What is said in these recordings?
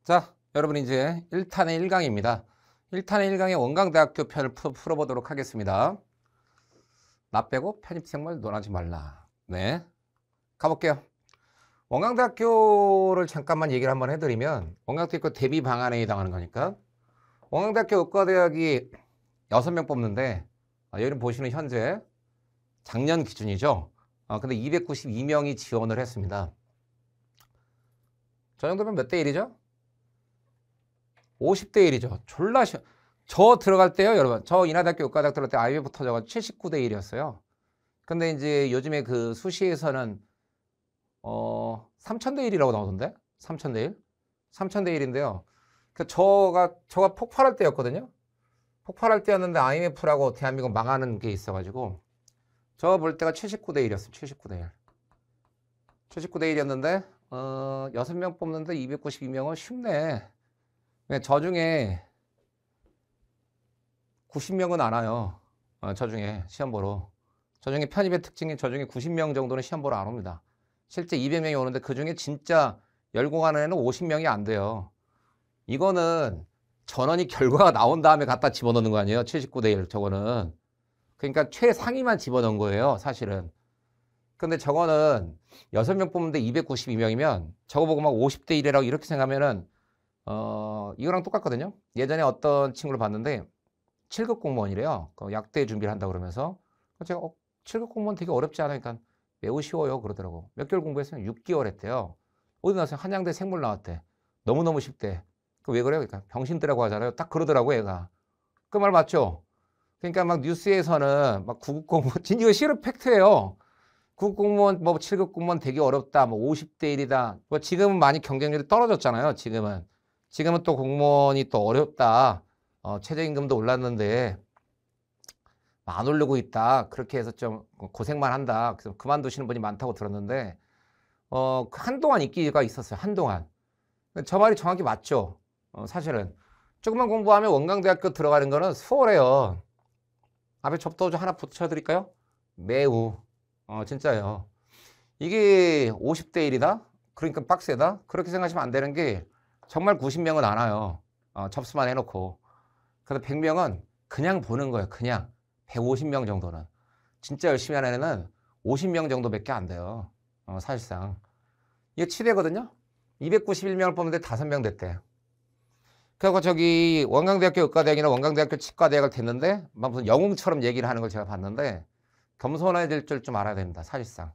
자, 여러분 이제 1탄의 1강입니다. 1탄의 1강의 원광대학교 편을 풀어보도록 하겠습니다. 나 빼고 편입생물 논하지 말라. 네, 가볼게요. 원광대학교를 잠깐만 얘기를 한번 해드리면 원광대학교 대비 방안에 해당하는 거니까 원광대학교 의과대학이 6명 뽑는데 여기 보시는 현재 작년 기준이죠. 근데 292명이 지원을 했습니다. 저 정도면 몇 대 1이죠? 50대 1이죠. 졸라 저 들어갈 때요, 여러분. 저 인하대학교 의과대학 들어갈 때 IMF 터져가지고 79대 1이었어요. 근데 이제 요즘에 그 수시에서는 3000대 1이라고 나오던데? 3000대 1? 3000대 1인데요. 그 저가 폭발할 때였거든요. 폭발할 때였는데 IMF라고 대한민국 망하는 게 있어가지고 저 볼 때가 79대 1이었어요. 79대 1. 79대 1이었는데 6명 뽑는데 292명은 쉽네. 저 중에 90명은 안 와요. 저 중에 시험 보러. 저 중에 편입의 특징이 저 중에 90명 정도는 시험 보러 안 옵니다. 실제 200명이 오는데 그 중에 진짜 열공하는 애는 50명이 안 돼요. 이거는 전원이 결과가 나온 다음에 갖다 집어넣는 거 아니에요? 79대 1 저거는. 그러니까 최상위만 집어넣은 거예요, 사실은. 근데 저거는 6명 뽑는데 292명이면 저거 보고 막 50대 1이라고 이렇게 생각하면은 이거랑 똑같거든요. 예전에 어떤 친구를 봤는데 7급 공무원이래요. 약대 준비를 한다 그러면서 제가 7급 공무원 되게 어렵지 않으니까 매우 쉬워요 그러더라고. 몇 개월 공부했으면 6개월 했대요. 어디 나왔어요? 한양대 생물 나왔대. 너무너무 쉽대. 왜 그래요? 그러니까 병신들라고 하잖아요. 딱 그러더라고 얘가. 그 말 맞죠? 그러니까 막 뉴스에서는 막 9급 공무원 이거 실은 팩트예요. 9급 공무원 뭐 7급 공무원 되게 어렵다. 뭐 50대 1이다. 뭐 지금은 많이 경쟁률이 떨어졌잖아요. 지금은 또 공무원이 또 어렵다. 최저임금도 올랐는데 안 오르고 있다. 그렇게 해서 좀 고생만 한다. 그래서 그만두시는 분이 많다고 들었는데 한동안 인기가 있었어요. 한동안. 저 말이 정확히 맞죠. 사실은 조금만 공부하면 원광대학교 들어가는 거는 수월해요. 앞에 접도주 하나 붙여드릴까요? 매우 진짜요. 이게 50대 1이다? 그러니까 빡세다? 그렇게 생각하시면 안 되는 게 정말 90명은 안 와요. 접수만 해놓고. 그래서 100명은 그냥 보는 거예요. 그냥 150명 정도는. 진짜 열심히 하는 애는 50명 정도밖에 안 돼요. 사실상. 이게 치대거든요. 291명을 뽑는데 5명 됐대. 그리고 저기 원광대학교 의과대학이나 원광대학교 치과대학을 됐는데 막 무슨 영웅처럼 얘기를 하는 걸 제가 봤는데 겸손해질 줄 좀 알아야 됩니다. 사실상.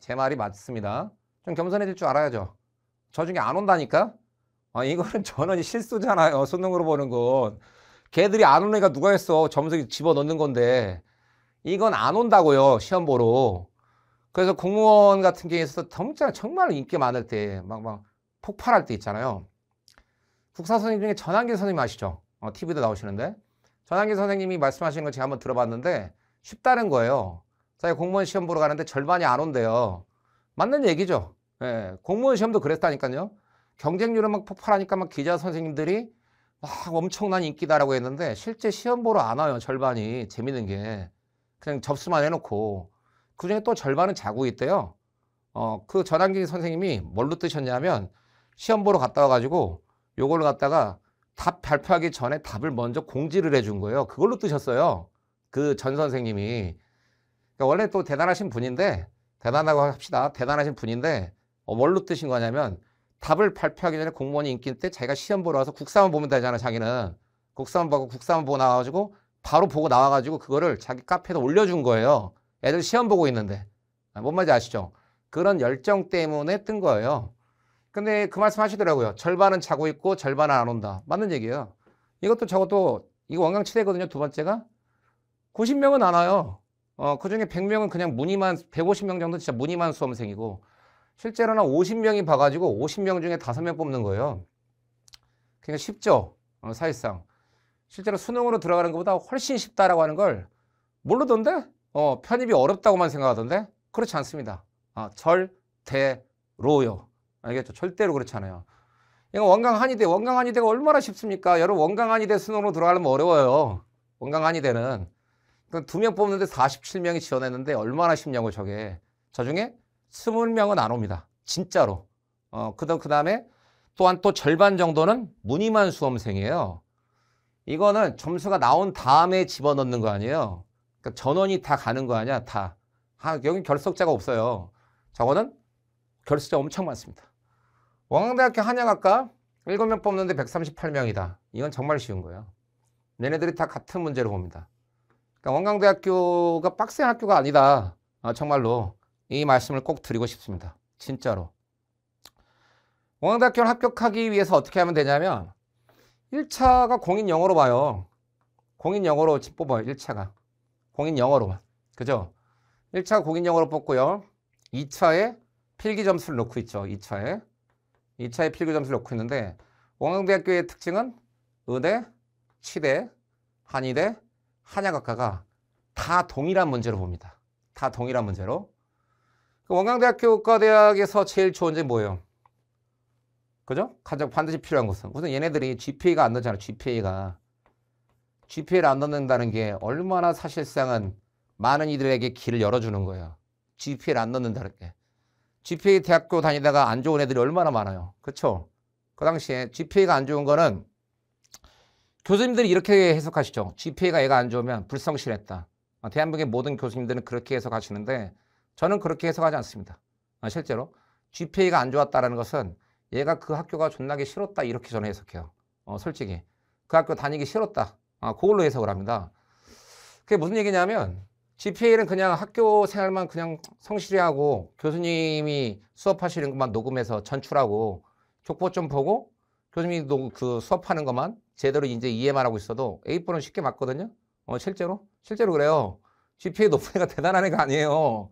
제 말이 맞습니다. 좀 겸손해질 줄 알아야죠. 저 중에 안 온다니까? 이거는 전원이 실수잖아요. 수능으로 보는 건. 걔들이 안 오는 애가 누가 했어. 점수 집어넣는 건데. 이건 안 온다고요. 시험 보러. 그래서 공무원 같은 경우에서 정말 인기 많을 때, 막 폭발할 때 있잖아요. 국사 선생님 중에 전한길 선생님 아시죠? TV도 나오시는데. 전한길 선생님이 말씀하시는 걸 제가 한번 들어봤는데 쉽다는 거예요. 자기가 공무원 시험 보러 가는데 절반이 안 온대요. 맞는 얘기죠. 예, 공무원 시험도 그랬다니까요. 경쟁률은 막 폭발하니까 막 기자 선생님들이 막 엄청난 인기다라고 했는데 실제 시험 보러 안 와요. 절반이. 재밌는 게. 그냥 접수만 해놓고. 그중에 또 절반은 자고 있대요. 그 전한길 선생님이 뭘로 뜨셨냐면 시험 보러 갔다 와가지고 요걸 갖다가 답 발표하기 전에 답을 먼저 공지를 해준 거예요. 그걸로 뜨셨어요. 그 전 선생님이. 그러니까 원래 또 대단하신 분인데, 대단하다고 합시다. 대단하신 분인데, 뭘로 뜨신 거냐면, 답을 발표하기 전에 공무원이 인기 때 자기가 시험 보러 와서 국사만 보면 되잖아, 자기는. 국사만 보고 나와가지고, 바로 보고 나와가지고, 그거를 자기 카페에 올려준 거예요. 애들 시험 보고 있는데. 뭔 말인지 아시죠? 그런 열정 때문에 뜬 거예요. 근데 그 말씀 하시더라고요. 절반은 자고 있고, 절반은 안 온다. 맞는 얘기예요. 이것도 저것도, 이거 원광치대거든요, 두 번째가. 90명은 안 와요. 그 중에 100명은 그냥 150명 정도 진짜 무늬만 수험생이고, 실제로는 50명이 봐가지고 50명 중에 5명 뽑는 거예요. 그러니까 쉽죠? 사실상. 실제로 수능으로 들어가는 것보다 훨씬 쉽다라고 하는 걸 모르던데? 편입이 어렵다고만 생각하던데? 그렇지 않습니다. 절대로요. 알겠죠? 절대로 그렇지 않아요. 이거 원광한의대가 얼마나 쉽습니까? 여러분, 원광한의대 수능으로 들어가려면 어려워요. 원광한의대는. 2명 뽑는데 47명이 지원했는데 얼마나 쉽냐고 저게. 저 중에 20명은 안 옵니다. 진짜로. 그 다음에 또한 또 절반 정도는 무늬만 수험생이에요. 이거는 점수가 나온 다음에 집어넣는 거 아니에요. 그러니까 전원이 다 가는 거 아니야, 다. 여기 결석자가 없어요. 저거는 결석자 엄청 많습니다. 원광대학교 한양학과 7명 뽑는데 138명이다. 이건 정말 쉬운 거예요. 얘네들이 다 같은 문제를 봅니다. 그러니까 원광대학교가 빡센 학교가 아니다. 정말로 이 말씀을 꼭 드리고 싶습니다. 진짜로. 원광대학교를 합격하기 위해서 어떻게 하면 되냐면 1차가 공인 영어로 봐요. 공인 영어로 뽑아요. 1차가. 공인 영어로만. 그죠? 1차가 공인 영어로 뽑고요. 2차에 필기 점수를 놓고 있죠. 2차에 필기 점수를 놓고 있는데 원광대학교의 특징은 의대, 치대, 한의대, 한양학과가 다 동일한 문제로 봅니다. 다 동일한 문제로. 원광대학교 의과대학에서 제일 좋은 게 뭐예요? 그죠? 가장 반드시 필요한 것은 우선 얘네들이 GPA가 안 넣잖아. GPA를 안 넣는다는 게 얼마나 사실상은 많은 이들에게 길을 열어주는 거예요. GPA를 안 넣는다는 게. GPA 대학교 다니다가 안 좋은 애들이 얼마나 많아요. 그렇죠? 그 당시에 GPA가 안 좋은 거는 교수님들이 이렇게 해석하시죠. GPA가 얘가 안 좋으면 불성실했다. 대한민국의 모든 교수님들은 그렇게 해석하시는데 저는 그렇게 해석하지 않습니다. 실제로 GPA가 안 좋았다는 것은 얘가 그 학교가 존나게 싫었다 이렇게 저는 해석해요. 솔직히 그 학교 다니기 싫었다. 그걸로 해석을 합니다. 그게 무슨 얘기냐면 GPA는 그냥 학교 생활만 그냥 성실히 하고 교수님이 수업하시는 것만 녹음해서 전출하고 족보 좀 보고 교수님이 그 수업하는 것만 제대로 이제 이해만 하고 있어도 A4는 쉽게 맞거든요. 실제로 그래요. GPA 높은 애가 대단한 애가 아니에요.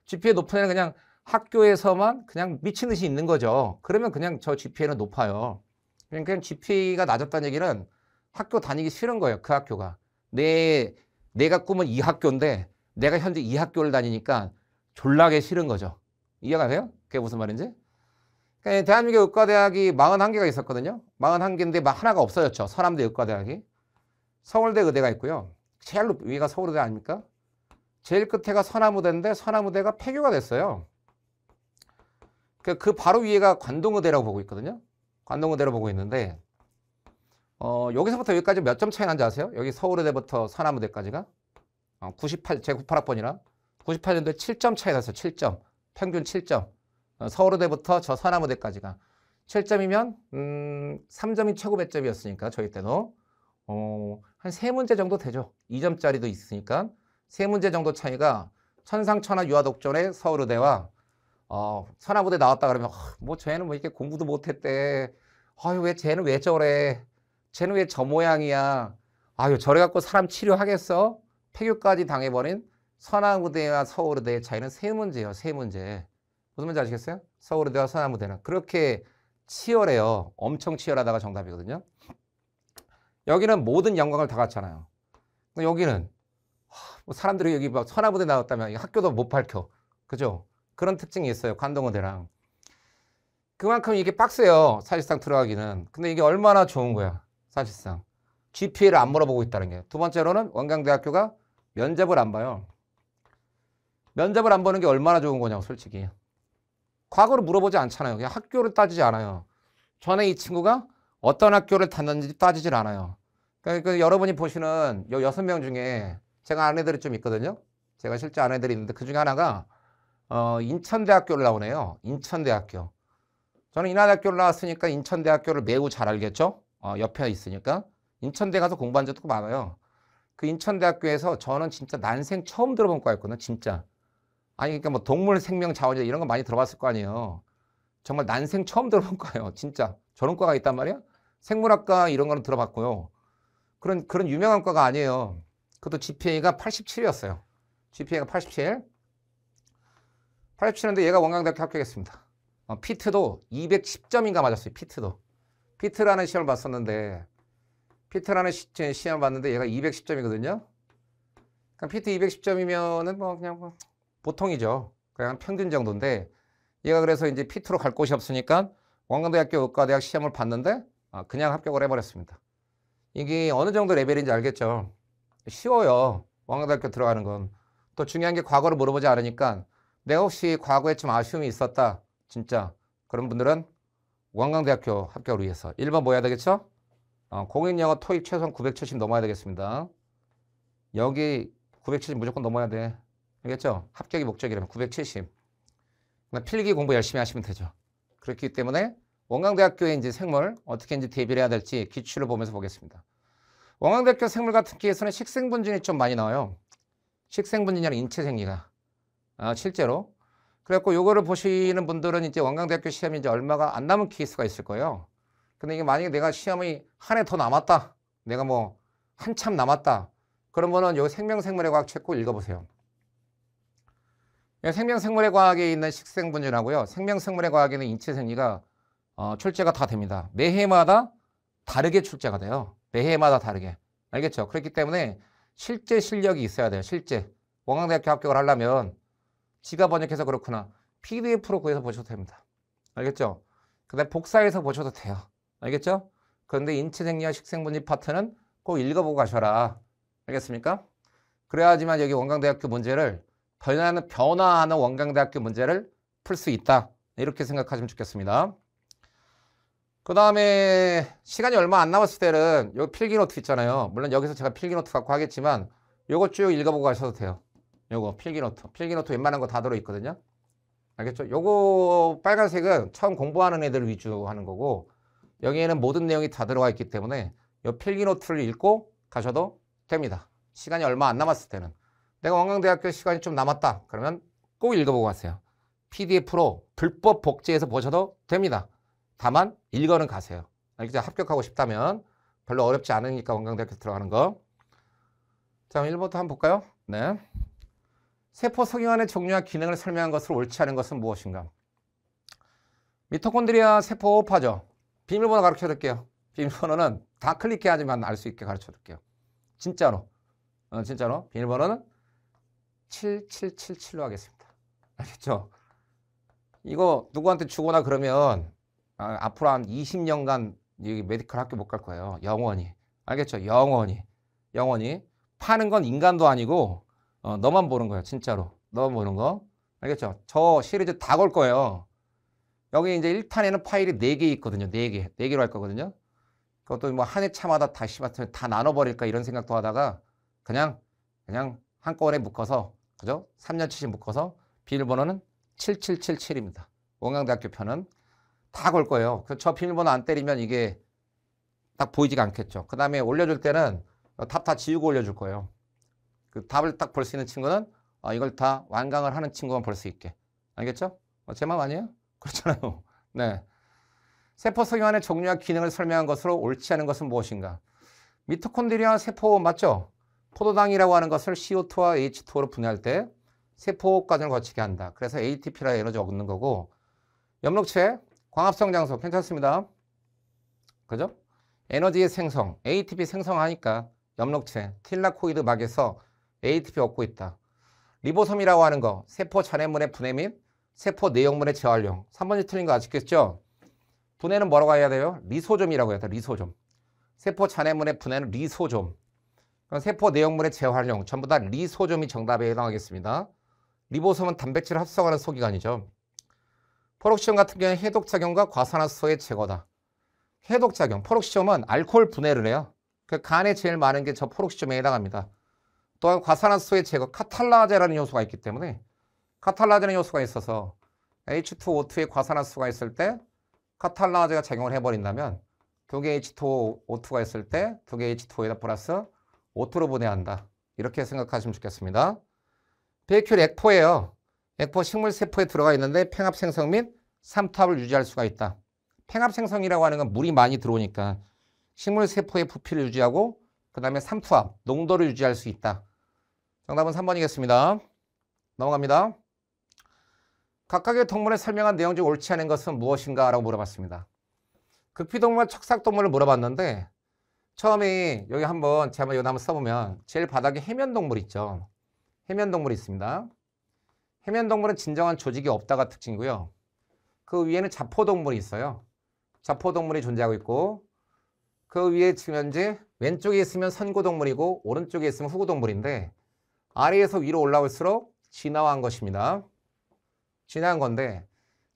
GPA 높은 애는 그냥 학교에서만 그냥 미친 듯이 있는 거죠. 그러면 그냥 저 GPA는 높아요. 그러니까 GPA가 낮았다는 얘기는 학교 다니기 싫은 거예요. 그 학교가. 내가 꿈은 이 학교인데 내가 현재 이 학교를 다니니까 졸라게 싫은 거죠. 이해가 돼요? 그게 무슨 말인지? 그러니까 대한민국 의과대학이 41개가 있었거든요. 41개인데 하나가 없어졌죠. 서남대 의과대학이. 서울대 의대가 있고요. 제일 위가 서울대 아닙니까? 제일 끝에가 서남의대인데 서남의대가 폐교가 됐어요. 그 바로 위에가 관동의대라고 보고 있거든요. 관동의대로 보고 있는데 여기서부터 여기까지 몇 점 차이 난지 아세요? 여기 서울의대부터 서남의대까지가 98, 제 98학번이라 98년도에 7점 차이 났어요. 7점. 평균 7점. 서울의대부터 저 서남의대까지가 7점이면 3점이 최고 배점이었으니까 저희 때도 한 3문제 정도 되죠. 2점짜리도 있으니까 3문제 정도 차이가 천상천하 유아독존의 서울의대와 서남의대 나왔다 그러면 뭐 쟤는 뭐 이렇게 공부도 못했대. 아유 왜 쟤는 왜 저래. 쟤는 왜 저 모양이야. 아유 저래 갖고 사람 치료하겠어. 폐교까지 당해버린 서남의대와 서울의대의 차이는 3문제예요. 3문제. 무슨 말인지 아시겠어요? 서울의대와 서남의대는 그렇게 치열해요. 엄청 치열하다가 정답이거든요. 여기는 모든 영광을 다 갖잖아요. 여기는 뭐 사람들이 여기 막 서남의대 나왔다면 학교도 못 밝혀. 그죠? 그런 특징이 있어요. 관동의대랑. 그만큼 이게 빡세요. 사실상 들어가기는. 근데 이게 얼마나 좋은 거야. 사실상. GPA를 안 물어보고 있다는 게. 두 번째로는 원광대학교가 면접을 안 봐요. 면접을 안 보는 게 얼마나 좋은 거냐고 솔직히. 과거를 물어보지 않잖아요. 그냥 학교를 따지지 않아요. 전에 이 친구가 어떤 학교를 다녔는지 따지질 않아요. 그러니까 여러분이 보시는 요 6명 중에 제가 아는 애들이 좀 있거든요. 제가 실제 아는 애들이 있는데 그 중에 하나가 인천대학교를 나오네요. 인천대학교. 저는 인하대학교를 나왔으니까 인천대학교를 매우 잘 알겠죠. 옆에 있으니까. 인천대 가서 공부한 적도 많아요. 그 인천대학교에서 저는 진짜 난생 처음 들어본 과였거든요. 진짜. 아니 그러니까 뭐 동물 생명 자원이나 이런 거 많이 들어봤을 거 아니에요. 정말 난생 처음 들어본 거예요. 진짜. 저런 과가 있단 말이야? 생물학과 이런 거는 들어봤고요. 그런 유명한 과가 아니에요. 그것도 GPA가 87이었어요. GPA가 87. 87인데 얘가 원광대학교 합격했습니다. 피트도 210점인가 맞았어요. 피트라는 시험을 봤었는데 시험을 봤는데 얘가 210점이거든요. 그러니까 피트 210점이면은 뭐 그냥 보통이죠. 그냥 평균 정도인데 얘가 그래서 이제 피트로 갈 곳이 없으니까 원광대학교 의과대학 시험을 봤는데 그냥 합격을 해버렸습니다. 이게 어느 정도 레벨인지 알겠죠. 쉬워요. 원광대학교 들어가는 건. 또 중요한 게 과거를 물어보지 않으니까 내가 혹시 과거에 좀 아쉬움이 있었다. 진짜. 그런 분들은 원광대학교 합격을 위해서 1번 뭐 해야 되겠죠? 공인영어 토익 최소한 970 넘어야 되겠습니다. 여기 970 무조건 넘어야 돼. 알겠죠? 합격이 목적이라면 970. 필기 공부 열심히 하시면 되죠. 그렇기 때문에 원광대학교의 이제 생물 어떻게 이제 대비를 해야 될지 기출을 보면서 보겠습니다. 원광대학교 생물 같은 케이스는 식생분진이 좀 많이 나와요. 식생분진이랑 인체생리가 실제로. 그래갖고 요거를 보시는 분들은 이제 원광대학교 시험이 이제 얼마가 안 남은 케이스가 있을 거예요. 근데 이게 만약에 내가 시험이 한 해 더 남았다. 내가 뭐 한참 남았다. 그러면은 요 생명생물의 과학 책 꼭 읽어보세요. 생명생물의 과학에 있는 식생분진하고요. 생명생물의 과학에는 인체생리가 출제가 다 됩니다. 매해마다 다르게 출제가 돼요. 매해마다 다르게. 알겠죠? 그렇기 때문에 실제 실력이 있어야 돼요. 실제. 원광대학교 합격을 하려면 지가 번역해서 그렇구나. PDF로 구해서 보셔도 됩니다. 알겠죠? 그 다음에 복사해서 보셔도 돼요. 알겠죠? 그런데 인체생리와 식생분진 파트는 꼭 읽어보고 가셔라. 알겠습니까? 그래야지만 여기 원광대학교 문제를 변화하는 원광대학교 문제를 풀 수 있다. 이렇게 생각하시면 좋겠습니다. 그 다음에 시간이 얼마 안 남았을 때는 요 필기노트 있잖아요. 물론 여기서 제가 필기노트 갖고 하겠지만 요거 쭉 읽어보고 가셔도 돼요. 요거 필기노트 웬만한 거 다 들어있거든요. 알겠죠? 요거 빨간색은 처음 공부하는 애들 위주로 하는 거고 여기에는 모든 내용이 다 들어가 있기 때문에 요 필기노트를 읽고 가셔도 됩니다. 시간이 얼마 안 남았을 때는. 내가 원광대학교 시간이 좀 남았다. 그러면 꼭 읽어보고 가세요. PDF로 불법 복제해서 보셔도 됩니다. 다만 읽어는 가세요. 알겠죠? 합격하고 싶다면 별로 어렵지 않으니까 원광대학교 들어가는 거. 자, 1번부터 한번 볼까요? 네. 세포 석유환의 종류와 기능을 설명한 것을 옳지 않은 것은 무엇인가? 미토콘드리아 세포 호흡하죠. 비밀번호 가르쳐 드릴게요. 비밀번호는 다 클릭해야지만 알 수 있게 가르쳐 드릴게요. 진짜로. 진짜로. 비밀번호는 7777로 하겠습니다. 알겠죠? 이거 누구한테 주거나 그러면 앞으로 한 20년간 이 메디컬 학교 못 갈 거예요. 영원히. 알겠죠? 영원히. 파는 건 인간도 아니고 너만 보는 거예요. 진짜로. 너만 보는 거. 알겠죠? 저 시리즈 다 걸 거예요. 여기 이제 1탄에는 파일이 4개 있거든요. 4개. 4개로 할 거거든요. 그것도 뭐 한 회차마다 다 나눠버릴까 이런 생각도 하다가 그냥 한꺼번에 묶어서 그죠? 3년치씩 묶어서 비밀번호는 7777입니다. 원광대학교 편은 다 걸 거예요. 저 비밀번호 안 때리면 이게 딱 보이지가 않겠죠. 그 다음에 올려줄 때는 답 다 지우고 올려줄 거예요. 그 답을 딱 볼 수 있는 친구는 이걸 다 완강을 하는 친구만 볼 수 있게. 알겠죠? 제 맘 아니에요? 그렇잖아요. 네. 세포 석유환의 종류와 기능을 설명한 것으로 옳지 않은 것은 무엇인가? 미토콘드리아 세포 맞죠? 포도당이라고 하는 것을 CO2와 H2로 분해할 때 세포 과정을 거치게 한다. 그래서 ATP라 에너지 얻는 거고 염록체, 광합성 장소 괜찮습니다. 그죠? 에너지의 생성, ATP 생성하니까 염록체, 틸라코이드 막에서 ATP 얻고 있다. 리보솜이라고 하는 거, 세포 잔해물의 분해 및 세포 내용물의 재활용. 3번이 틀린 거 아시겠죠? 분해는 뭐라고 해야 돼요? 리소좀이라고 해야 돼. 리소좀. 세포 잔해물의 분해는 리소좀. 세포 내용물의 재활용. 전부 다 리소좀이 정답에 해당하겠습니다. 리보솜은 단백질을 합성하는 소기관이죠. 포록시움 같은 경우는 해독작용과 과산화수소의 제거다. 해독작용. 포록시움은 알코올 분해를 해요. 그 간에 제일 많은 게 저 포록시움에 해당합니다. 또한 과산화수소의 제거, 카탈라제라는 요소가 있기 때문에 카탈라제라는 요소가 있어서 H2O2에 과산화수소가 있을 때 카탈라제가 작용을 해버린다면 두 개 H2O2가 있을 때 두 개 H2O에다 플러스 O2로 분해한다. 이렇게 생각하시면 좋겠습니다. 베큐 액포예요. 액포 식물세포에 들어가 있는데 팽합 생성 및 삼투압을 유지할 수가 있다. 팽합 생성이라고 하는 건 물이 많이 들어오니까 식물세포의 부피를 유지하고 그 다음에 삼투압, 농도를 유지할 수 있다. 정답은 3번이겠습니다. 넘어갑니다. 각각의 동물을 설명한 내용 중 옳지 않은 것은 무엇인가? 라고 물어봤습니다. 극피동물과 척삭동물을 물어봤는데 처음에 여기 한번 제가 여기 한번 써보면 제일 바닥에 해면동물 있죠. 해면동물이 있습니다. 해면동물은 진정한 조직이 없다가 특징이고요. 그 위에는 자포동물이 있어요. 자포동물이 존재하고 있고 그 위에 지금 현재 왼쪽에 있으면 선구동물이고 오른쪽에 있으면 후구동물인데 아래에서 위로 올라올수록 진화한 것입니다. 진화한 건데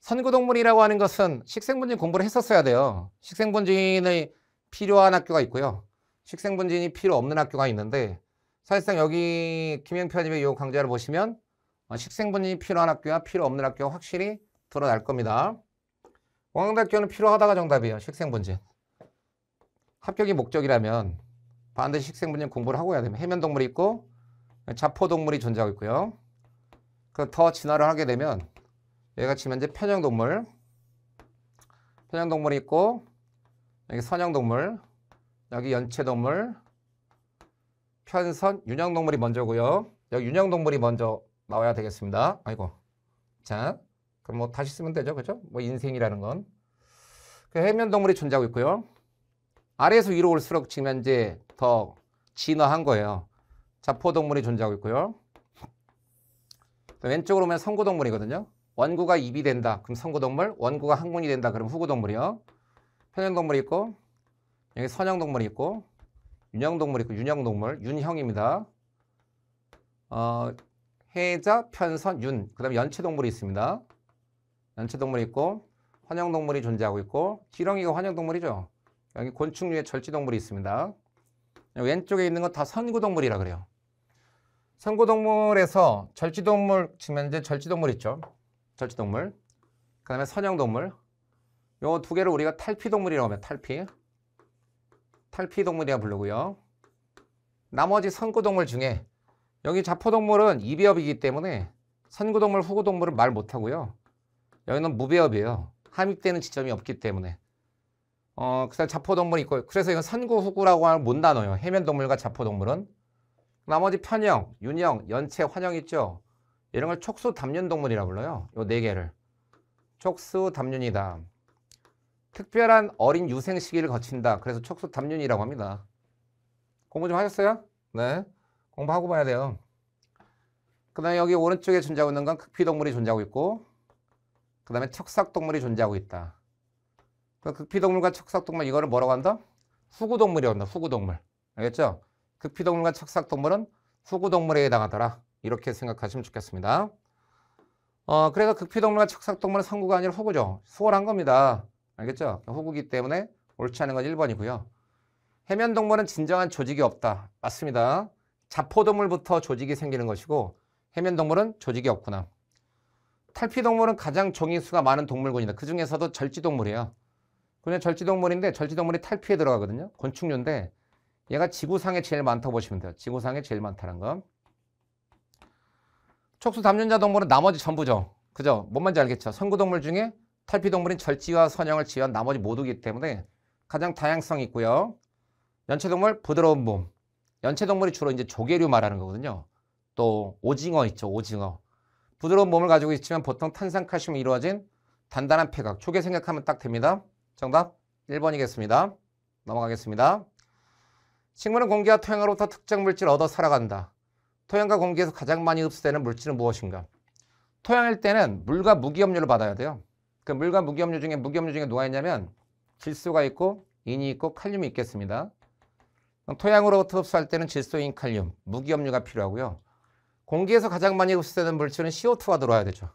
선구동물이라고 하는 것은 식생분진 공부를 했었어야 돼요. 식생분진이 필요한 학교가 있고요. 식생분진이 필요 없는 학교가 있는데 사실상 여기 김영편님의 이 강좌를 보시면 식생분진이 필요한 학교와 필요 없는 학교가 확실히 드러날 겁니다. 원광대학교는 필요하다가 정답이에요. 식생분진. 합격이 목적이라면 반드시 식생분진 공부를 하고 해야 됩니다. 해면동물이 있고 자포동물이 존재하고 있고요. 더 진화를 하게 되면 얘가 지금 현재 편형동물이 있고 여기 선형동물, 여기 연체동물, 편선, 윤형동물이 먼저고요. 여기 윤형동물이 먼저 나와야 되겠습니다. 아이고. 자, 그럼 뭐 다시 쓰면 되죠. 그죠? 뭐 인생이라는 건. 해면동물이 존재하고 있고요. 아래에서 위로 올수록 지금 현재 더 진화한 거예요. 자포동물이 존재하고 있고요. 왼쪽으로 오면 선구동물이거든요. 원구가 입이 된다. 그럼 선구동물. 원구가 항문이 된다. 그럼 후구동물이요. 편형동물이 있고 여기 선형동물이 있고 윤형동물이 있고 윤형동물. 윤형입니다. 해자, 편선, 윤. 그 다음에 연체동물이 있습니다. 연체동물이 있고 환영동물이 존재하고 있고 기렁이가 환영동물이죠. 여기 곤충류의 절지동물이 있습니다. 왼쪽에 있는 건 다 선구동물이라 그래요. 선구동물에서 절지동물, 지금 현재 절지동물 있죠. 절지동물. 그 다음에 선형동물. 요 두 개를 우리가 탈피동물이라고 하면 탈피동물이라고 부르고요. 나머지 선구동물 중에 여기 자포동물은 이배업이기 때문에 선구동물, 후구동물은 말 못하고요. 여기는 무배업이에요. 함입되는 지점이 없기 때문에. 그다음 자포동물이 있고 그래서 이건 선구, 후구라고 하면 못 나눠요. 해면동물과 자포동물은. 나머지 편형, 윤형, 연체, 환형 있죠. 이런 걸 촉수담륜동물이라고 불러요. 요 네 개를. 촉수담륜이다. 특별한 어린 유생 시기를 거친다. 그래서 촉수담륜이라고 합니다. 공부 좀 하셨어요? 네. 공부하고 봐야 돼요. 그 다음에 여기 오른쪽에 존재하고 있는 건 극피동물이 존재하고 있고 그 다음에 척삭동물이 존재하고 있다. 그 극피동물과 척삭동물 이거를 뭐라고 한다? 후구동물이라고 한다. 후구동물. 알겠죠? 극피동물과 척삭동물은 후구동물에 해당하더라. 이렇게 생각하시면 좋겠습니다. 그래서 극피동물과 척삭동물은 선구가 아니라 후구죠. 수월한 겁니다. 알겠죠? 후구기 때문에 옳지 않은 건 1번이고요. 해면동물은 진정한 조직이 없다. 맞습니다. 자포동물부터 조직이 생기는 것이고 해면동물은 조직이 없구나. 탈피동물은 가장 종이수가 많은 동물군이다. 그 중에서도 절지동물이에요. 그냥 절지동물인데 절지동물이 탈피에 들어가거든요. 곤충류인데 얘가 지구상에 제일 많다고 보시면 돼요. 지구상에 제일 많다는 거. 촉수담륜자 동물은 나머지 전부죠. 그죠? 뭔 말인지 알겠죠? 선구동물 중에 탈피동물인 절지와 선형을 지휘한 나머지 모두이기 때문에 가장 다양성이 있고요. 연체동물 부드러운 몸. 연체동물이 주로 이제 조개류 말하는 거거든요. 또 오징어 있죠. 오징어. 부드러운 몸을 가지고 있지만 보통 탄산칼슘이 이루어진 단단한 폐각. 조개 생각하면 딱 됩니다. 정답 1번이겠습니다. 넘어가겠습니다. 식물은 공기와 토양으로부터 특정 물질을 얻어 살아간다. 토양과 공기에서 가장 많이 흡수되는 물질은 무엇인가? 토양일 때는 물과 무기압류를 받아야 돼요. 그 물과 무기압류 중에 누가 있냐면 질소가 있고 인이 있고 칼륨이 있겠습니다. 토양으로부터 흡수할 때는 질소인 칼륨, 무기압류가 필요하고요. 공기에서 가장 많이 흡수되는 물질은 CO2가 들어와야 되죠.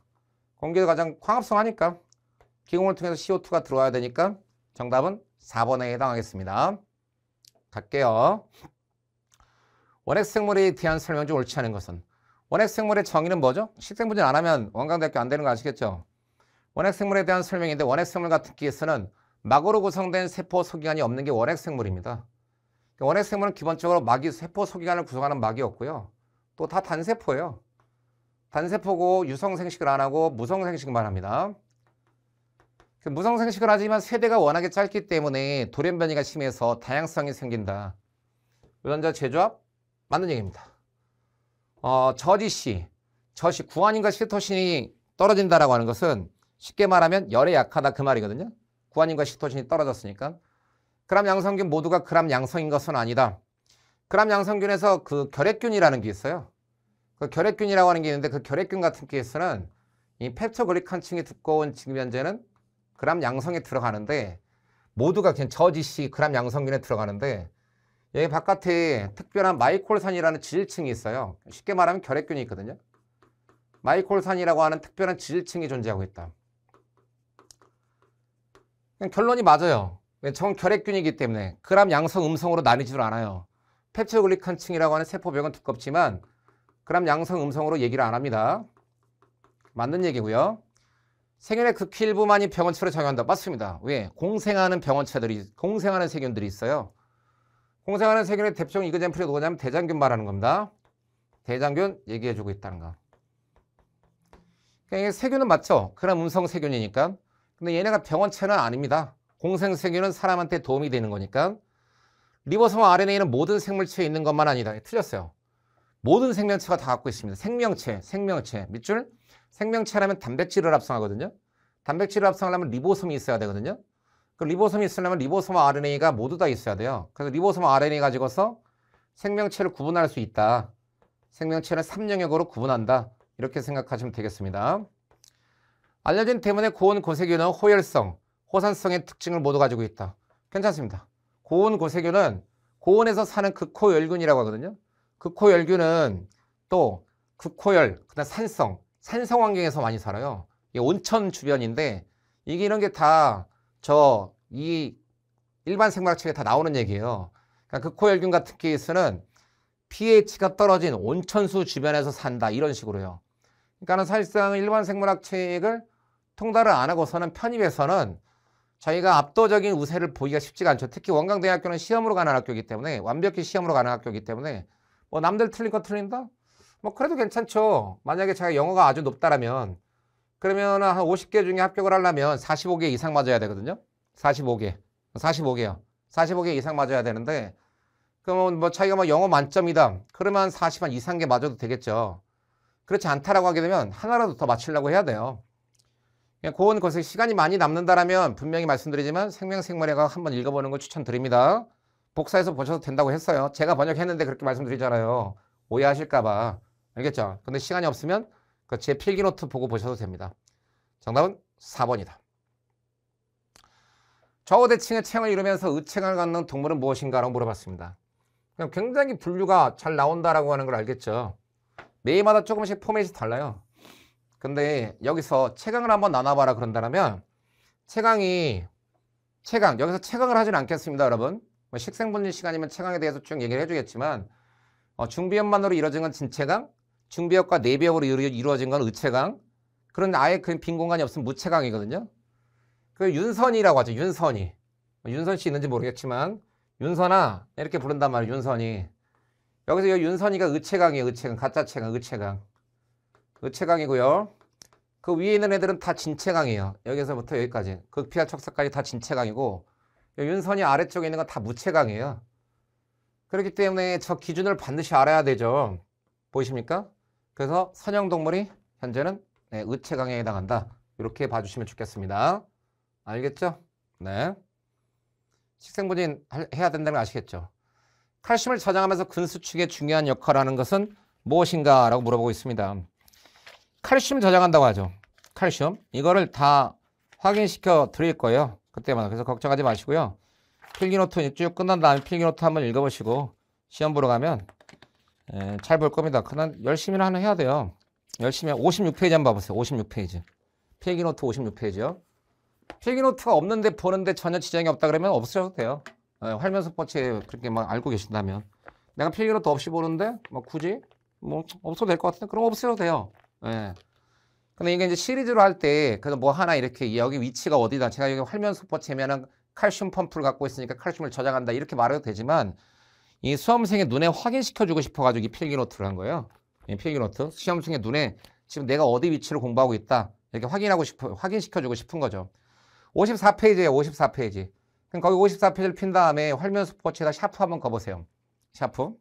공기에서 가장 광합성하니까 기공을 통해서 CO2가 들어와야 되니까 정답은 4번에 해당하겠습니다. 갈게요. 원핵생물에 대한 설명 중 옳지 않은 것은? 원핵생물의 정의는 뭐죠? 식생분진 안 하면 원광대학교 안 되는 거 아시겠죠? 원핵생물에 대한 설명인데 원핵생물 같은 기에서는 막으로 구성된 세포 소기관이 없는 게 원핵생물입니다. 원핵생물은 기본적으로 막이 세포 소기관을 구성하는 막이 없고요. 또 다 단세포예요. 단세포고 유성생식을 안 하고 무성생식만 합니다. 무성생식을 하지만 세대가 워낙에 짧기 때문에 돌연변이가 심해서 다양성이 생긴다. 유전자 재조합 맞는 얘기입니다. 저지시 구안인과 시토신이 떨어진다라고 하는 것은 쉽게 말하면 열에 약하다 그 말이거든요. 구안인과 시토신이 떨어졌으니까. 그람 양성균 모두가 그람 양성인 것은 아니다. 그람 양성균에서 그 결핵균이라는 게 있어요. 그 결핵균이라고 하는 게 있는데 그 결핵균 같은 케이스는 이 펩토글리칸층이 두꺼운 지금 현재는 그람 양성에 들어가는데 모두가 그냥 저지시 그람 양성균에 들어가는데 여기 바깥에 특별한 마이콜산이라는 지질층이 있어요. 쉽게 말하면 결핵균이 있거든요. 마이콜산이라고 하는 특별한 지질층이 존재하고 있다. 그냥 결론이 맞아요. 전 결핵균이기 때문에 그람 양성, 음성으로 나뉘지를 않아요. 펩티도글리칸층이라고 하는 세포벽은 두껍지만 그람 양성, 음성으로 얘기를 안 합니다. 맞는 얘기고요. 세균의 극히 일부만이 병원체로 작용한다. 맞습니다. 왜? 공생하는 공생하는 세균들이 있어요. 공생하는 세균의 대표적인 이그젠플이 누구냐면 대장균 말하는 겁니다. 대장균 얘기해주고 있다는 거. 그러니까 세균은 맞죠? 그럼 음성 세균이니까. 근데 얘네가 병원체는 아닙니다. 공생 세균은 사람한테 도움이 되는 거니까. 리보솜 RNA는 모든 생물체에 있는 것만 아니다. 틀렸어요. 모든 생명체가 다 갖고 있습니다. 생명체. 밑줄? 생명체라면 단백질을 합성하거든요. 단백질을 합성하려면 리보솜이 있어야 되거든요. 그 리보솜이 있으려면 리보솜 RNA가 모두 다 있어야 돼요. 그래서 리보솜 RNA 가지고서 생명체를 구분할 수 있다. 생명체는 3영역으로 구분한다. 이렇게 생각하시면 되겠습니다. 알려진 때문에 고온 고세균은 호열성, 호산성의 특징을 모두 가지고 있다. 괜찮습니다. 고온 고세균은 고온에서 사는 극호열균이라고 하거든요. 극호열균은 또 극호열, 그다음 산성 환경에서 많이 살아요. 이게 온천 주변인데 이게 이런 게 다 이 일반 생물학책에 다 나오는 얘기예요. 그러니까 극호열균 같은 케이스는 pH가 떨어진 온천수 주변에서 산다 이런 식으로요. 그러니까는 사실상 일반 생물학책을 통달을 안 하고서는 편입해서는 저희가 압도적인 우세를 보기가 쉽지가 않죠. 특히 원광대학교는 시험으로 가는 학교이기 때문에 완벽히 시험으로 가는 학교이기 때문에 뭐 남들 틀린 거 틀린다? 뭐 그래도 괜찮죠. 만약에 제가 영어가 아주 높다라면 그러면 한 50개 중에 합격을 하려면 45개 이상 맞아야 되거든요. 45개요. 45개 이상 맞아야 되는데 그러면 뭐 자기가 뭐 영어 만점이다. 그러면 40한 이상 개 맞아도 되겠죠. 그렇지 않다라고 하게 되면 하나라도 더 맞추려고 해야 돼요. 고온 고색 시간이 많이 남는다라면 분명히 말씀드리지만 생명생물학을 한번 읽어보는 걸 추천드립니다. 복사해서 보셔도 된다고 했어요. 제가 번역했는데 그렇게 말씀드리잖아요. 오해하실까봐. 알겠죠? 근데 시간이 없으면 제 필기노트 보고 보셔도 됩니다. 정답은 4번이다. 좌우대칭의 체형을 이루면서 의체감을 갖는 동물은 무엇인가 라고 물어봤습니다. 굉장히 분류가 잘 나온다라고 하는 걸 알겠죠. 매일마다 조금씩 포맷이 달라요. 근데 여기서 체강을 한번 나눠봐라 그런다면 여기서 체강을 하진 않겠습니다, 여러분. 뭐 식생분리 시간이면 체강에 대해서 쭉 얘기를 해주겠지만 중비역만으로 이루어진 건 진체강, 중비역과 내비역으로 이루어진 건 의체강, 그런 아예 그 빈 공간이 없으면 무체강이거든요. 그 윤선이라고 하죠. 윤선이. 윤선 씨 있는지 모르겠지만 윤선아 이렇게 부른단 말이에요. 윤선이. 여기서 이 윤선이가 의체강이에요. 의체강. 가짜 체강. 의체강이고요. 그 위에 있는 애들은 다 진체강이에요. 여기서부터 여기까지. 극피하 척사까지 다 진체강이고 윤선이 아래쪽에 있는 건 다 무체강이에요. 그렇기 때문에 저 기준을 반드시 알아야 되죠. 보이십니까? 그래서 선형동물이 현재는 의체강에 해당한다. 이렇게 봐주시면 좋겠습니다. 알겠죠? 네. 식생분진 해야 된다는 거 아시겠죠? 칼슘을 저장하면서 근수축에 중요한 역할을 하는 것은 무엇인가 라고 물어보고 있습니다. 칼슘 저장한다고 하죠. 칼슘. 이거를 다 확인시켜 드릴 거예요. 그때마다. 그래서 걱정하지 마시고요. 필기노트 쭉 끝난 다음에 필기노트 한번 읽어보시고 시험 보러 가면 잘 볼 겁니다. 그냥 열심히는 하나 해야 돼요. 열심히 56페이지 한번 봐보세요. 56페이지. 필기노트 56페이지요. 필기노트가 없는데 보는데 전혀 지장이 없다 그러면 없으셔도 돼요. 활면석포체 그렇게 막 알고 계신다면. 내가 필기노트 없이 보는데 뭐 굳이 뭐 없어도 될 것 같은데 그럼 없으셔도 돼요. 예. 근데 이게 이제 시리즈로 할 때 그래서 뭐 하나 이렇게 여기 위치가 어디다 제가 여기 활면석포체면은 칼슘 펌프를 갖고 있으니까 칼슘을 저장한다 이렇게 말해도 되지만 이 수험생의 눈에 확인시켜주고 싶어가지고 이 필기노트를 한 거예요. 이 필기노트 시험생의 눈에 지금 내가 어디 위치를 공부하고 있다 이렇게 확인시켜주고 싶은 거죠. 54페이지에요. 54페이지. 그럼 거기 54페이지를 핀 다음에 활면석포체에다 샤프 한번 거보세요. 샤프.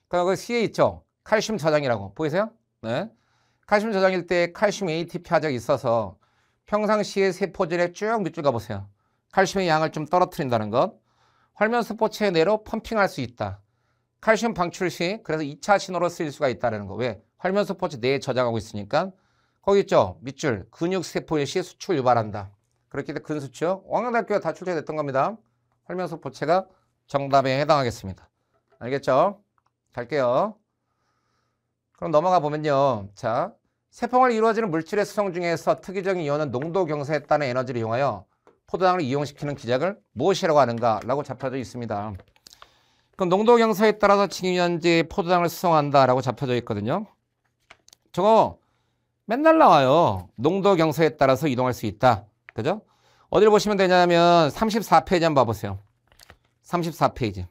거기 C에 있죠. 칼슘 저장이라고 보이세요? 네. 칼슘 저장일 때 칼슘 ATP 화적이 있어서 평상시에 세포질에 쭉 밑줄 가보세요. 칼슘의 양을 좀 떨어뜨린다는 것. 활면석포체 내로 펌핑할 수 있다. 칼슘 방출 시 그래서 2차 신호로 쓰일 수가 있다는 거. 왜? 활면석포체 내에 저장하고 있으니까. 거기 있죠. 밑줄 근육세포일 시 수출 유발한다. 그렇기 때문에 근수축. 원광대학교가 다 출제됐던 겁니다. 활면석포체가 정답에 해당하겠습니다. 알겠죠? 갈게요. 그럼 넘어가 보면요. 자, 세포를 이루어지는 물질의 수성 중에서 특이적인 이온은 농도 경사에 따른 에너지를 이용하여 포도당을 이용시키는 기작을 무엇이라고 하는가라고 잡혀져 있습니다. 그럼 농도 경사에 따라서 지금 현재 포도당을 수송한다라고 잡혀져 있거든요. 저거 맨날 나와요. 농도 경사에 따라서 이동할 수 있다. 그죠? 어디를 보시면 되냐면 34페이지 한번 봐보세요. 34페이지.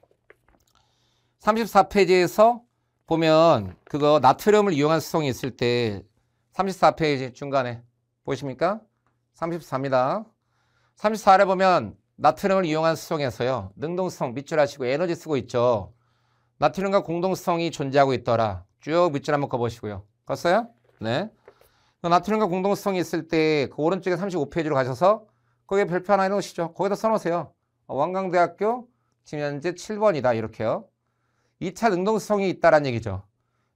34페이지에서 보면 그거 나트륨을 이용한 수송이 있을 때 34페이지 중간에 보이십니까? 34입니다. 34를 보면 나트륨을 이용한 수송에서요. 능동수송 밑줄 하시고 에너지 쓰고 있죠. 나트륨과 공동수송이 존재하고 있더라. 쭉 밑줄 한번 꺼보시고요. 껐어요? 네. 나트륨과 공동수송이 있을 때 그 오른쪽에 35페이지로 가셔서 거기에 별표 하나 해놓으시죠. 거기다 써놓으세요. 완강대학교 지금 현재 7번이다. 이렇게요. 2차 능동수송이 있다라는 얘기죠.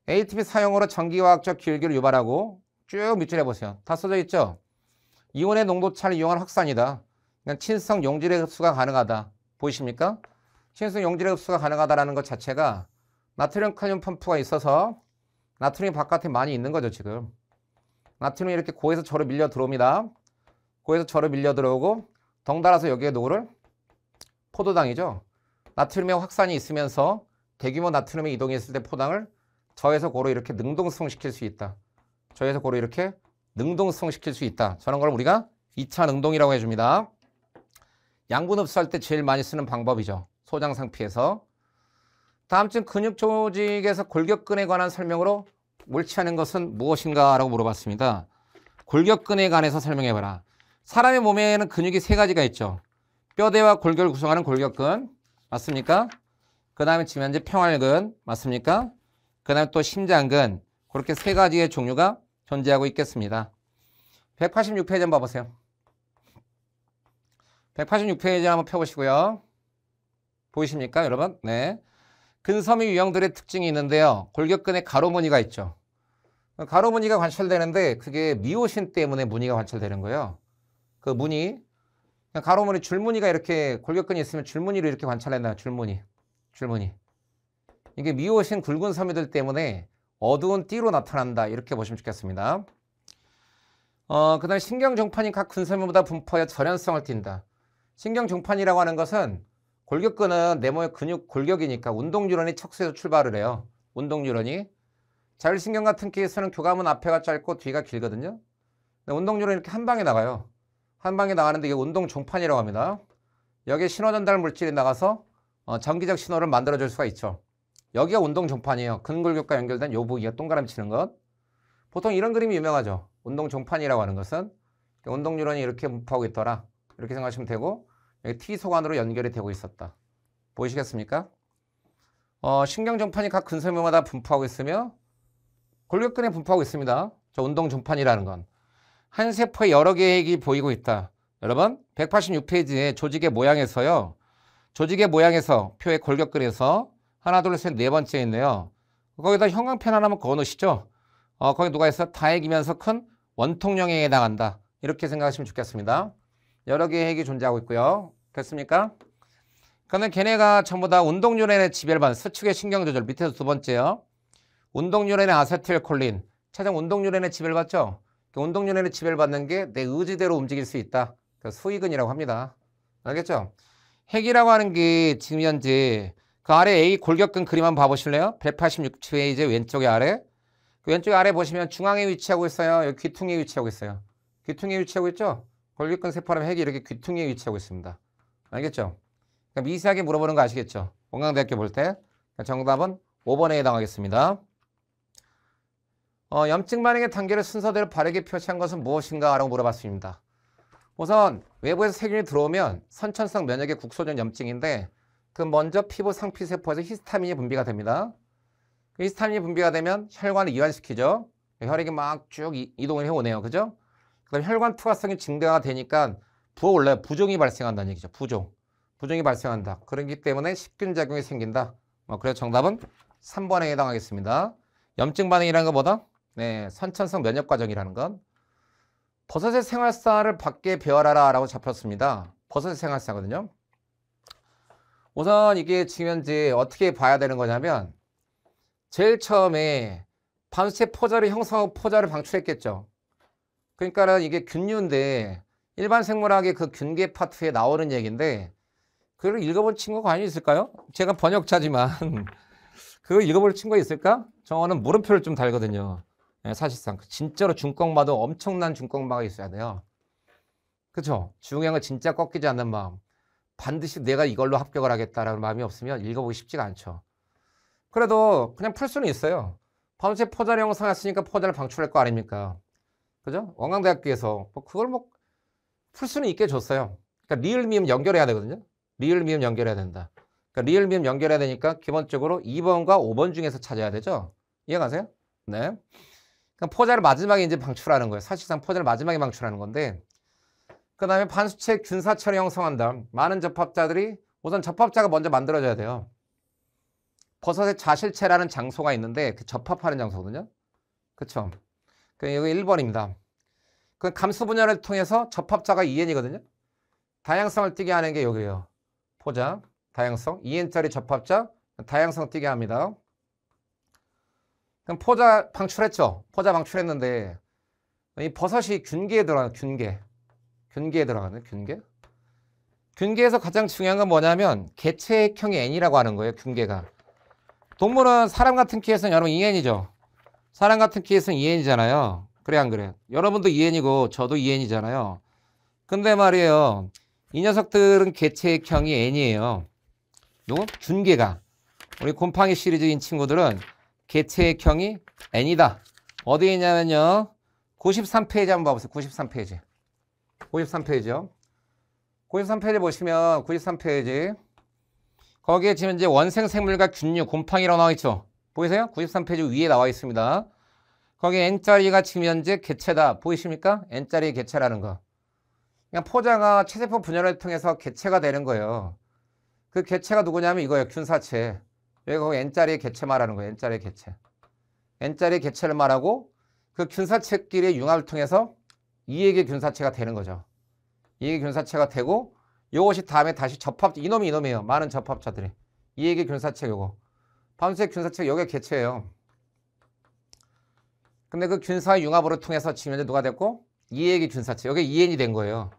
ATP 사용으로 전기화학적 기울기를 유발하고 쭉 밑줄해 보세요. 다 써져 있죠? 이온의 농도차를 이용한 확산이다. 그냥 친성 용질의 흡수가 가능하다. 보이십니까? 친성 용질의 흡수가 가능하다라는 것 자체가 나트륨 칼륨 펌프가 있어서 나트륨이 바깥에 많이 있는 거죠, 지금. 나트륨이 이렇게 고에서 저로 밀려 들어옵니다. 고에서 저로 밀려 들어오고 덩달아서 여기에 누구를? 포도당이죠. 나트륨의 확산이 있으면서 대규모 나트륨의 이동이 있을 때 포당을 저에서 고로 이렇게 능동수송시킬 수 있다. 저에서 고로 이렇게 능동수송시킬 수 있다. 저런 걸 우리가 2차 능동이라고 해줍니다. 양분 흡수할 때 제일 많이 쓰는 방법이죠. 소장 상피에서. 다음쯤 근육 조직에서 골격근에 관한 설명으로 옳지 않은 것은 무엇인가 라고 물어봤습니다. 골격근에 관해서 설명해봐라. 사람의 몸에는 근육이 세 가지가 있죠. 뼈대와 골격을 구성하는 골격근 맞습니까? 그 다음에 지금 현재 평활근 맞습니까? 그 다음에 또 심장근 그렇게 세 가지의 종류가 존재하고 있겠습니다. 186페이지 한번 봐보세요. 186페이지 한번 펴보시고요. 보이십니까 여러분? 네. 근섬유 유형들의 특징이 있는데요. 골격근에 가로무늬가 있죠. 가로무늬가 관찰되는데 그게 미오신 때문에 무늬가 관찰되는 거예요. 그 무늬 가로무늬 줄무늬가 이렇게 골격근이 있으면 줄무늬로 이렇게 관찰된다. 줄무늬. 이게 미오신 굵은 섬유들 때문에 어두운 띠로 나타난다. 이렇게 보시면 좋겠습니다. 그 다음에 신경종판이 각 근섬유보다 분포하여 절연성을 띈다. 신경종판이라고 하는 것은 골격근은 내 몸의 근육 골격이니까 운동뉴런이 척수에서 출발을 해요. 운동뉴런이. 자율신경 같은 케이스는 교감은 앞에가 짧고 뒤가 길거든요. 운동뉴런이 이렇게 한 방에 나가요. 한 방에 나가는데 이게 운동종판이라고 합니다. 여기에 신호전달 물질이 나가서 전기적 신호를 만들어줄 수가 있죠. 여기가 운동종판이에요. 근골격과 연결된 요 부위가 동그라미 치는 것. 보통 이런 그림이 유명하죠. 운동종판이라고 하는 것은 운동뉴런이 이렇게 분포하고 있더라. 이렇게 생각하시면 되고 여기 T소관으로 연결이 되고 있었다. 보이시겠습니까? 신경종판이 각 근섬유마다 분포하고 있으며 골격근에 분포하고 있습니다. 저 운동종판이라는 건. 한 세포에 여러 개의 핵이 보이고 있다. 여러분 186페이지에 조직의 모양에서요. 조직의 모양에서 표의 골격근에서 하나 둘 셋 네 번째 있네요. 거기다 형광펜 하나만 그어놓으시죠. 거기 누가 있어? 다핵이면서 큰 원통형에 해당한다. 이렇게 생각하시면 좋겠습니다. 여러 개의 핵이 존재하고 있고요. 됐습니까? 그런데 걔네가 전부 다 운동뉴런의 지배를 수축의 신경조절 밑에서 두 번째요. 운동뉴런의 아세틸콜린 차장 운동뉴런의 지배를 받죠. 운동뉴런의 지배를 받는 게 내 의지대로 움직일 수 있다. 수의근이라고 합니다. 알겠죠? 핵이라고 하는 게 지금 현재 그 아래 A 골격근 그림 한번 봐보실래요? 186페이지 왼쪽에 아래. 그 왼쪽 아래 보시면 중앙에 위치하고 있어요. 여기 귀퉁이에 위치하고 있어요. 귀퉁이에 위치하고 있죠? 골격근 세포라면 핵이 이렇게 귀퉁이에 위치하고 있습니다. 알겠죠? 그러니까 미세하게 물어보는 거 아시겠죠? 원광대학교 볼 때. 정답은 5번에 해당하겠습니다. 염증 반응의 단계를 순서대로 바르게 표시한 것은 무엇인가? 라고 물어봤습니다. 우선 외부에서 세균이 들어오면 선천성 면역의 국소전 염증인데 그 먼저 피부 상피세포에서 히스타민이 분비가 됩니다. 그 히스타민이 분비가 되면 혈관을 이완시키죠. 혈액이 막 쭉 이동을 해오네요. 그죠? 그다음 혈관 투과성이 증대가 되니까 부어올라요. 부종이 발생한다는 얘기죠. 부종이 발생한다. 그렇기 때문에 식균작용이 생긴다. 그래서 정답은 3번에 해당하겠습니다. 염증 반응이라는 것보다 선천성 면역 과정이라는 건 버섯의 생활사를 밖에 배열하라 라고 잡혔습니다. 버섯의 생활사거든요. 우선 이게 지금 현재 어떻게 봐야 되는 거냐면 제일 처음에 밤새 포자를 형성하고 포자를 방출했겠죠. 그러니까는 이게 균류인데 일반 생물학의 그 균계 파트에 나오는 얘기인데 그걸 읽어본 친구가 과연 있을까요? 제가 번역자지만 그걸 읽어볼 친구가 있을까? 저는 물음표를 좀 달거든요. 네, 사실상 진짜로 중꺾마도 엄청난 중꺾마가 있어야 돼요. 그렇죠? 중요한 진짜 꺾이지 않는 마음. 반드시 내가 이걸로 합격을 하겠다라는 마음이 없으면 읽어보기 쉽지가 않죠. 그래도 그냥 풀 수는 있어요. 반도체 포자를 형성했으니까 포자를 방출할 거 아닙니까? 그죠? 원광대학교에서 그걸 풀 수는 있게 줬어요. 그러니까 리을 미음 연결해야 되거든요. 리을 미음 연결해야 된다. 그러니까 리을 미음 연결해야 되니까 기본적으로 2번과 5번 중에서 찾아야 되죠. 이해가세요? 네. 그럼 포자를 마지막에 이제 방출하는 거예요. 사실상 포자를 마지막에 방출하는 건데 그 다음에 반수체 균사체를 형성한다. 많은 접합자들이 우선 접합자가 먼저 만들어져야 돼요. 버섯의 자실체라는 장소가 있는데 그 접합하는 장소거든요. 그쵸? 그 여기 1번입니다. 그 감수 분열을 통해서 접합자가 2n이거든요. 다양성을 띠게 하는 게 여기예요. 포자, 다양성, 2n짜리 접합자, 다양성 띠게 합니다. 그럼 포자 방출했죠. 포자 방출했는데 이 버섯이 균계에 들어가는 균계에 들어가는 균계. 균계에서 가장 중요한 건 뭐냐면 개체액형이 n이라고 하는 거예요. 균계가. 동물은 사람 같은 케이스는 여러분 2n이죠. 사람 같은 케이스는 2n이잖아요. 그래 안 그래? 여러분도 2n이고 저도 2n이잖아요. 근데 말이에요. 이 녀석들은 개체액형이 n이에요. 누구? 균계가. 우리 곰팡이 시리즈인 친구들은 개체액형이 n이다. 어디에 있냐면요. 93페이지 한번 봐보세요. 93페이지. 93페이지요. 93페이지 보시면 93페이지. 거기에 지금 이제 원생생물과 균류, 곰팡이라고 나와 있죠. 보이세요? 93페이지 위에 나와 있습니다. 거기 n짜리가 지금 현재 개체다. 보이십니까? n짜리 개체라는 거. 그냥 포자가 체세포 분열을 통해서 개체가 되는 거예요. 그 개체가 누구냐면 이거예요. 균사체. 여기 거기 n짜리의 개체 말하는 거예요. n짜리의 개체. n짜리의 개체를 말하고 그 균사체끼리의 융합을 통해서 2액의 균사체가 되는 거죠. 2액의 균사체가 되고 요것이 다음에 다시 접합, 이놈이에요. 많은 접합자들이. 2액의 균사체 요거. 반수체 균사체가 여기가 개체예요. 근데 그 균사의 융합으로 통해서 지금 현재 누가 됐고? 2액의 균사체. 여기 2n이 된 거예요.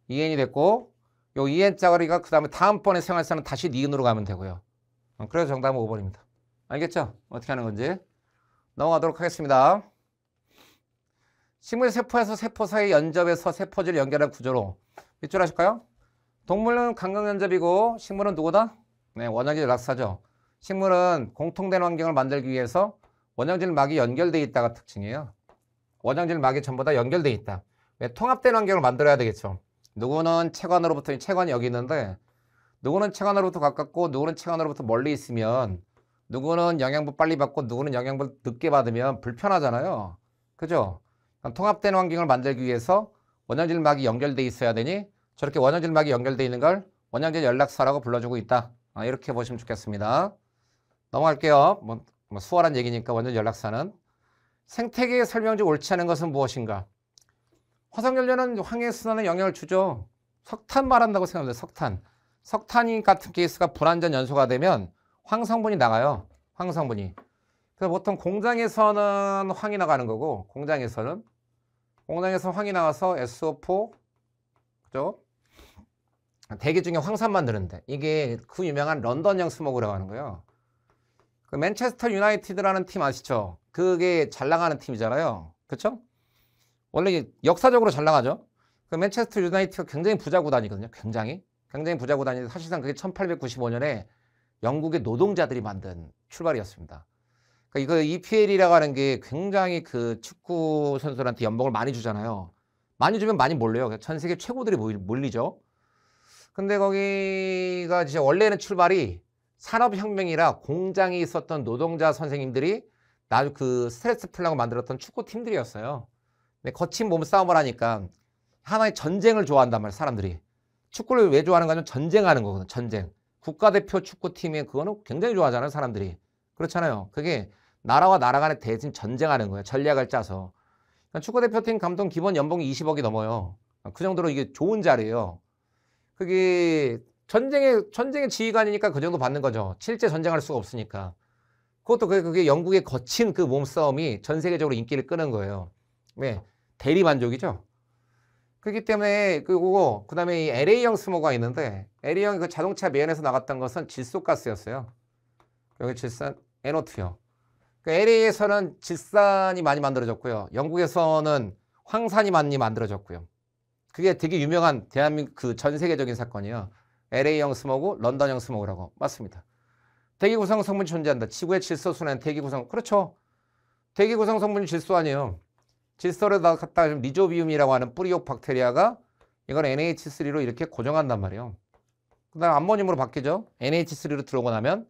2n이 됐고 요 2n짜리가 그 다음에 다음번에 생활사는 다시 니은으로 가면 되고요. 그래서 정답은 5번입니다. 알겠죠? 어떻게 하는 건지. 넘어가도록 하겠습니다. 식물 세포에서 세포 사이 연접에서 세포질을 연결한 구조로 밑줄 하실까요? 동물은 강강연접이고 식물은 누구다? 네, 원형질 연락사죠. 식물은 공통된 환경을 만들기 위해서 원형질 막이 연결되어 있다가 특징이에요. 원형질 막이 전부 다 연결되어 있다. 왜? 통합된 환경을 만들어야 되겠죠. 누구는 체관으로부터, 체관이 여기 있는데 누구는 체관으로부터 가깝고 누구는 체관으로부터 멀리 있으면 누구는 영양분 빨리 받고 누구는 영양분 늦게 받으면 불편하잖아요. 그죠? 통합된 환경을 만들기 위해서 원형질 막이 연결되어 있어야 되니 저렇게 원형질 막이 연결되어 있는 걸 원형질 연락사라고 불러주고 있다. 이렇게 보시면 좋겠습니다. 넘어갈게요. 뭐 수월한 얘기니까 원형질 연락사는. 생태계의 설명중 옳지 않은 것은 무엇인가? 화석연료는 황해순환에 영향을 주죠. 석탄 말한다고 생각합니다. 석탄. 석탄이 같은 케이스가 불완전 연소가 되면 황성분이 나가요. 황성분이. 그래서 보통 공장에서는 황이 나가는 거고 공장에서 황이 나가서 SO4 그죠? 대기 중에 황산 만드는데 이게 그 유명한 런던형 스모그라고 하는 거예요. 그 맨체스터 유나이티드라는 팀 아시죠? 그게 잘 나가는 팀이잖아요. 그렇죠? 원래 역사적으로 잘 나가죠. 그 맨체스터 유나이티드가 굉장히 부자 구단이거든요. 굉장히 부자 구단인데 사실상 그게 1895년에 영국의 노동자들이 만든 출발이었습니다. 그러니까 이거 EPL이라고 하는 게 굉장히 그 축구 선수들한테 연봉을 많이 주잖아요. 많이 주면 많이 몰려요. 전 세계 최고들이 몰리죠. 근데 거기가 이제 원래는 출발이 산업혁명이라 공장에 있었던 노동자 선생님들이 나도 그 스트레스 풀려고 만들었던 축구팀들이었어요. 근데 거친 몸싸움을 하니까 하나의 전쟁을 좋아한단 말이에요. 사람들이. 축구를 왜 좋아하는가 하면 전쟁하는 거거든요. 전쟁. 국가대표 축구팀이 그거는 굉장히 좋아하잖아요. 사람들이. 그렇잖아요. 그게 나라와 나라 간에 대신 전쟁하는 거예요. 전략을 짜서. 축구대표팀 감독 기본 연봉이 20억이 넘어요. 그 정도로 이게 좋은 자리예요. 그게 전쟁의 지휘관이니까 그 정도 받는 거죠. 실제 전쟁할 수가 없으니까. 그것도 그게 영국의 거친 그 몸싸움이 전 세계적으로 인기를 끄는 거예요. 왜? 대리만족이죠. 그렇기 때문에 그리고 그다음에 이 LA형 스모그가 있는데 LA형 그 자동차 매연에서 나갔던 것은 질소가스였어요. 여기 질산 NO2요. 그 LA에서는 질산이 많이 만들어졌고요. 영국에서는 황산이 많이 만들어졌고요. 그게 되게 유명한 대한민국 그 전 세계적인 사건이에요. LA형 스모그, 런던형 스모그라고. 맞습니다. 대기 구성 성분이 존재한다. 지구의 질소 순환 대기 구성. 그렇죠. 대기 구성 성분이 질소 아니에요. 질소를 갖다가 리조비움이라고 하는 뿌리옥 박테리아가 이걸 NH3로 이렇게 고정한단 말이에요. 그 다음 암모늄으로 바뀌죠. NH3로 들어오고 나면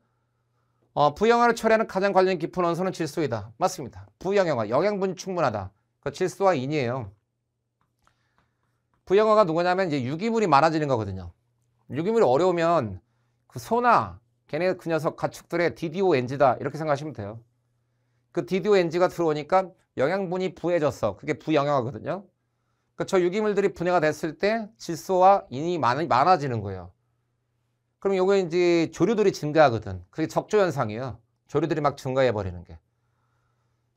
부영화를 처리하는 가장 관련 깊은 원소는 질소이다. 맞습니다. 부영화, 영양분이 충분하다. 그 질소와 인이에요. 부영화가 누구냐면 이제 유기물이 많아지는 거거든요. 유기물이 어려우면 그 소나 걔네 그 녀석 가축들의 DDONG다 이렇게 생각하시면 돼요. 그 DDONG가 들어오니까 영양분이 부해졌어. 그게 부영양화거든요. 그러니까 저 유기물들이 분해가 됐을 때 질소와 인이 많아지는 거예요. 그럼 요거 이제 조류들이 증가하거든. 그게 적조 현상이에요. 조류들이 막 증가해 버리는 게.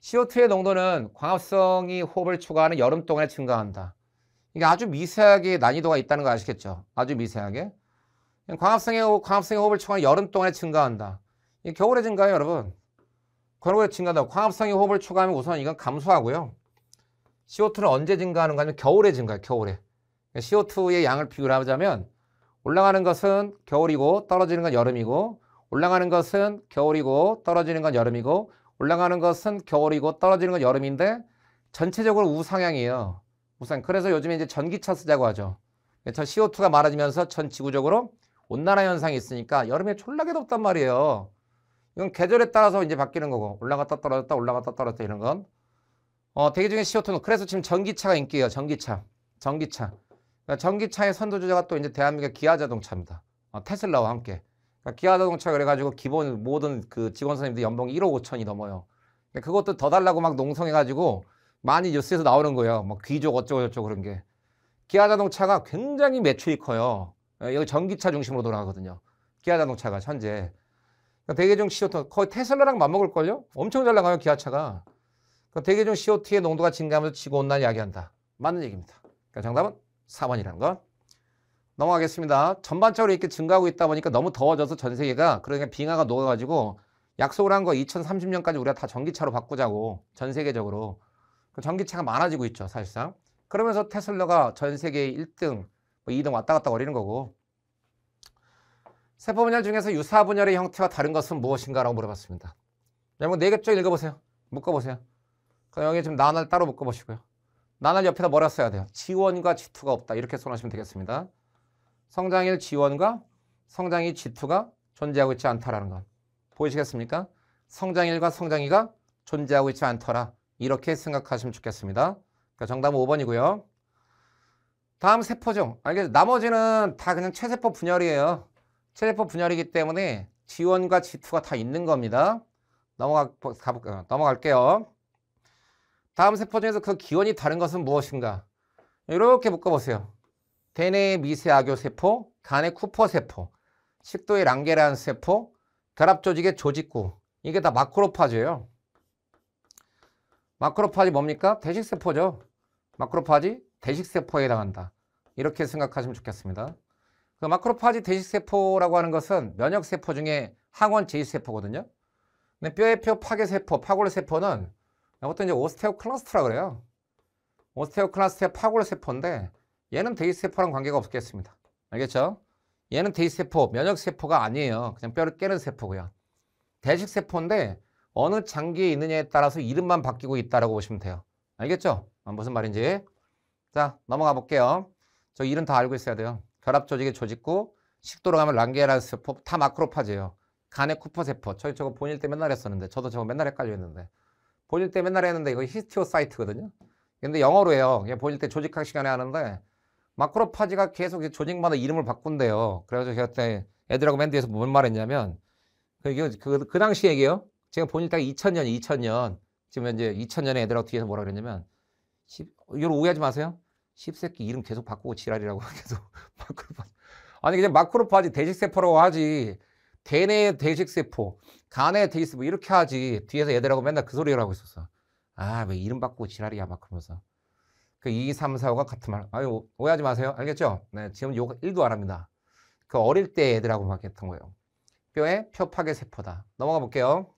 CO2의 농도는 광합성이 호흡을 초과하는 여름 동안에 증가한다. 이게 아주 미세하게 난이도가 있다는 거 아시겠죠? 아주 미세하게. 광합성의 호흡을 초과하는 여름 동안에 증가한다. 이게 겨울에 증가해요, 여러분. 겨울에 증가한다. 광합성의 호흡을 초과하면 우선 이건 감소하고요. CO2는 언제 증가하는가 하면 겨울에 증가해요, 겨울에. CO2의 양을 비교하자면 올라가는 것은 겨울이고 떨어지는 건 여름이고 올라가는 것은 겨울이고 떨어지는 건 여름이고 올라가는 것은 겨울이고 떨어지는 건 여름인데 전체적으로 우상향이에요. 우상. 그래서 요즘에 이제 전기차 쓰자고 하죠. 저 CO2가 많아지면서 전 지구적으로 온난화 현상이 있으니까 여름에 졸라게 덥단 말이에요. 이건 계절에 따라서 이제 바뀌는 거고 올라갔다 떨어졌다 올라갔다 떨어졌다 이런 건 대기 중에 CO2는 그래서 지금 전기차가 인기예요. 전기차. 그러니까 전기차의 선두주자가 또 이제 대한민국 기아 자동차입니다. 테슬라와 함께. 그러니까 기아 자동차 그래가지고 기본 모든 그 직원 선생님들 연봉이 1억 5천이 넘어요. 그러니까 그것도 더 달라고 막 농성해가지고 많이 뉴스에서 나오는 거예요. 뭐 귀족 어쩌고저쩌고 그런 게. 기아 자동차가 굉장히 매출이 커요. 여기 전기차 중심으로 돌아가거든요. 기아 자동차가 현재. 그러니까 대기중 CO2 거의 테슬라랑 맞먹을걸요? 엄청 잘 나가요 기아차가. 그러니까 대기중 CO2의 농도가 증가하면서 지구온난화 야기한다. 맞는 얘기입니다. 그러니까 정답은 4번이라는 거. 넘어가겠습니다. 전반적으로 이렇게 증가하고 있다 보니까 너무 더워져서 전 세계가 그러니까 빙하가 녹아가지고 약속을 한 거 2030년까지 우리가 다 전기차로 바꾸자고 전 세계적으로. 전기차가 많아지고 있죠 사실상. 그러면서 테슬라가 전 세계 1등, 2등 왔다 갔다 거리는 거고. 세포 분열 중에서 유사 분열의 형태와 다른 것은 무엇인가 라고 물어봤습니다. 여러분 4개 읽어보세요. 묶어보세요. 그럼 여기 지금 난을 따로 묶어보시고요. 난을 옆에다 뭐라 써야 돼요? G1과 G2가 없다. 이렇게 써놓으시면 되겠습니다. 성장일 G1과 성장이 G2가 존재하고 있지 않다라는 것. 보이시겠습니까? 성장일과 성장이가 존재하고 있지 않더라. 이렇게 생각하시면 좋겠습니다. 그러니까 정답은 5번이고요. 다음 세포종. 알겠죠? 나머지는 다 그냥 체세포 분열이에요. 체세포 분열이기 때문에 G1과 G2가 다 있는 겁니다. 넘어갈게요. 다음 세포 중에서 그 기원이 다른 것은 무엇인가? 이렇게 묶어보세요. 대뇌의 미세악효세포, 간의 쿠퍼세포, 식도의 랑게란 세포, 결합조직의 조직구. 이게 다 마크로파지예요. 마크로파지 뭡니까? 대식세포죠. 마크로파지 대식세포에 해당한다. 이렇게 생각하시면 좋겠습니다. 그 마크로파지 대식세포라고 하는 것은 면역세포 중에 항원 제이세포거든요. 근데 뼈의 표 파괴세포, 파골세포는 이것도 이제 오스테오클라스트라 그래요. 오스테오클라스트의 파골세포인데 얘는 대식세포랑 관계가 없겠습니다. 알겠죠? 얘는 대식세포, 면역세포가 아니에요. 그냥 뼈를 깨는 세포고요. 대식세포인데 어느 장기에 있느냐에 따라서 이름만 바뀌고 있다라고 보시면 돼요. 알겠죠? 무슨 말인지. 자, 넘어가 볼게요. 저 이름 다 알고 있어야 돼요. 결합조직의 조직구, 식도로 가면 랑게란 세포, 다 마크로파지예요. 간의 쿠퍼세포. 저거 본일 때 맨날 했었는데 저도 저거 맨날 헷갈려 했는데 본일 때 맨날 했는데 이거 히스티오사이트거든요. 근데 영어로 해요. 그냥 본일 때 조직학 시간에 하는데 마크로파지가 계속 조직마다 이름을 바꾼대요. 그래가지고 제가 그때 애들하고 맨 뒤에서 뭔 말했냐면 그 당시 얘기예요. 제가 본일 때 2000년 지금 이제 2000년에 애들하고 뒤에서 뭐라 그랬냐면 이걸 오해하지 마세요. 씹새끼 이름 계속 바꾸고 지랄이라고 계속 마크로파지. 아니 그냥 마크로파지 대식세포라고 하지. 대뇌의 대식세포, 간의 대식세포 이렇게 하지. 뒤에서 애들하고 맨날 그 소리를 하고 있었어. 아, 왜 이름 바꾸고 지랄이야 막 그러면서. 그 2, 3, 4, 5가 같은 말. 아유, 오해하지 마세요. 알겠죠? 네, 지금 요거 1도 안 합니다. 그 어릴 때 애들하고 막 했던 거예요. 뼈의 표파계 세포다. 넘어가 볼게요.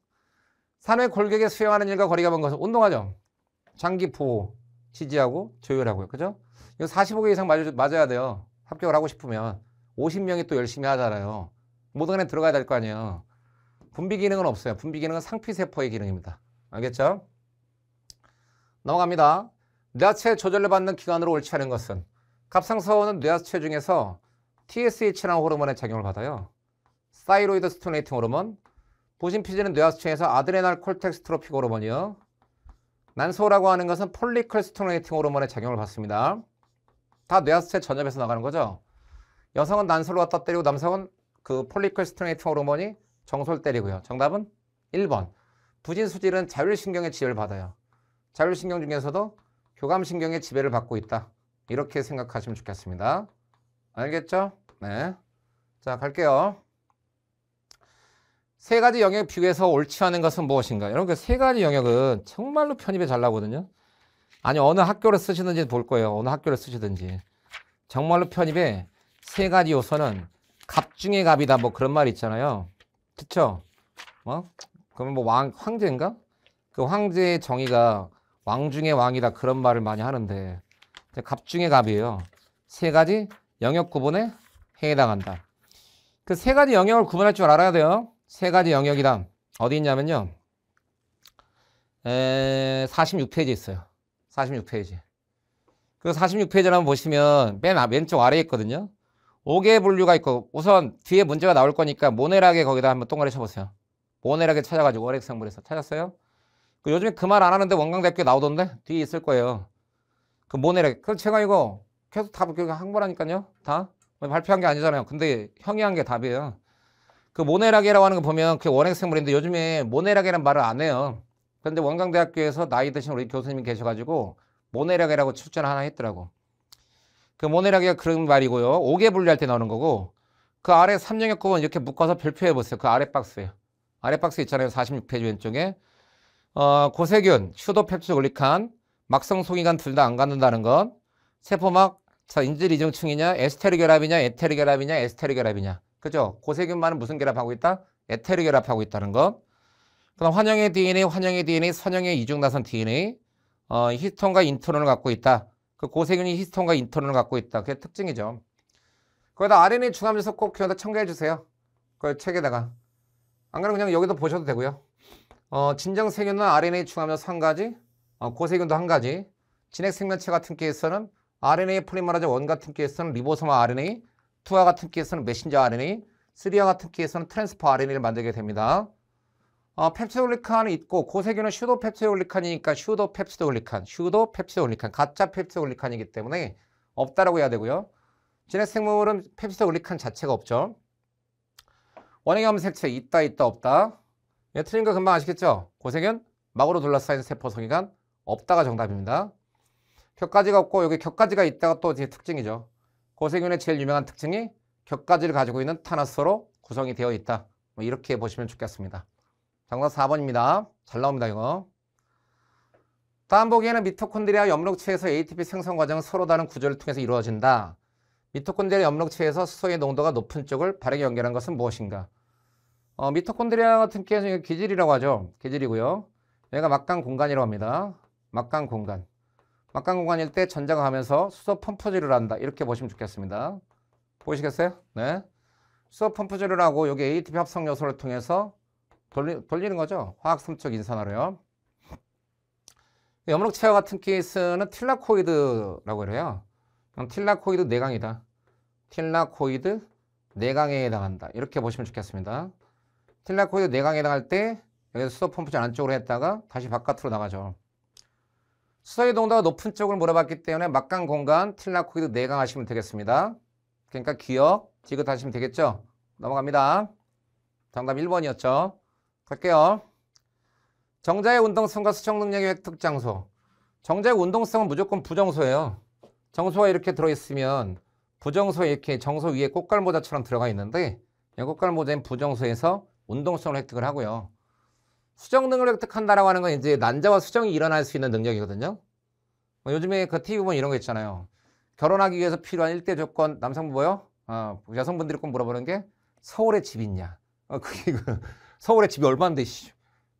산의 골격에 수용하는 일과 거리가 먼 것은 운동하죠. 장기 보호, 지지하고 조율하고요. 그죠? 이거 45개 이상 맞아야 돼요. 합격을 하고 싶으면. 50명이 또 열심히 하잖아요. 모든 애 들어가야 될 거 아니에요. 분비 기능은 없어요. 분비 기능은 상피세포의 기능입니다. 알겠죠? 넘어갑니다. 뇌하체 조절을 받는 기관으로 옳지 않은 것은 갑상선은 뇌하체 중에서 TSH라는 호르몬의 작용을 받아요. 사이로이드 스티뮬레이팅 호르몬. 보신피지는 뇌하체에서 아드레날 콜텍스트로픽 호르몬이요. 난소라고 하는 것은 폴리클 스티뮬레이팅 호르몬의 작용을 받습니다. 다 뇌하체 전엽에서 나가는 거죠. 여성은 난소를 갖다 때리고 남성은 그 폴리클 스티뮬레이팅 호르몬이 정소를 때리고요. 정답은 1번. 부진수질은 자율신경의 지배를 받아요. 자율신경 중에서도 교감신경의 지배를 받고 있다. 이렇게 생각하시면 좋겠습니다. 알겠죠? 네. 자, 갈게요. 세 가지 영역 비교해서 옳지 않은 것은 무엇인가? 여러분, 그 세 가지 영역은 정말로 편입에 잘 나오거든요. 아니, 어느 학교를 쓰시든지 볼 거예요. 어느 학교를 쓰시든지. 정말로 편입에 세 가지 요소는 갑 중의 갑이다. 뭐 그런 말 있잖아요. 그쵸? 그러면 뭐 황제인가? 그 황제의 정의가 왕 중의 왕이다. 그런 말을 많이 하는데. 갑 중의 갑이에요. 세 가지 영역 구분에 해당한다. 그 세 가지 영역을 구분할 줄 알아야 돼요. 세 가지 영역이다. 어디 있냐면요. 46페이지 있어요. 46페이지. 그 46페이지를 한번 보시면 맨 왼쪽 아래에 있거든요. 5개의 분류가 있고 우선 뒤에 문제가 나올 거니까 모네락에 거기다 한번 동그라미 쳐보세요. 모네락에 찾아가지고 월핵성분에서 찾았어요? 그 요즘에 그 말 안 하는데 원광대학교에 나오던데? 뒤에 있을 거예요. 그 모네락. 그 제가 이거 계속 다 한 거라니까요. 다. 발표한 게 아니잖아요. 근데 형이 한 게 답이에요. 그 모네락이라고 하는 거 보면 그게 원핵생물인데 요즘에 모네락이라는 말을 안 해요. 그런데 원광대학교에서 나이 드신 우리 교수님이 계셔가지고 모네락이라고 출전을 하나 했더라고. 그 모네락이가 그런 말이고요. 5개 분류할 때 나오는 거고 그 아래 3영역 구분 이렇게 묶어서 별표해 보세요. 그 아래 박스에. 아래 박스 있잖아요. 46페이지 왼쪽에. 고세균, 휴도펩시도글리칸, 막성송이간 둘 다 안 갖는다는 것. 세포막, 인질 이중층이냐, 에스테르 결합이냐, 에테르 결합이냐, 에스테르 결합이냐. 그죠? 고세균만은 무슨 결합하고 있다? 에테르 결합하고 있다는 것. 그다음 환영의 DNA, 선형의 이중나선 DNA, 히스톤과 인트론을 갖고 있다. 그 고세균이 히스톤과 인트론을 갖고 있다. 그게 특징이죠. 거기다 RNA 중함에서 꼭 기억다 첨가해 주세요. 그 책에다가. 안 그러면 그냥 여기도 보셔도 되고요. 진정세균은 RNA 중함에서 한 가지, 고세균도 한 가지. 진핵생명체 같은 케이스는 RNA 포리머라즈 1 같은 케이스는 리보소마 RNA, 2와 같은 케이스는 메신저 RNA, 3와 같은 케이스는 트랜스퍼 RNA를 만들게 됩니다. 펩시도글리칸이 있고 고세균은 슈도펩시도글리칸이니까 슈도펩시도글리칸, 가짜 펩시도글리칸이기 때문에 없다라고 해야 되고요. 진핵생물은 펩시도글리칸 자체가 없죠. 원형의 염색체 있다 없다. 예, 틀린 거 금방 아시겠죠? 고세균 막으로 둘러싸인 세포성이간 없다가 정답입니다. 격가지가 없고 여기 격가지가 있다가 또 제 특징이죠. 고세균의 제일 유명한 특징이 격가지를 가지고 있는 타나스로 구성이 되어 있다. 뭐 이렇게 보시면 좋겠습니다. 정답 4번입니다. 잘 나옵니다 이거. 다음 보기에는 미토콘드리아 염록체에서 ATP 생성 과정은 서로 다른 구조를 통해서 이루어진다. 미토콘드리아 염록체에서 수소의 농도가 높은 쪽을 바르게 연결한 것은 무엇인가? 미토콘드리아 같은 경우는 기질이라고 하죠. 기질이고요. 얘가 막강 공간이라고 합니다. 막강 공간. 막강 공간일 때 전자가 가면서 수소 펌프질을 한다. 이렇게 보시면 좋겠습니다. 보이시겠어요? 네. 수소 펌프질을 하고 여기 ATP 합성 요소를 통해서 돌리는 거죠. 화학성적 인산화로요. 염록체와 같은 케이스는 틸라코이드라고 해요. 틸라코이드 내강이다. 틸라코이드 내강에 해당한다. 이렇게 보시면 좋겠습니다. 틸라코이드 내강에 해당할 때 여기서 수소 펌프질 안쪽으로 했다가 다시 바깥으로 나가죠. 수소의 농도가 높은 쪽을 물어봤기 때문에 막강 공간 틸라코이드 내강 하시면 되겠습니다. 그러니까 기억, 지긋 하시면 되겠죠? 넘어갑니다. 정답 1번이었죠. 갈게요. 정자의 운동성과 수정 능력의 획득 장소. 정자의 운동성은 무조건 부정소예요. 정소가 이렇게 들어있으면 부정소에 이렇게 정소 위에 꽃갈모자처럼 들어가 있는데 이 꽃갈모자인 부정소에서 운동성을 획득을 하고요. 수정 능력을 획득한다라고 하는 건 이제 난자와 수정이 일어날 수 있는 능력이거든요. 요즘에 그 TV 보면 이런 거 있잖아요. 결혼하기 위해서 필요한 1대 조건 남성분 뭐요? 여성분들이 꼭 물어보는 게 서울에 집 있냐? 그게 서울에 집이 얼마인데 씨.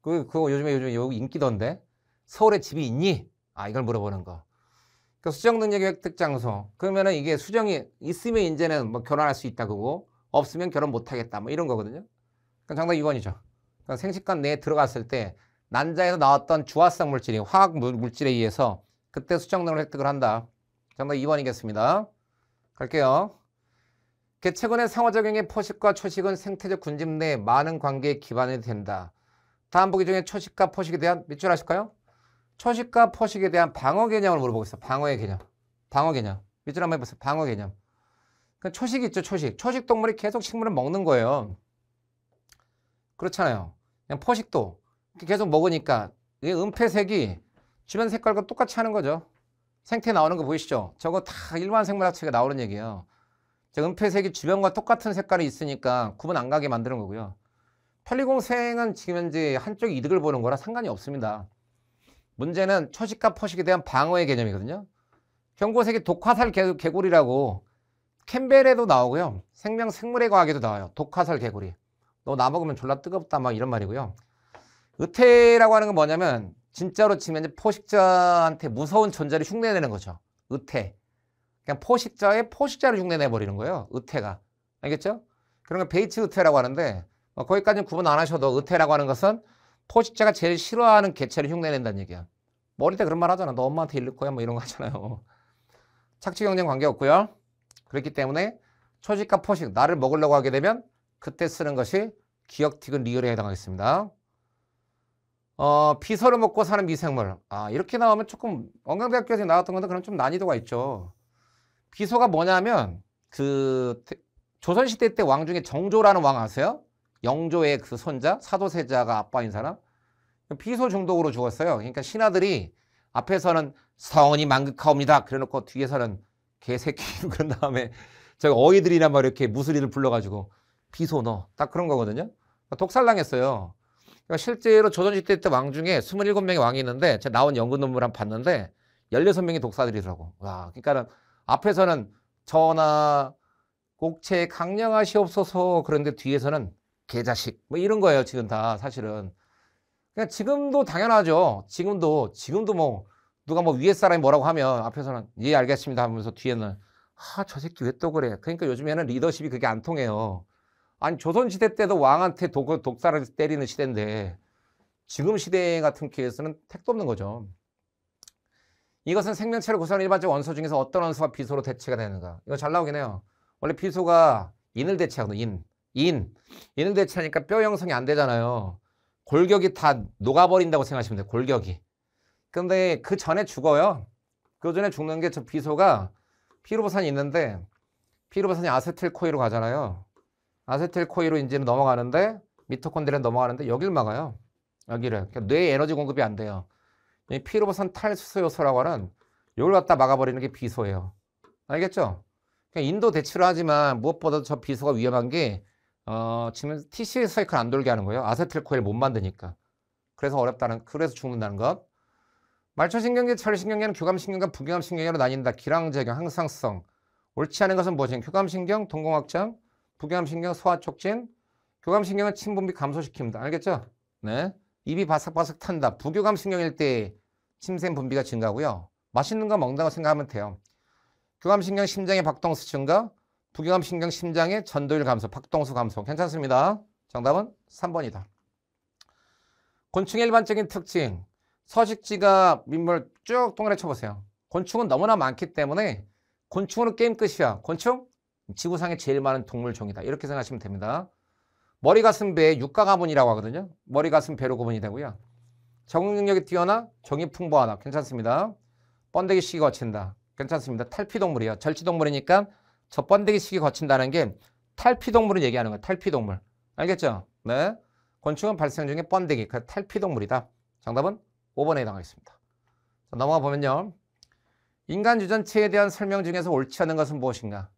그거 요즘에 여기 인기던데. 서울에 집이 있니? 이걸 물어보는 거. 그 수정 능력이 획득 장소. 그러면은 이게 수정이 있으면 이제는 뭐 결혼할 수 있다 그거. 없으면 결혼 못 하겠다. 뭐 이런 거거든요. 그럼 정답 2번이죠. 그러니까 생식관 내에 들어갔을 때 난자에서 나왔던 주화성 물질이 화학 물질에 의해서 그때 수정 능력 획득을 한다. 정답 2번이겠습니다. 갈게요. 개체군의 상호작용의 포식과 초식은 생태적 군집 내 많은 관계에 기반이 된다. 다음 보기 중에 초식과 포식에 대한 밑줄 하실까요? 초식과 포식에 대한 방어 개념을 물어보겠습니다. 방어의 개념. 방어 개념. 밑줄 한번 해보세요. 방어 개념. 초식 있죠, 초식. 초식 동물이 계속 식물을 먹는 거예요. 그렇잖아요. 그냥 포식도 계속 먹으니까 이 은폐색이 주변 색깔과 똑같이 하는 거죠. 생태 나오는 거 보이시죠? 저거 다 일반 생물학책에 나오는 얘기예요. 은폐색이 주변과 똑같은 색깔이 있으니까 구분 안 가게 만드는 거고요. 편리공생은 지금 현재 한쪽 이득을 보는 거라 상관이 없습니다. 문제는 초식과 포식에 대한 방어의 개념이거든요. 경고색이 독화살 개구리라고 캠벨에도 나오고요. 생명생물의 과학에도 나와요. 독화살 개구리. 너 나 먹으면 졸라 뜨겁다 막 이런 말이고요. 의태라고 하는 건 뭐냐면 진짜로 지금 현재 포식자한테 무서운 존재를 흉내내는 거죠. 의태. 그냥 포식자의 포식자를 흉내내버리는 거예요. 의태가. 알겠죠? 그런 걸 베이츠 의태라고 하는데 거기까지는 구분 안 하셔도 의태라고 하는 것은 포식자가 제일 싫어하는 개체를 흉내낸다는 얘기야. 머리 때 그런 말 하잖아. 너 엄마한테 잃을 거야 뭐 이런 거 하잖아요. 착취 경쟁 관계없고요. 그렇기 때문에 초식과 포식, 나를 먹으려고 하게 되면 그때 쓰는 것이 기억, 티귿, 리을에 해당하겠습니다. 비서를 먹고 사는 미생물. 이렇게 나오면 조금 원광대학교에서 나왔던 건데 그럼 좀 난이도가 있죠. 비소가 뭐냐면 조선시대 때 왕 중에 정조라는 왕 아세요? 영조의 그 손자, 사도세자가 아빠인 사람. 비소 중독으로 죽었어요. 그러니까 신하들이 앞에서는 성은이 만극하옵니다. 그래놓고 뒤에서는 개새끼 그런 다음에 저기 어이들이란 말 이렇게 무수리를 불러가지고 비소 너 딱 그런 거거든요. 독살당했어요. 그러니까 실제로 조선시대 때 왕 중에 27명의 왕이 있는데 제가 나온 연구 논문 한번 봤는데 16명이 독사들이더라고. 와, 그러니까 앞에서는 전하 꼭체 강령하시옵소서 그런데 뒤에서는 개자식 뭐 이런 거예요. 지금 다 사실은. 그러니까 지금도 당연하죠. 지금도 뭐 누가 뭐 위에 사람이 뭐라고 하면 앞에서는 예 알겠습니다 하면서 뒤에는 저 새끼 왜 또 그래. 그러니까 요즘에는 리더십이 그게 안 통해요. 아니 조선시대 때도 왕한테 독사를 때리는 시대인데 지금 시대 같은 케이스는 택도 없는 거죠. 이것은 생명체를 구성하는 일반적 원소 중에서 어떤 원소가 비소로 대체가 되는가. 이거 잘 나오긴 해요. 원래 비소가 인을 대체하거든요. 인을 대체하니까 뼈 형성이 안 되잖아요. 골격이 다 녹아버린다고 생각하시면 돼요. 골격이. 근데 그 전에 죽어요. 그 전에 죽는 게 저 비소가 피루버산이 있는데 피루버산이 아세틸코이로 가잖아요. 아세틸코이로 이제는 넘어가는데 미토콘드리아는 넘어가는데 여길 막아요. 여기를. 그러니까 뇌에 에너지 공급이 안 돼요. 이 피루버산 탈수소 요소라고 하는 이걸 갖다 막아버리는 게 비소예요. 알겠죠? 그러니까 인도 대치를 하지만 무엇보다도 저 비소가 위험한 게 지금 TCA 사이클 안 돌게 하는 거예요. 아세틸코일 못 만드니까. 그래서 그래서 죽는다는 것. 말초신경계, 철신경계는 교감신경과 부교감신경계로 나뉜다. 기량작용, 항상성. 옳지 않은 것은 무엇인가? 교감신경, 동공확장, 부교감신경, 소화촉진. 교감신경은 침분비 감소시킵니다. 알겠죠? 네. 입이 바삭바삭 탄다. 부교감신경일 때 침샘 분비가 증가하고요. 맛있는 거 먹는다고 생각하면 돼요. 교감신경 심장의 박동수 증가, 부교감신경 심장의 전도율 감소, 박동수 감소. 괜찮습니다. 정답은 3번이다. 곤충의 일반적인 특징. 서식지가 민물 쭉 동그랗게 쳐보세요. 곤충은 너무나 많기 때문에 곤충으로 게임 끝이야. 곤충? 지구상에 제일 많은 동물종이다. 이렇게 생각하시면 됩니다. 머리, 가슴, 배, 육가 가문이라고 하거든요. 머리, 가슴, 배로 구분이 되고요. 적응 능력이 뛰어나, 정이 풍부하다. 괜찮습니다. 번데기 시기 거친다. 괜찮습니다. 탈피동물이에요. 절지동물이니까 저 번데기 시기 거친다는 게 탈피동물을 얘기하는 거예요. 탈피동물. 알겠죠? 네. 곤충은 발생 중에 번데기, 그 탈피동물이다. 정답은 5번에 해당하겠습니다. 자, 넘어가 보면요. 인간 유전체에 대한 설명 중에서 옳지 않은 것은 무엇인가?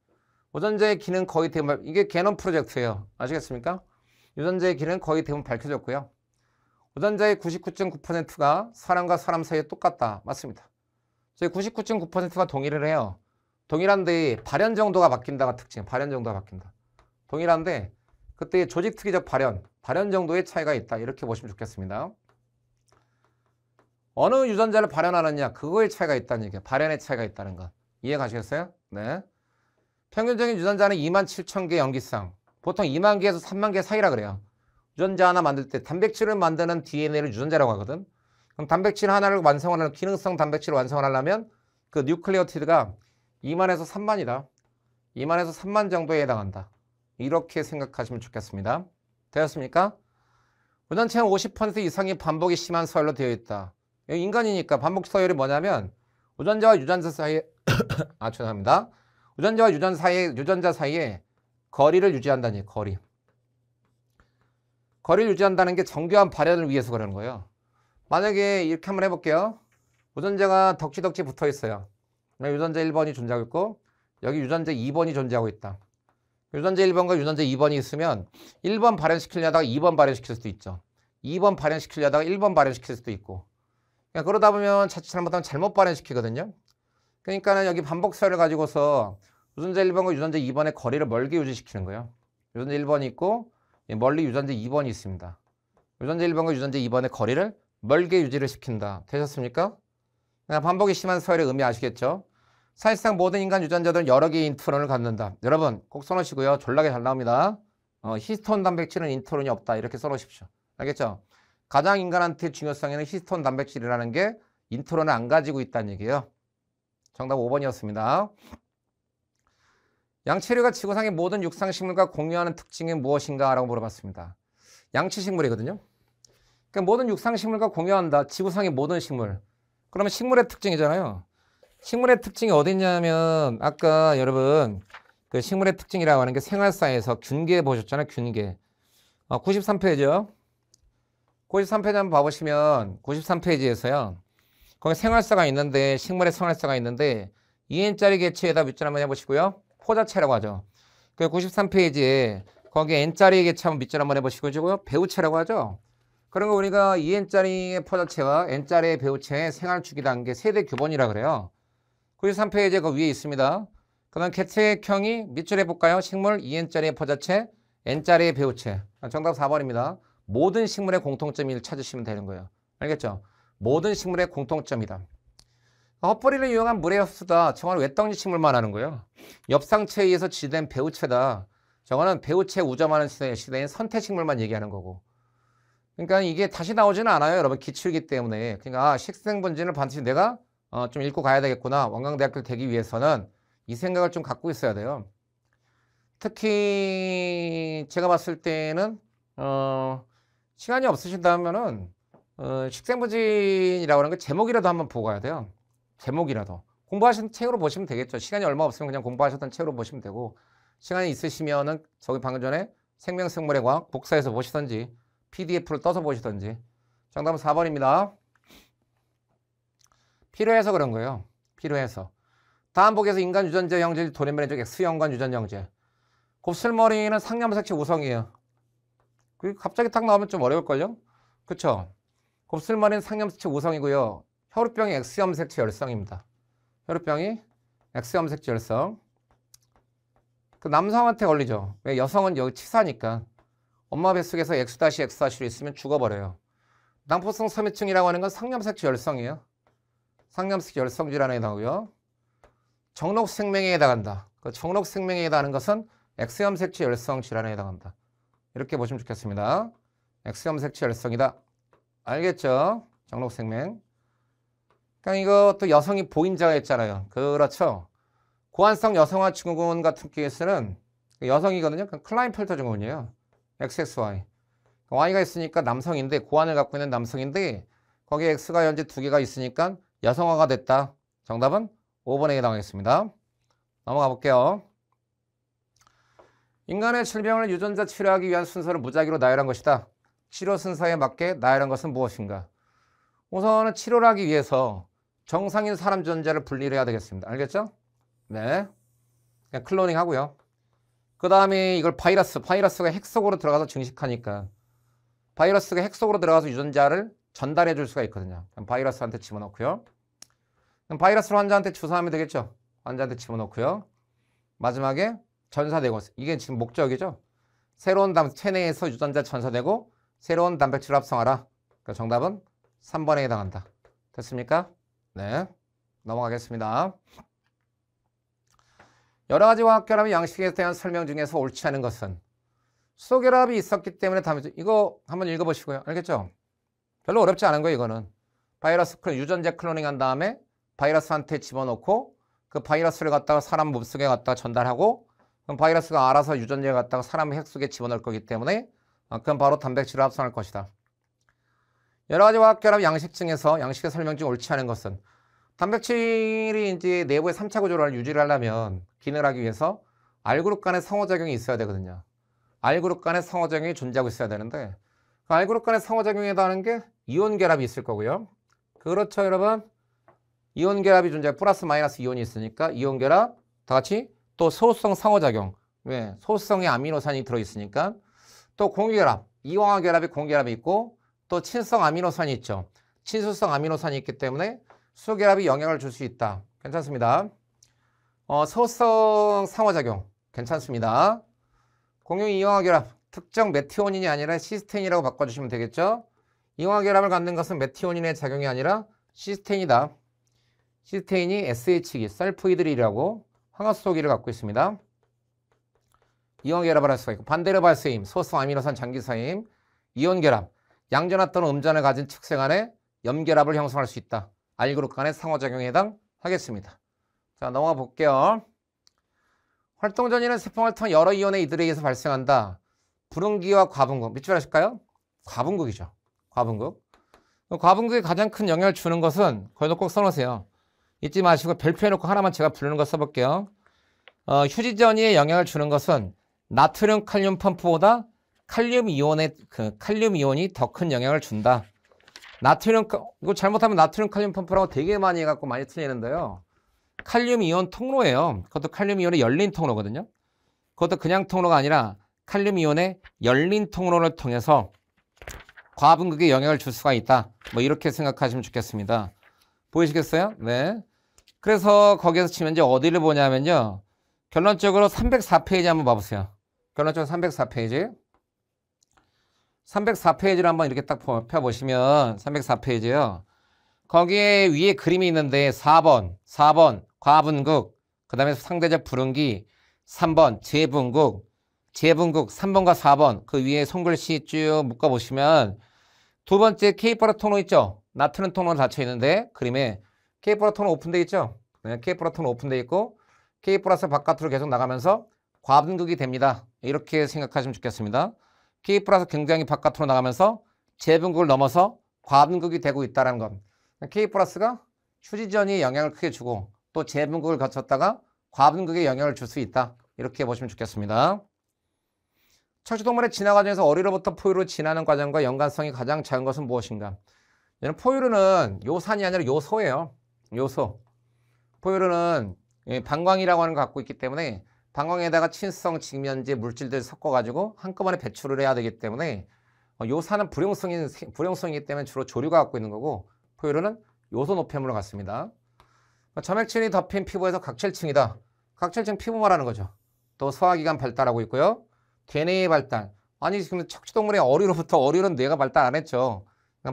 유전자의 기능 거의 대부분, 이게 개놈 프로젝트예요. 아시겠습니까? 유전자의 기능 거의 대부분 밝혀졌고요. 유전자의 99.9%가 사람과 사람 사이에 똑같다. 맞습니다. 저희 99.9%가 동일을 해요. 동일한데 발현 정도가 바뀐다가 특징. 발현 정도가 바뀐다. 동일한데 그때 조직 특이적 발현 정도의 차이가 있다. 이렇게 보시면 좋겠습니다. 어느 유전자를 발현하느냐 그거의 차이가 있다는 얘기예요. 발현의 차이가 있다는 거. 이해 가시겠어요? 네. 평균적인 유전자는 27,000개 염기성. 보통 2만 개에서 3만 개 사이라 그래요. 유전자 하나 만들 때 단백질을 만드는 DNA를 유전자라고 하거든. 그럼 단백질 하나를 완성하려면 기능성 단백질을 완성하려면 그 뉴클레오티드가 2만에서 3만이다. 2만에서 3만 정도에 해당한다. 이렇게 생각하시면 좋겠습니다. 되었습니까? 유전체는 50% 이상이 반복이 심한 서열로 되어 있다. 인간이니까 반복 서열이 뭐냐면 유전자와 유전자 사이에 죄송합니다. 유전자와 유전자 사이에 거리를 유지한다는 얘기예요. 거리를 유지한다는 게 정교한 발현을 위해서 그러는 거예요. 만약에 이렇게 한번 해볼게요. 유전자가 덕지덕지 붙어 있어요. 유전자 1번이 존재하고 있고 여기 유전자 2번이 존재하고 있다. 유전자 1번과 유전자 2번이 있으면 1번 발현시키려다가 2번 발현시킬 수도 있죠. 2번 발현시키려다가 1번 발현시킬 수도 있고. 그러다 보면 자칫 잘못하면 잘못 발현시키거든요. 그러니까 여기 반복 서열을 가지고서 유전자 1번과 유전자 2번의 거리를 멀게 유지시키는 거예요. 유전자 1번이 있고 멀리 유전자 2번이 있습니다. 유전자 1번과 유전자 2번의 거리를 멀게 유지를 시킨다. 되셨습니까? 반복이 심한 서열의 의미 아시겠죠? 사실상 모든 인간 유전자들은 여러 개의 인트론을 갖는다. 여러분 꼭 써놓으시고요. 졸라게 잘 나옵니다. 히스톤 단백질은 인트론이 없다. 이렇게 써놓으십시오. 알겠죠? 가장 인간한테 중요성에는 히스톤 단백질이라는 게 인트론을 안 가지고 있다는 얘기예요. 정답 5번이었습니다. 양체류가 지구상의 모든 육상식물과 공유하는 특징이 무엇인가? 라고 물어봤습니다. 양치식물이거든요. 그러니까 모든 육상식물과 공유한다. 지구상의 모든 식물. 그러면 식물의 특징이잖아요. 식물의 특징이 어디 있냐면 아까 여러분 그 식물의 특징이라고 하는 게 생활사에서 균계 보셨잖아요. 균계. 93페이지요. 93페이지 한번 봐보시면 93페이지에서요. 거기 생활사가 있는데 식물의 생활사가 있는데 2n짜리 개체에다 밑줄 한번 해보시고요. 포자체라고 하죠. 그 93페이지에 거기 n짜리 개체 한번 밑줄 한번 해보시고요. 배우체라고 하죠. 그런 거 우리가 2n짜리의 포자체와 n짜리의 배우체의 생활주기 단계 세대 규본이라 그래요. 93페이지에 그 위에 있습니다. 그다음 개체형이 밑줄 해볼까요? 식물 2n짜리의 포자체, n짜리의 배우체. 정답 4번입니다. 모든 식물의 공통점을 찾으시면 되는 거예요. 알겠죠? 모든 식물의 공통점이다. 헛뿌리를 이용한 물의 흡수다. 저거는 외떡잎 식물만 하는 거예요. 엽상체에 의해서 지된 배우체다. 저거는 배우체 우점하는 시대인 선태식물만 얘기하는 거고. 그러니까 이게 다시 나오지는 않아요. 여러분 기출이기 때문에. 그러니까 식생분진을 반드시 내가 좀 읽고 가야 되겠구나. 원광대학교를 되기 위해서는 이 생각을 좀 갖고 있어야 돼요. 특히 제가 봤을 때는 시간이 없으신다면은 식생분진이라고 하는 거 제목이라도 한번 보고 가야 돼요. 제목이라도. 공부하시는 책으로 보시면 되겠죠. 시간이 얼마 없으면 그냥 공부하셨던 책으로 보시면 되고 시간이 있으시면은 저기 방금 전에 생명생물의 과학 복사해서 보시던지 PDF를 떠서 보시던지. 정답은 4번입니다. 필요해서 그런 거예요. 필요해서. 다음 복에서 인간 유전자 형질 돌연변이적 X형관 유전 형제. 곱슬머리는 상염색체 우성이에요. 그게 갑자기 딱 나오면 좀 어려울걸요? 그쵸? 곱슬머리는 상염색체 우성이고요. 혈우병이 X염색체 열성입니다. 혈우병이 X염색체 열성. 그 남성한테 걸리죠. 왜? 여성은 여기 치사니까. 엄마 뱃속에서 X-X로 있으면 죽어버려요. 낭포성 섬유증이라고 하는 건 상염색체 열성이에요. 상염색체 열성 질환에 해당하고요. 정록생명에 해당한다. 그 정록생명에 해당하는 것은 X염색체 열성 질환에 해당한다. 이렇게 보시면 좋겠습니다. X염색체 열성이다. 알겠죠? 정록생명. 그러니까 이것도 여성이 보인자가 있잖아요. 그렇죠. 고환성 여성화 증후군 같은 케이스는 여성이거든요. 클라인펠터 증후군이에요. XXY. Y가 있으니까 남성인데 고환을 갖고 있는 남성인데 거기에 X가 현재 두 개가 있으니까 여성화가 됐다. 정답은 5번에 해당하겠습니다. 넘어가 볼게요. 인간의 질병을 유전자 치료하기 위한 순서를 무작위로 나열한 것이다. 치료 순서에 맞게 나열한 것은 무엇인가? 우선은 치료를 하기 위해서 정상인 사람 유전자를 분리를 해야 되겠습니다. 알겠죠? 네. 그냥 클로닝 하고요. 그 다음에 이걸 바이러스가 핵 속으로 들어가서 증식하니까 바이러스가 핵 속으로 들어가서 유전자를 전달해 줄 수가 있거든요. 바이러스한테 집어넣고요. 그럼 바이러스를 환자한테 주사하면 되겠죠. 환자한테 집어넣고요. 마지막에 전사되고, 이게 지금 목적이죠. 새로운 체내에서 유전자 전사되고 새로운 단백질을 합성하라. 그러니까 정답은 3번에 해당한다. 됐습니까? 네, 넘어가겠습니다. 여러 가지 화학결합의 양식에 대한 설명 중에서 옳지 않은 것은 수소결합이 있었기 때문에 이거 한번 읽어보시고요. 알겠죠? 별로 어렵지 않은 거예요. 이거는 바이러스 유전자 클로닝 한 다음에 바이러스한테 집어넣고 그 바이러스를 갖다가 사람 몸속에 갖다가 전달하고 그럼 바이러스가 알아서 유전자를 갖다가 사람 핵 속에 집어넣을 거기 때문에 그럼 바로 단백질을 합성할 것이다. 여러 가지 화학결합 양식 중에서 양식의 설명 중 옳지 않은 것은 단백질이 이제 내부의 3차 구조를 유지를 하려면 기능을 하기 위해서 R그룹 간의 상호작용이 있어야 되거든요. R그룹 간의 상호작용이 존재하고 있어야 되는데 그 R그룹 간의 상호작용에 해당하는 게 이온 결합이 있을 거고요. 그렇죠, 여러분? 이온 결합이 존재해 플러스 마이너스 이온이 있으니까 이온 결합 다 같이 또 소수성 상호작용. 왜? 소수성의 아미노산이 들어있으니까 또 공유결합, 이온화 결합이 공유결합이 있고 또 친성 아미노산이 있죠. 친수성 아미노산이 있기 때문에 수결합이 영향을 줄 수 있다. 괜찮습니다. 소수성 상호작용 괜찮습니다. 공유 이온화 결합 특정 메티오닌이 아니라 시스테인이라고 바꿔주시면 되겠죠. 이온화 결합을 갖는 것은 메티오닌의 작용이 아니라 시스테인이다. 시스테인이 SH기, 설프이드리라고 황화수소기를 갖고 있습니다. 이온 결합을 할 수가 있고 반대로 발생임, 소수성 아미노산 장기사임, 이온 결합, 양전화 또는 음전을 가진 측색 안에 염결합을 형성할 수 있다. R그룹 간의 상호작용에 해당하겠습니다. 자, 넘어가 볼게요. 활동 전이는 세포를 통한 여러 이온의 이들에 의해서 발생한다. 불응기와 과분극. 밑줄 하실까요? 과분극이죠. 과분극. 과분극에 가장 큰 영향을 주는 것은 거기도 꼭 써놓으세요. 잊지 마시고 별표해놓고 하나만 제가 부르는 거 써볼게요. 휴지전이에 영향을 주는 것은 나트륨 칼륨 펌프보다 칼륨 이온이 더 큰 영향을 준다. 이거 잘못하면 나트륨 칼륨 펌프라고 되게 많이 해갖고 많이 틀리는데요. 칼륨 이온 통로예요. 그것도 칼륨 이온의 열린 통로거든요. 그것도 그냥 통로가 아니라 칼륨 이온의 열린 통로를 통해서 과분극에 영향을 줄 수가 있다. 뭐 이렇게 생각하시면 좋겠습니다. 보이시겠어요? 네. 그래서 거기에서 치면 이제 어디를 보냐면요. 결론적으로 304페이지 한번 봐보세요. 결론적으로 304페이지. 304페이지를 한번 이렇게 딱 펴보시면 304페이지요. 거기에 위에 그림이 있는데 4번 과분극, 그 다음에 상대적 불응기, 3번 재분극, 3번과 4번 그 위에 손글씨 쭉 묶어보시면 두 번째 K 플러 통로 있죠? 나트륨 통로는 닫혀 있는데 그림에 K 플러 통로 오픈되어 있죠? 네, K 플러 통로 오픈되어 있고 K 플러스 바깥으로 계속 나가면서 과분극이 됩니다. 이렇게 생각하시면 좋겠습니다. K 플러스 굉장히 바깥으로 나가면서 재분극을 넘어서 과분극이 되고 있다는 것. K 플러스가 휴지전이 영향을 크게 주고 또 재분극을 거쳤다가 과분극에 영향을 줄 수 있다. 이렇게 보시면 좋겠습니다. 척추동물의 진화 과정에서 어리로부터 포유로 진화하는 과정과 연관성이 가장 작은 것은 무엇인가? 얘는 포유류는 요산이 아니라 요소예요. 요소. 포유류는 방광이라고 하는 걸 갖고 있기 때문에 방광에다가 친성, 직면제, 물질들 섞어가지고 한꺼번에 배출을 해야 되기 때문에 요산은 불용성이기 때문에 주로 조류가 갖고 있는 거고 포유류는 요소 노폐물을 갖습니다. 점액층이 덮인 피부에서 각질층이다. 각질층 피부 말하는 거죠. 또 소화기관 발달하고 있고요. DNA 발달. 아니 지금 척추동물의 어류는 뇌가 발달 안 했죠.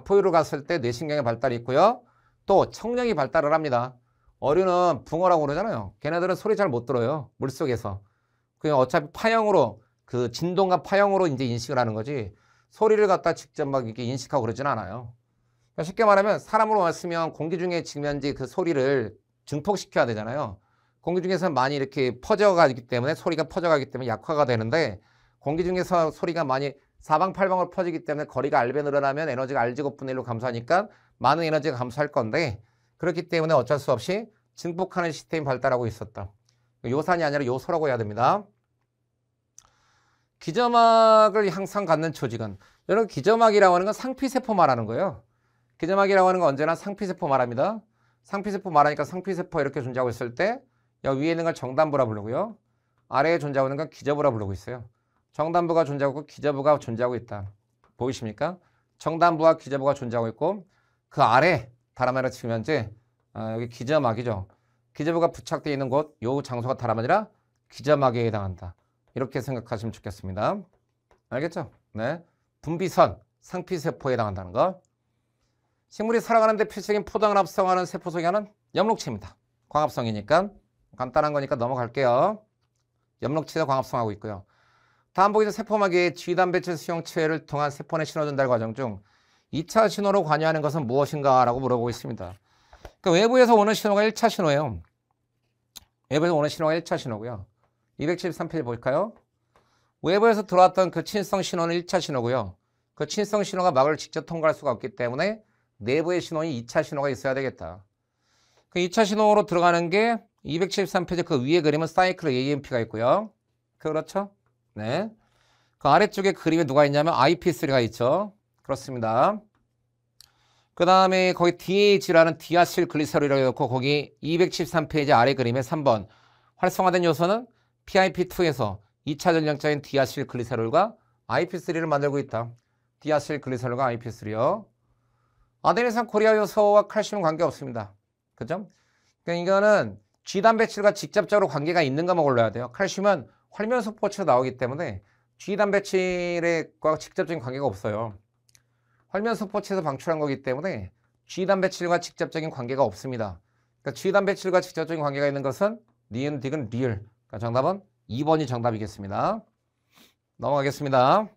포유류 갔을 때 뇌신경의 발달이 있고요. 또 청력이 발달을 합니다. 어류는 붕어라고 그러잖아요. 걔네들은 소리 잘 못 들어요. 물속에서. 그냥 어차피 파형으로 그 진동과 파형으로 이제 인식을 하는 거지. 소리를 갖다 직접 막 이렇게 인식하고 그러진 않아요. 그러니까 쉽게 말하면 사람으로 왔으면 공기 중에 직면지 그 소리를 증폭시켜야 되잖아요. 공기 중에서 많이 이렇게 퍼져가기 때문에 소리가 퍼져가기 때문에 약화가 되는데 공기 중에서 소리가 많이 사방팔방으로 퍼지기 때문에 거리가 R배 늘어나면 에너지가 R제곱분의 1로 감소하니까 많은 에너지가 감소할 건데 그렇기 때문에 어쩔 수 없이 증폭하는 시스템이 발달하고 있었다. 요산이 아니라 요소라고 해야 됩니다. 기저막을 항상 갖는 조직은 여러분 기저막이라고 하는 건 상피세포 말하는 거예요. 기저막이라고 하는 건 언제나 상피세포 말합니다. 상피세포 말하니까 상피세포 이렇게 존재하고 있을 때 위에 있는 걸 정단부라 부르고요. 아래에 존재하고 있는 건 기저부라 부르고 있어요. 정단부가 존재하고 있고 기저부가 존재하고 있다. 보이십니까? 정단부와 기저부가 존재하고 있고 그 아래 다른 말로 치면 이제 여기 기저막이죠. 기저부가 부착되어 있는 곳, 요 장소가 다름 아니라 기저막에 해당한다. 이렇게 생각하시면 좋겠습니다. 알겠죠? 네. 분비선, 상피세포에 해당한다는 거. 식물이 살아가는 데 필수적인 포장을 합성하는 세포 속에 하나는 엽록체입니다. 광합성이니까 간단한 거니까 넘어갈게요. 엽록체에서 광합성하고 있고요. 다음 보기에서 세포막에 G단백질 수용체를 통한 세포 내 신호 전달 과정 중 2차 신호로 관여하는 것은 무엇인가? 라고 물어보고 있습니다. 그러니까 외부에서 오는 신호가 1차 신호예요. 외부에서 오는 신호가 1차 신호고요. 273페이지 볼까요? 외부에서 들어왔던 그 친성 신호는 1차 신호고요. 그 친성 신호가 막을 직접 통과할 수가 없기 때문에 내부의 신호인 2차 신호가 있어야 되겠다. 그 2차 신호로 들어가는 게 273페이지 그 위에 그림은 사이클 AMP가 있고요. 그렇죠? 네. 그 아래쪽에 그림에 누가 있냐면 IP3가 있죠. 그렇습니다. 그 다음에 거기 DH라는 디아실 글리세롤이라고 해놓고 거기 273페이지 아래 그림에 3번 활성화된 요소는 PIP2에서 2차 전력자인 디아실 글리세롤과 IP3를 만들고 있다. 디아실 글리세롤과 IP3요. 아데니산 코리아 요소와 칼슘은 관계없습니다. 그죠? 그러니까 이거는 G단백질과 직접적으로 관계가 있는가만 골라야 돼요. 칼슘은 활면소포체로 나오기 때문에 G단백질과 직접적인 관계가 없어요. 활면소포체에서 방출한 거기 때문에 G단백질과 직접적인 관계가 없습니다. 그러니까 G단백질과 직접적인 관계가 있는 것은 니은, 딕은 리을. 그러니까 정답은 2번이 정답이겠습니다. 넘어가겠습니다.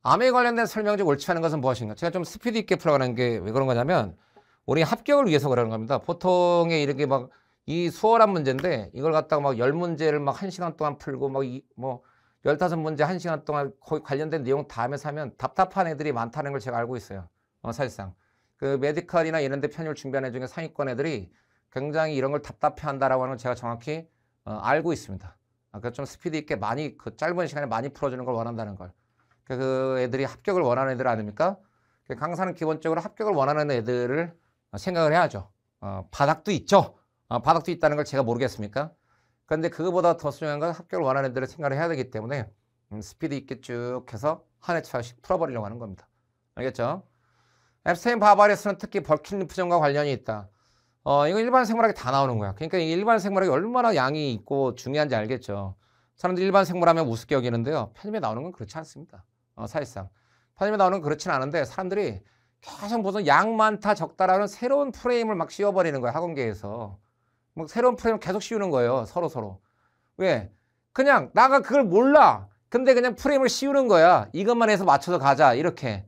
암에 관련된 설명 중 옳지 않은 것은 무엇인가? 제가 좀 스피드 있게 풀어가는 게 왜 그런 거냐면 우리 합격을 위해서 그러는 겁니다. 보통에 이렇게 막 이 수월한 문제인데 이걸 갖다가 막 10문제를 막 1시간 동안 풀고 막 뭐 15문제 1시간 동안 거의 관련된 내용 다 하면서 하면 답답한 애들이 많다는 걸 제가 알고 있어요. 사실상. 그 메디컬이나 이런 데 편입을 준비하는 애 중에 상위권 애들이 굉장히 이런 걸 답답해 한다라고 하는 걸 제가 정확히 알고 있습니다. 그러니까 좀 스피드 있게 많이 그 짧은 시간에 많이 풀어주는 걸 원한다는 걸. 그 애들이 합격을 원하는 애들 아닙니까? 강사는 기본적으로 합격을 원하는 애들을 생각을 해야죠. 바닥도 있죠. 바닥도 있다는 걸 제가 모르겠습니까? 그런데 그거보다 더 중요한 건 합격을 원하는 애들을 생각을 해야 되기 때문에 스피드 있게 쭉 해서 한 회차씩 풀어버리려고 하는 겁니다. 알겠죠? 앱스테인 바바리스는 특히 벌킨 리프존과 관련이 있다. 이거 일반 생물학에 다 나오는 거야. 그러니까 일반 생물학이 얼마나 양이 있고 중요한지 알겠죠. 사람들이 일반 생물하면 우습게 여기는데요. 편입에 나오는 건 그렇지 않습니다. 사실상. 편입에 나오는 건 그렇진 않은데 사람들이 계속 무슨 양 많다 적다라는 새로운 프레임을 막 씌워버리는 거야. 학원계에서. 뭐 새로운 프레임을 계속 씌우는 거예요. 서로. 왜? 그냥 나가 그걸 몰라. 근데 그냥 프레임을 씌우는 거야. 이것만 해서 맞춰서 가자. 이렇게.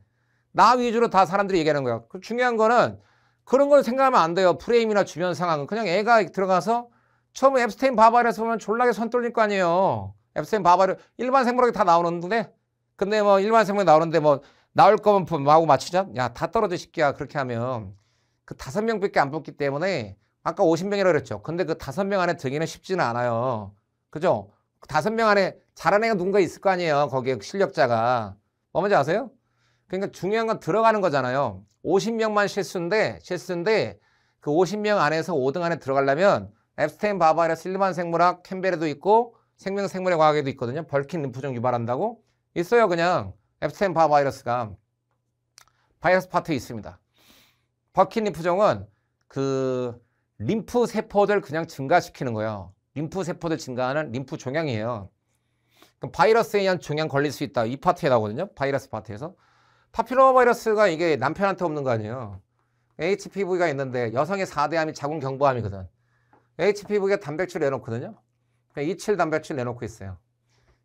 나 위주로 다 사람들이 얘기하는 거야. 중요한 거는 그런 걸 생각하면 안 돼요. 프레임이나 주변 상황은. 그냥 애가 들어가서 처음에 앱스테인 바바리에서 보면 졸라게 손 떨릴 거 아니에요. 앱스테인 바바리 일반 생물학이 다 나오는데 근데 뭐 일반 생물학이 나오는데 뭐 나올 거면 마구 맞추자? 야, 다 떨어져 새끼야. 그렇게 하면 그 5명밖에 안 뽑기 때문에 아까 50명이라고 그랬죠. 근데 그 5명 안에 들기는 쉽지는 않아요. 그죠? 그 5명 안에 잘하는 애가 누군가 있을 거 아니에요. 거기에 실력자가. 뭔지 아세요? 그러니까 중요한 건 들어가는 거잖아요. 50명만 실수인데 그 50명 안에서 5등 안에 들어가려면 앱스테인 바바리아스 일반 생물학 캠벨에도 있고 생명생물의 과학에도 있거든요. 벌킨 림프종 유발한다고 있어요. 그냥 앱스테인 바바이러스가 바이러스 파트에 있습니다. 벌킨 림프종은 그 림프 세포들 그냥 증가시키는 거예요. 림프 세포들 증가하는 림프 종양이에요. 그럼 바이러스에 의한 종양 걸릴 수 있다. 이 파트에 나오거든요. 바이러스 파트에서. 파필로마 바이러스가 이게 남편한테 없는 거 아니에요. HPV가 있는데 여성의 4대암이 자궁 경부암이거든. HPV가 단백질 내놓거든요. 27 단백질 내놓고 있어요.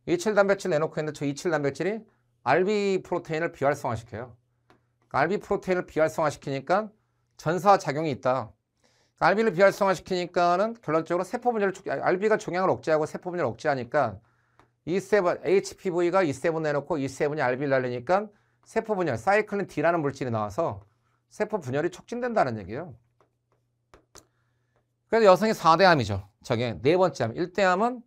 27 단백질 내놓고 있는데 저 27 단백질이 RB 프로테인을 비활성화시켜요. RB 프로테인을 비활성화시키니까 전사 작용이 있다. RB를 비활성화시키니까는 결론적으로 세포 분열을 RB가 종양을 억제하고 세포 분열을 억제하니까 E7 HPV가 E7 내놓고 E7이 RB를 날리니까 세포 분열 사이클린 D라는 물질이 나와서 세포 분열이 촉진된다는 얘기예요. 그래서 여성의 4대암이죠. 저게 네 번째 암. 1대암은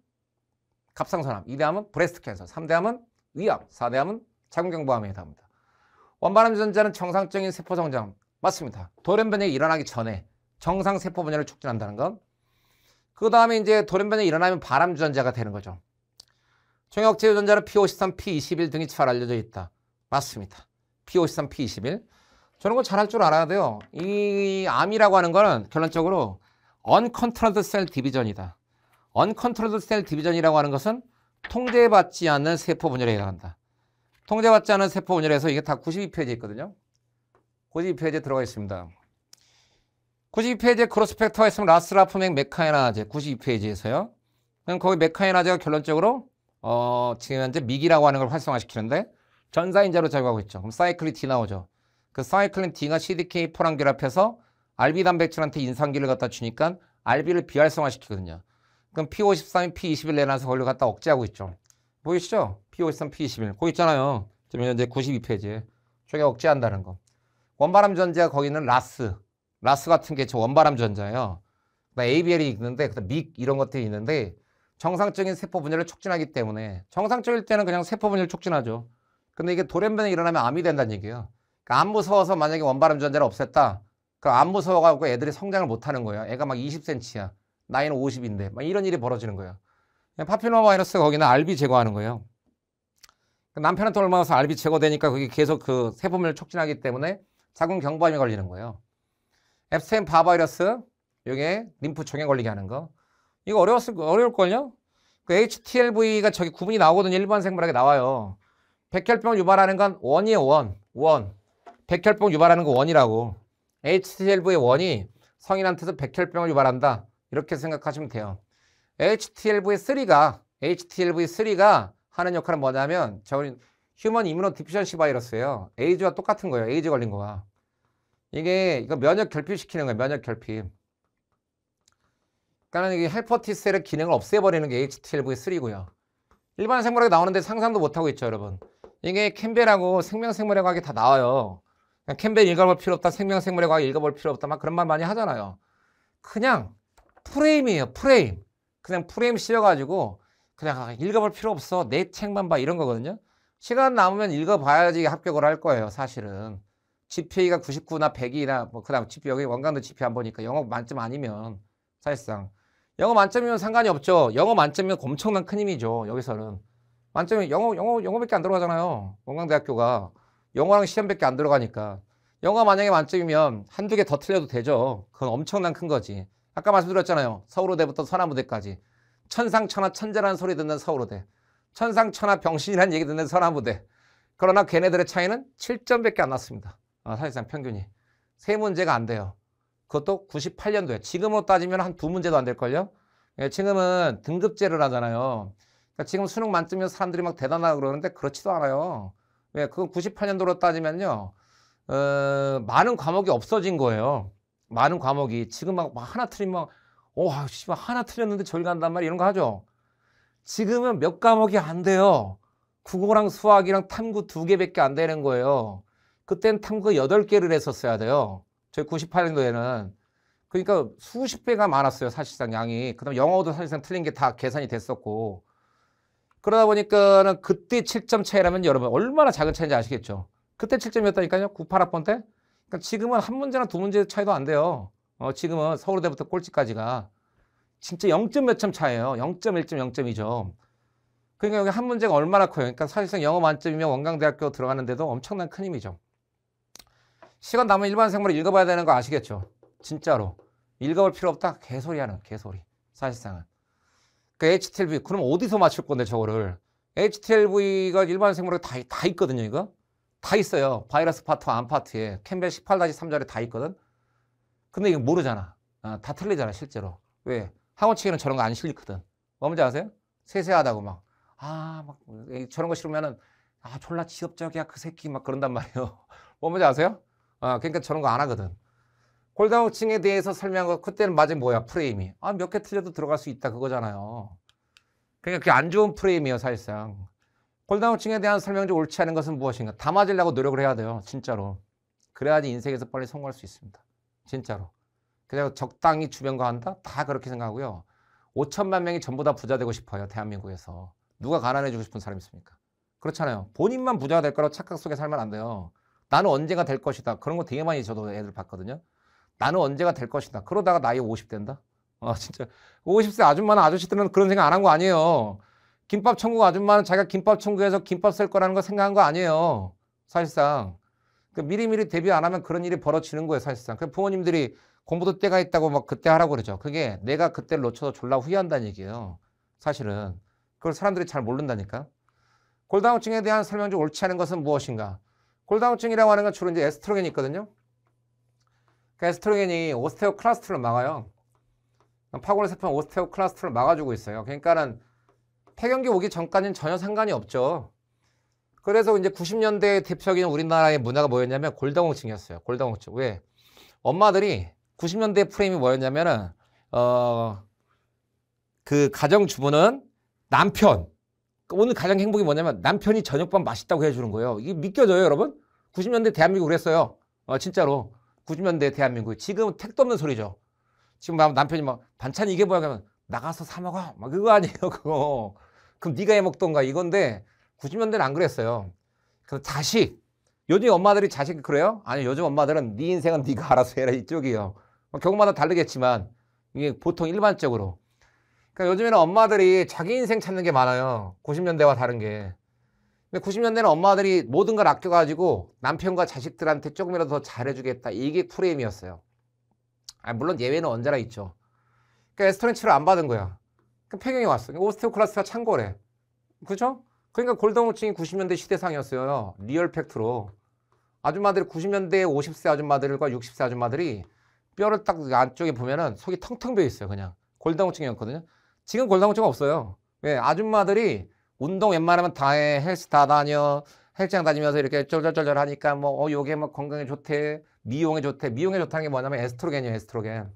갑상선암, 2대암은 브레스트 캔서, 3대암은 위암, 4대암은 자궁경부암에 해당합니다. 원반암 유전자는 정상적인 세포 성장 맞습니다. 돌연 변이가 일어나기 전에 정상 세포 분열을 촉진한다는 것. 그 다음에 이제 돌연 변이가 일어나면 반암 유전자가 되는 거죠. 종양 억제 유전자는 P53, P21 등이 잘 알려져 있다. 맞습니다. P53, P21. 저런 거 잘할 줄 알아야 돼요. 이 암이라고 하는 거는 결론적으로 uncontrolled cell division이다. uncontrolled cell division이라고 하는 것은 통제받지 않는 세포 분열에 해당한다. 통제받지 않은 세포 분열에서 이게 다 92페이지에 있거든요. 92페이지에 들어가 있습니다. 92페이지에 크로스펙터가 있으면 라스라프맥 메카에나제 92페이지에서요. 그럼 거기 메카에나제가 결론적으로 지금 현재 미기라고 하는 걸 활성화시키는데 전사인자로 작용하고 있죠. 그럼 사이클린 D 나오죠. 그 사이클린 D가 CDK4랑 결합해서 RB 단백질한테 인상기를 갖다 주니까 RB를 비활성화시키거든요. 그럼 P53이 P21 내놔서 걸려 갖다 억제하고 있죠. 보이시죠? P53, P21. 거기 있잖아요. 지금 현재 92페이지에. 저게 억제한다는 거. 원바람 전자 거기는 라스 같은 게 저 원바람 전자예요. ABL이 있는데 믹 이런 것들이 있는데 정상적인 세포 분열을 촉진하기 때문에 정상적일 때는 그냥 세포 분열을 촉진하죠. 근데 이게 돌연변이 일어나면 암이 된다는 얘기예요. 그러니까 안 무서워서 만약에 원바람 전자를 없앴다. 그럼 안 무서워가지고 애들이 성장을 못하는 거예요. 애가 막 20cm야. 나이는 50인데 막 이런 일이 벌어지는 거예요. 파필로마 바이러스 거기는 RB 제거하는 거예요. 남편한테 얼마나서 RB 제거되니까 그게 계속 그 세포 분열을 촉진하기 때문에 자궁 경부암이 걸리는 거예요. 앱스테인 바 바이러스 이게 림프총에 걸리게 하는 거. 이거 어려울걸요? 그 HTLV가 저기 구분이 나오거든요. 일반 생물학에 나와요. 백혈병을 유발하는 건 원이에요. 원. 백혈병 유발하는 거 원이라고. HTLV의 원이 성인한테서 백혈병을 유발한다. 이렇게 생각하시면 돼요. HTLV3가 하는 역할은 뭐냐면 저희 휴먼 이뮤노 디피션시 바이러스예요. 에이즈와 똑같은 거예요. 에이즈 걸린 거와. 이거 면역 결핍시키는 거예요. 면역 결핍. 그러니까 이게 헬퍼 T셀의 기능을 없애버리는 게 HTLV3고요. 일반 생물학에 나오는데 상상도 못하고 있죠, 여러분. 이게 캠벨하고 생명생물의 과학이 다 나와요. 캠벨 읽어볼 필요 없다, 생명생물의 과학 읽어볼 필요 없다, 막 그런 말 많이 하잖아요. 그냥 프레임이에요, 프레임. 그냥 프레임 씌워가지고 그냥 읽어볼 필요 없어, 내 책만 봐, 이런 거거든요. 시간 남으면 읽어봐야지 합격을 할 거예요, 사실은. GPA가 99나 100이나 뭐 그다음 GPA 여기 원광도 GPA 안 보니까 영어 만점 아니면 사실상 영어 만점이면 상관이 없죠. 영어 만점이면 엄청난 큰 힘이죠. 여기서는 만점이 영어밖에 안 들어가잖아요. 원광대학교가 영어랑 시험밖에 안 들어가니까 영어 만약에 만점이면 한두 개 더 틀려도 되죠. 그건 엄청난 큰 거지. 아까 말씀드렸잖아요. 서울호대부터 서남부대까지 천상천하 천재라는 소리 듣는 서울호대, 천상천하 병신이라는 얘기 듣는 서남부대. 그러나 걔네들의 차이는 7점밖에 안 났습니다. 사실상 평균이. 세 문제가 안 돼요. 그것도 98년도에. 지금으로 따지면 한 두 문제도 안 될걸요? 예, 지금은 등급제를 하잖아요. 그러니까 지금 수능 만점이면 사람들이 막 대단하다고 그러는데 그렇지도 않아요. 왜? 그건 98년도로 따지면요. 많은 과목이 없어진 거예요. 많은 과목이. 지금 막 하나 틀리면 하나 틀렸는데 저리 간단 말이야. 이런 거 하죠. 지금은 몇 과목이 안 돼요. 국어랑 수학이랑 탐구 2개밖에 안 되는 거예요. 그때는 탐구 8개를 했었어야 돼요. 저희 98년도에는. 그러니까 수십 배가 많았어요. 사실상 양이. 그다음 영어도 사실상 틀린 게 다 계산이 됐었고. 그러다 보니까는 그때 7점 차이라면 여러분 얼마나 작은 차이인지 아시겠죠? 그때 7점이었다니까요. 98학번 때. 그러니까 지금은 한 문제나 두 문제 차이도 안 돼요. 지금은 서울대부터 꼴찌까지가. 진짜 0점 몇 점 차이에요. 0.1점, 0.2점. 그러니까 여기 한 문제가 얼마나 커요. 그러니까 사실상 영어 만점이면 원광대학교 들어가는데도 엄청난 큰 힘이죠. 시간 남은 일반 생물을 읽어봐야 되는 거 아시겠죠? 진짜로. 읽어볼 필요 없다? 개소리하는 개소리. 사실상은. 그 HTLV, 그럼 어디서 맞출 건데 저거를. HTLV가 일반 생물에 다 있거든요, 이거. 다 있어요. 바이러스 파트와 암 파트에. 캠벨 18-3절에 다 있거든. 근데 이거 모르잖아. 다 틀리잖아, 실제로. 왜? 학원치기는 저런 거 안 실리거든. 뭔지 아세요? 세세하다고 막. 저런 거 싫으면은, 졸라 지엽적이야, 그 새끼. 막 그런단 말이에요. 뭔지 아세요? 그러니까 저런 거 안 하거든. 골다공증에 대해서 설명한 거, 그때는 맞은 뭐야, 프레임이. 몇 개 틀려도 들어갈 수 있다, 그거잖아요. 그러니까 그게 안 좋은 프레임이에요, 사실상. 골다공증에 대한 설명이 옳지 않은 것은 무엇인가? 다 맞으려고 노력을 해야 돼요, 진짜로. 그래야지 인생에서 빨리 성공할 수 있습니다. 진짜로. 그래서 적당히 주변과 한다? 다 그렇게 생각하고요. 5천만 명이 전부 다 부자 되고 싶어요, 대한민국에서. 누가 가난해지고 싶은 사람이 있습니까? 그렇잖아요. 본인만 부자가 될 거라고 착각 속에 살면 안 돼요. 나는 언제가 될 것이다. 그런 거 되게 많이 저도 애들 봤거든요. 나는 언제가 될 것이다. 그러다가 나이 50 된다? 진짜. 50세 아줌마나 아저씨들은 그런 생각 안 한 거 아니에요. 김밥 천국 아줌마는 자기가 김밥 천국에서 김밥 쓸 거라는 거 생각한 거 아니에요. 사실상. 미리미리 대비 안 하면 그런 일이 벌어지는 거예요, 사실상. 그 부모님들이 공부도 때가 있다고 막 그때 하라고 그러죠. 그게 내가 그때를 놓쳐서 졸라 후회한다는 얘기예요. 사실은. 그걸 사람들이 잘 모른다니까. 골다공증에 대한 설명 중 옳지 않은 것은 무엇인가? 골다공증이라고 하는 건 주로 이제 에스트로겐이 있거든요. 그 에스트로겐이 오스테오클라스트를 막아요. 파골세포는 오스테오클라스트를 막아주고 있어요. 그러니까는 폐경기 오기 전까지는 전혀 상관이 없죠. 그래서 이제 90년대 대표적인 우리나라의 문화가 뭐였냐면 골다공증이었어요. 골다공증. 왜? 엄마들이 90년대 프레임이 뭐였냐면은 그 가정주부는 남편. 오늘 가장 행복이 뭐냐면 남편이 저녁밥 맛있다고 해주는 거예요. 이게 믿겨져요, 여러분? 90년대 대한민국 그랬어요. 진짜로. 90년대 대한민국. 지금은 택도 없는 소리죠. 지금 남편이 막 반찬 이게 뭐야 그러면 나가서 사 먹어. 막 그거 아니에요, 그거. 그럼 네가 해 먹던가 이건데 90년대는 안 그랬어요. 그래서 자식. 요즘 엄마들이 자식 그래요? 아니, 요즘 엄마들은 네 인생은 네가 알아서 해라 이쪽이요. 경우마다 다르겠지만 이게 보통 일반적으로. 그러니까 요즘에는 엄마들이 자기 인생 찾는 게 많아요. 90년대와 다른 게. 근데 90년대는 엄마들이 모든 걸 아껴가지고 남편과 자식들한테 조금이라도 더 잘해주겠다. 이게 프레임이었어요. 물론 예외는 언제나 있죠. 그러니까 에스트로겐 치료 안 받은 거야. 그 폐경이 왔어. 오스테오클라스가 창고래. 그죠? 그러니까 골다공증이 90년대 시대상이었어요. 리얼 팩트로. 아줌마들이 90년대 50세 아줌마들과 60세 아줌마들이 뼈를 딱 안쪽에 보면은 속이 텅텅 비어 있어요. 그냥. 골다공증이었거든요. 지금 골다공증 없어요. 왜? 아줌마들이 운동 웬만하면 다 해. 헬스 다 다녀. 헬스장 다니면서 이렇게 쫄쫄쫄쫄 하니까 뭐 요게 뭐 건강에 좋대. 미용에 좋대. 미용에 좋다는 게 뭐냐면 에스트로겐이에요. 에스트로겐.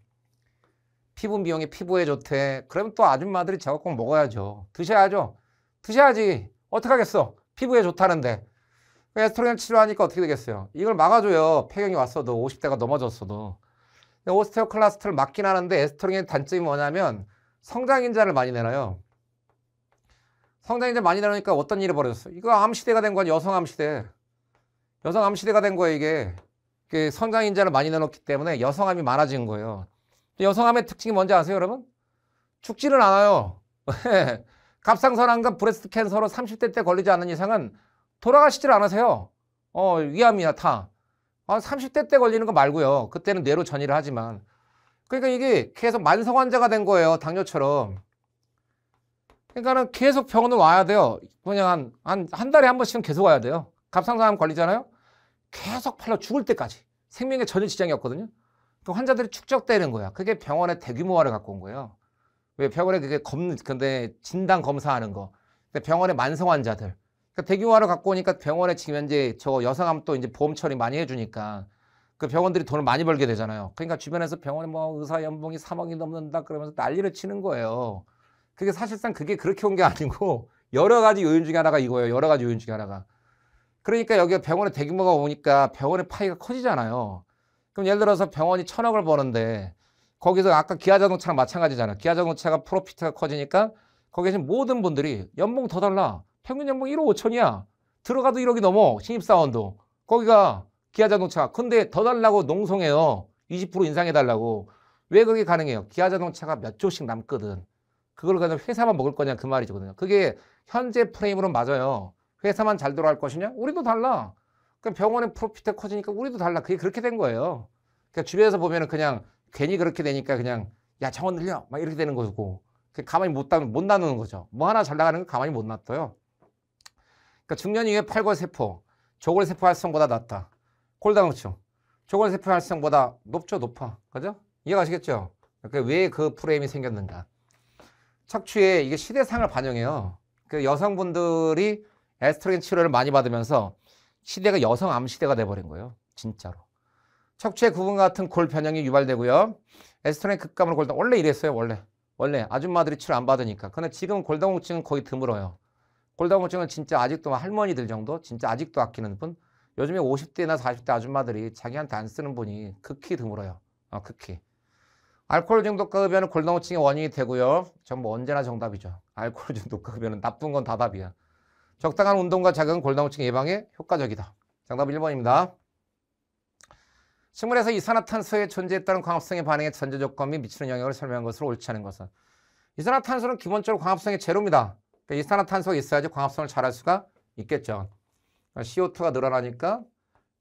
피부 미용이 피부에 좋대. 그러면 또 아줌마들이 저거 꼭 먹어야죠. 드셔야죠. 드셔야지. 어떡하겠어. 피부에 좋다는데. 에스트로겐 치료하니까 어떻게 되겠어요. 이걸 막아줘요. 폐경이 왔어도 50대가 넘어졌어도. 오스테오클라스트를 막긴 하는데 에스트로겐의 단점이 뭐냐면 성장인자를 많이 내놔요. 성장인자 많이 내놓으니까 어떤 일이 벌어졌어요. 이거 암시대가 된 건 여성 암시대. 여성 암시대가 된 거예요, 이게. 성장인자를 많이 내놓기 때문에 여성암이 많아진 거예요. 여성암의 특징이 뭔지 아세요, 여러분? 죽지는 않아요. 갑상선암과 브레스트 캔서로 30대 때 걸리지 않는 이상은 돌아가시질 않으세요. 위암이나 타. 30대 때 걸리는 거 말고요. 그때는 뇌로 전이를 하지만. 그러니까 이게 계속 만성 환자가 된 거예요. 당뇨처럼. 그러니까는 계속 병원을 와야 돼요. 그냥 한 달에 한 번씩은 계속 와야 돼요. 갑상선암 걸리잖아요. 계속 팔려 죽을 때까지. 생명에 전혀 지장이 없거든요. 그 환자들이 축적되는 거야. 그게 병원의 대규모화를 갖고 온 거예요. 왜 병원에 그게 근데 진단 검사하는 거. 병원의 만성 환자들. 그러니까 대규모화를 갖고 오니까 병원에 지금 현재 저 여성암 또 이제 보험 처리 많이 해주니까 그 병원들이 돈을 많이 벌게 되잖아요. 그러니까 주변에서 병원에 뭐 의사 연봉이 3억이 넘는다 그러면서 난리를 치는 거예요. 그게 사실상 그게 그렇게 온 게 아니고 여러 가지 요인 중에 하나가 이거예요. 여러 가지 요인 중에 하나가. 그러니까 여기 병원에 대규모가 오니까 병원의 파이가 커지잖아요. 그럼 예를 들어서 병원이 1,000억을 버는데 거기서 아까 기아자동차랑 마찬가지잖아요. 기아자동차가 프로피트가 커지니까 거기 계신 모든 분들이 연봉 더 달라. 평균 연봉 1억 5천이야. 들어가도 1억이 넘어. 신입사원도. 거기가 기아자동차. 근데 더 달라고 농성해요. 20% 인상해달라고. 왜 그게 가능해요? 기아자동차가 몇 조씩 남거든. 그걸 그냥 회사만 먹을 거냐 그 말이거든요. 그게 현재 프레임으로 맞아요. 회사만 잘 돌아갈 것이냐? 우리도 달라. 그러니까 병원의 프로피트가 커지니까 우리도 달라. 그게 그렇게 된 거예요. 그러니까 주변에서 보면은 그냥 괜히 그렇게 되니까 그냥 야 정원 늘려 막 이렇게 되는 거고 가만히 못 나누는 거죠. 뭐 하나 잘 나가는 거 가만히 못 놔둬요. 그러니까 중년 이후에 팔골세포, 조골세포 활성보다 낮다. 골다공증, 조골세포 활성보다 높죠, 높아. 그죠? 이해가시겠죠? 그러니까 왜 그 프레임이 생겼는가? 척추에 이게 시대상을 반영해요. 그 여성분들이 에스트로겐 치료를 많이 받으면서 시대가 여성암 시대가 돼버린 거예요. 진짜로. 척추의 구분 같은 골 변형이 유발되고요. 에스트로겐 극감으로 골다 원래 이랬어요. 원래 아줌마들이 치료 안 받으니까. 근데 지금 골다공증은 거의 드물어요. 골다공증은 진짜 아직도 할머니들 정도 진짜 아직도 아끼는 분. 요즘에 50대나 40대 아줌마들이 자기한테 안 쓰는 분이 극히 드물어요. 극히. 알코올 중독과 흡연은 골다공증의 원인이 되고요. 전부 언제나 정답이죠. 알코올 중독과 흡연은 나쁜 건 다 답이야. 적당한 운동과 자극은 골다공증 예방에 효과적이다. 정답 1번입니다. 식물에서 이산화탄소의 존재에 따른 광합성의 반응의 전제 조건 및 미치는 영향을 설명한 것으로 옳지 않은 것은 이산화탄소는 기본적으로 광합성이 제로입니다. 그러니까 이산화탄소가 있어야지 광합성을 잘할 수가 있겠죠. CO2가 늘어나니까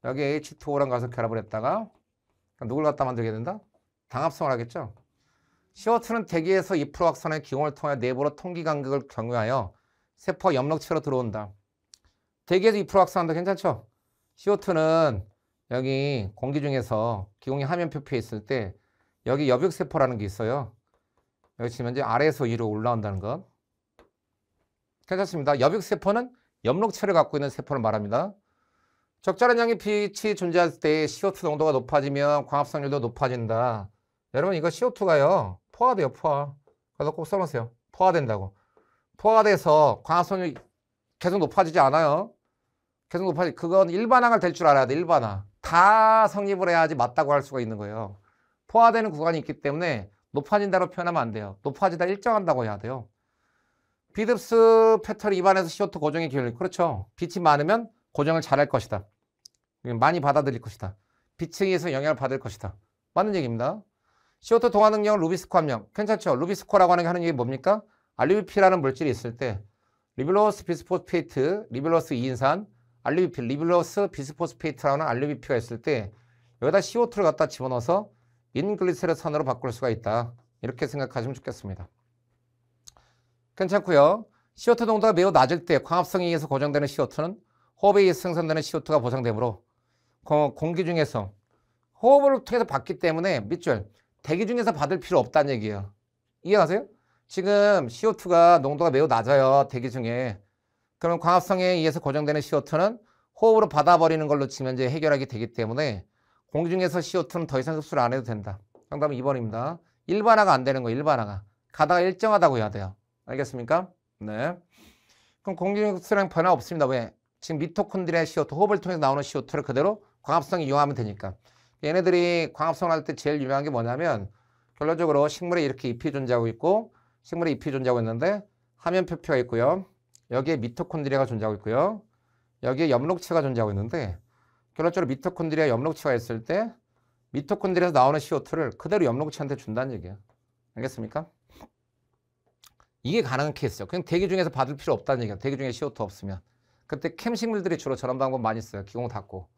여기 H2O랑 가서 결합을 했다가 누굴 갖다 만들게 된다? 당합성을 하겠죠. CO2는 대기에서 2% 확산의 기공을 통해 내부로 통기 간격을 경유하여 세포와 염록체로 들어온다. 대기에서 2% 확산한다. 괜찮죠? CO2는 여기 공기 중에서 기공이 하면 표피에 있을 때 여기 여백세포라는 게 있어요. 여기 지금 현재 아래에서 위로 올라온다는 것. 괜찮습니다. 여백세포는 염록체를 갖고 있는 세포를 말합니다. 적절한 양의 빛이 존재할 때 CO2 농도가 높아지면 광합성률도 높아진다. 여러분 이거 CO2가요. 포화돼요. 포화. 그래서 꼭 써놓으세요. 포화된다고. 포화가 돼서 광합성률이 계속 높아지지 않아요. 계속 높아지. 그건 일반화가 될 줄 알아야 돼. 일반화. 다 성립을 해야지 맞다고 할 수가 있는 거예요. 포화되는 구간이 있기 때문에 높아진다고 표현하면 안 돼요. 높아지다 일정한다고 해야 돼요. 비듭스 패턴 입안에서 CO2 고정의 기울기. 그렇죠. 빛이 많으면 고정을 잘할 것이다. 많이 받아들일 것이다. 빛에 의해서 영향을 받을 것이다. 맞는 얘기입니다. CO2 동화 능력은 루비스코 함량. 괜찮죠? 루비스코라고 하는 게 하는 얘기 뭡니까? RUBP라는 물질이 있을 때 리뷸로스 비스포스페이트, 리뷸로스 2인산, RUBP, 리뷸로스 비스포스페이트라는 RUBP가 있을 때 여기다 CO2를 갖다 집어넣어서 인글리세롤산으로 바꿀 수가 있다. 이렇게 생각하시면 좋겠습니다. 괜찮고요. CO2 농도가 매우 낮을 때 광합성에 의해서 고정되는 CO2는 호흡에 의해서 생산되는 CO2가 보상되므로 공기 중에서 호흡을 통해서 받기 때문에 밑줄 대기 중에서 받을 필요 없다는 얘기예요. 이해가세요? 지금 CO2가 농도가 매우 낮아요. 대기 중에. 그럼 광합성에 의해서 고정되는 CO2는 호흡으로 받아버리는 걸로 지금 현재 해결하게 되기 때문에 공기 중에서 CO2는 더 이상 흡수를 안 해도 된다. 정답은 2번입니다. 일반화가 안 되는 거예요. 일반화가. 가다가 일정하다고 해야 돼요. 알겠습니까? 네. 그럼 공기 중 흡수량 변화 없습니다. 왜? 지금 미토콘드리아 CO2, 호흡을 통해서 나오는 CO2를 그대로 광합성에 이용하면 되니까. 얘네들이 광합성을 할 때 제일 유명한 게 뭐냐면 결론적으로 식물에 이렇게 잎이 존재하고 있고 식물에 잎이 존재하고 있는데 하면 표피가 있고요. 여기에 미토콘드리아가 존재하고 있고요. 여기에 염록체가 존재하고 있는데 결론적으로 미토콘드리아 염록체가 있을 때 미토콘드리아에서 나오는 CO2를 그대로 염록체한테 준다는 얘기예요. 알겠습니까? 이게 가능한 케이스죠. 그냥 대기 중에서 받을 필요 없다는 얘기예요. 대기 중에 CO2 없으면. 그때 캠식물들이 주로 저런 방법 많이 써요. 기공 닫고.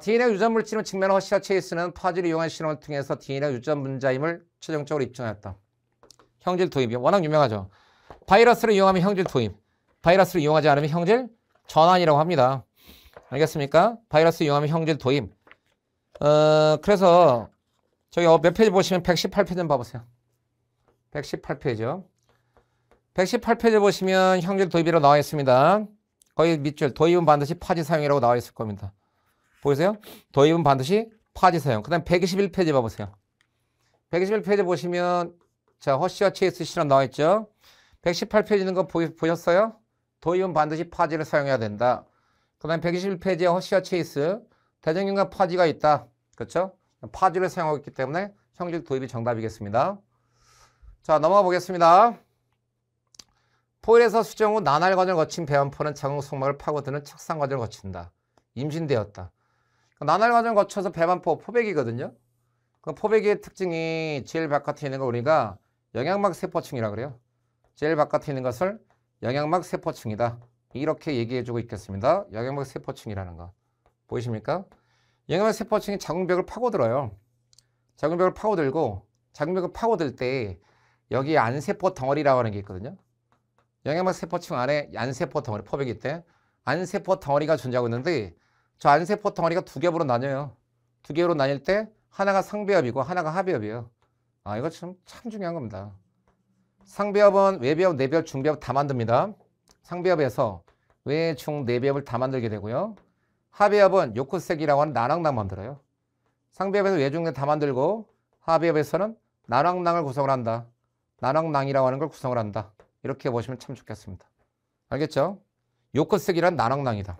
DNA 유전 물질은 측면 허시와 체이스는 파지를 이용한 실험을 통해서 DNA 유전 분자임을 최종적으로 입증하였다. 형질 도입이 워낙 유명하죠. 바이러스를 이용하면 형질 도입, 바이러스를 이용하지 않으면 형질 전환이라고 합니다. 알겠습니까? 바이러스 이용하면 형질 도입. 그래서 저기 몇 페이지 보시면 118페이지 좀 봐보세요. 118페이지요. 118페이지 보시면 형질 도입이라고 나와 있습니다. 거의 밑줄 도입은 반드시 파지 사용이라고 나와 있을 겁니다. 보이세요? 도입은 반드시 파지 사용. 그 다음 121페이지 봐보세요. 121페이지 보시면 자 허쉬와 체이스 실험 나와 있죠. 118페이지 있는 거 보셨어요? 도입은 반드시 파지를 사용해야 된다. 그 다음 121페이지에 허쉬와 체이스 대정균과 파지가 있다. 그렇죠? 파지를 사용하고 있기 때문에 형질 도입이 정답이겠습니다. 자 넘어가 보겠습니다. 포일에서 수정 후 나날 과정을 거친 배원포는 자궁 속막을 파고드는 착상 과정을 거친다. 임신되었다. 나날 과정을 거쳐서 배반포 포백이거든요. 그 포백의 특징이 제일 바깥에 있는 거 우리가 영양막 세포층이라고 그래요. 제일 바깥에 있는 것을 영양막 세포층이다. 이렇게 얘기해주고 있겠습니다. 영양막 세포층이라는 거. 보이십니까? 영양막 세포층이 자궁벽을 파고들어요. 자궁벽을 파고들고 자궁벽을 파고들 때 여기 안세포 덩어리라고 하는 게 있거든요. 영양막 세포층 안에 안세포 덩어리, 포백이 때 안세포 덩어리가 존재하고 있는데 저 안세포 덩어리가 두 겹으로 나뉘어요. 두 겹으로 나뉠 때 하나가 상배엽이고 하나가 하배엽이에요. 아 이거 참 중요한 겁니다. 상배엽은 외배엽, 내배엽, 중배엽 다 만듭니다. 상배엽에서 외, 중, 내배엽을 다 만들게 되고요. 하배엽은 요크색이라고 하는 난황낭 만들어요. 상배엽에서 외, 중, 내 다 만들고 하배엽에서는 난황낭을 구성을 한다. 난황낭이라고 하는 걸 구성을 한다. 이렇게 보시면 참 좋겠습니다. 알겠죠? 요크색이란 난황낭이다.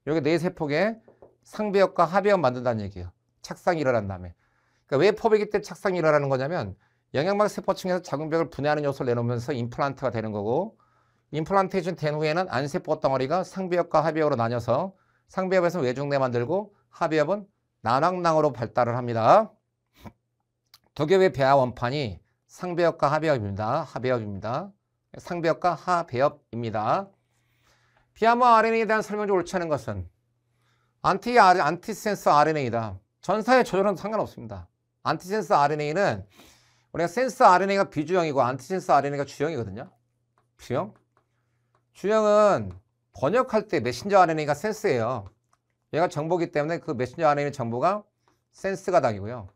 여기 네 세포에 상배엽과 하배엽 만든다는 얘기예요. 착상이 일어난 다음에. 그러니까 왜 포백이 때 착상이 일어나는 거냐면 영양막 세포층에서 자궁벽을 분해하는 요소를 내놓으면서 임플란트가 되는 거고 임플란테이션 된 후에는 안세포 덩어리가 상배엽과 하배엽으로 나뉘어서 상배엽에서 외중내 만들고 하배엽은 난황낭으로 발달을 합니다. 두 개의 배아 원판이 상배엽과 하배엽입니다. 하배엽입니다. 상배엽과 하배엽입니다. 비아모 RNA에 대한 설명이 옳지 않은 것은 안티센스 RNA다. 전사의 조절은 상관없습니다. 안티센스 RNA는 우리가 센스 RNA가 비주형이고 안티센스 RNA가 주형이거든요. 주형? 주형은 번역할 때 메신저 RNA가 센스예요. 얘가 정보기 때문에 그 메신저 RNA 정보가 센스가 당이고요.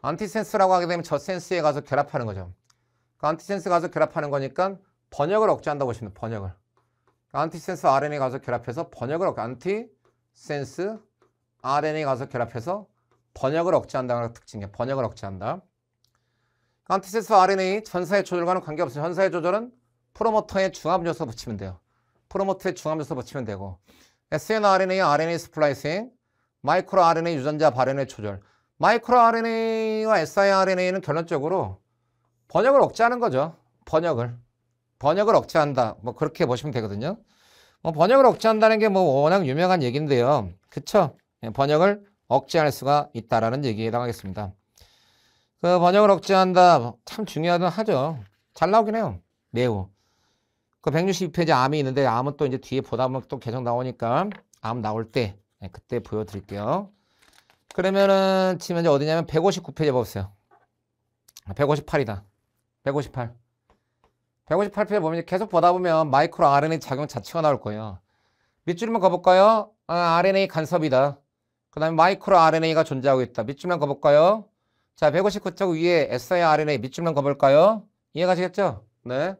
안티센스라고 하게 되면 저 센스에 가서 결합하는 거죠. 그 안티센스 가서 결합하는 거니까 번역을 억제한다고 보시면 돼요. 번역을. 안티센스 RNA 가서 결합해서 번역을 안티센스 RNA 가서 결합해서 번역을 억제한다는 특징이에요. 번역을 억제한다. 안티센스 RNA 전사의 조절과는 관계없어요. 전사의 조절은 프로모터의 중합요소 붙이면 돼요. 프로모터의 중합요소 붙이면 되고 snRNA, RNA 스플라이싱, 마이크로 RNA 유전자 발현의 조절. 마이크로 RNA와 siRNA는 결론적으로 번역을 억제하는 거죠. 번역을 억제한다. 뭐 그렇게 보시면 되거든요. 뭐 번역을 억제한다는 게 뭐 워낙 유명한 얘기인데요. 그쵸? 번역을 억제할 수가 있다라는 얘기에 해당하겠습니다. 그 번역을 억제한다 참 중요하긴 하죠. 잘 나오긴 해요. 매우. 그 162페이지 암이 있는데 암은 또 이제 뒤에 보다 보면 또 계속 나오니까 암 나올 때 그때 보여드릴게요. 그러면은 지금 현재 어디냐면 159페이지 보세요. 158이다. 158. 158페이지 보면 계속 보다 보면 마이크로 RNA 작용 자체가 나올 거예요. 밑줄만 가볼까요? RNA 간섭이다. 그 다음에 마이크로 RNA가 존재하고 있다. 밑줄만 가볼까요? 자, 159쪽 위에 siRNA 밑줄만 가볼까요? 이해가시겠죠? 네.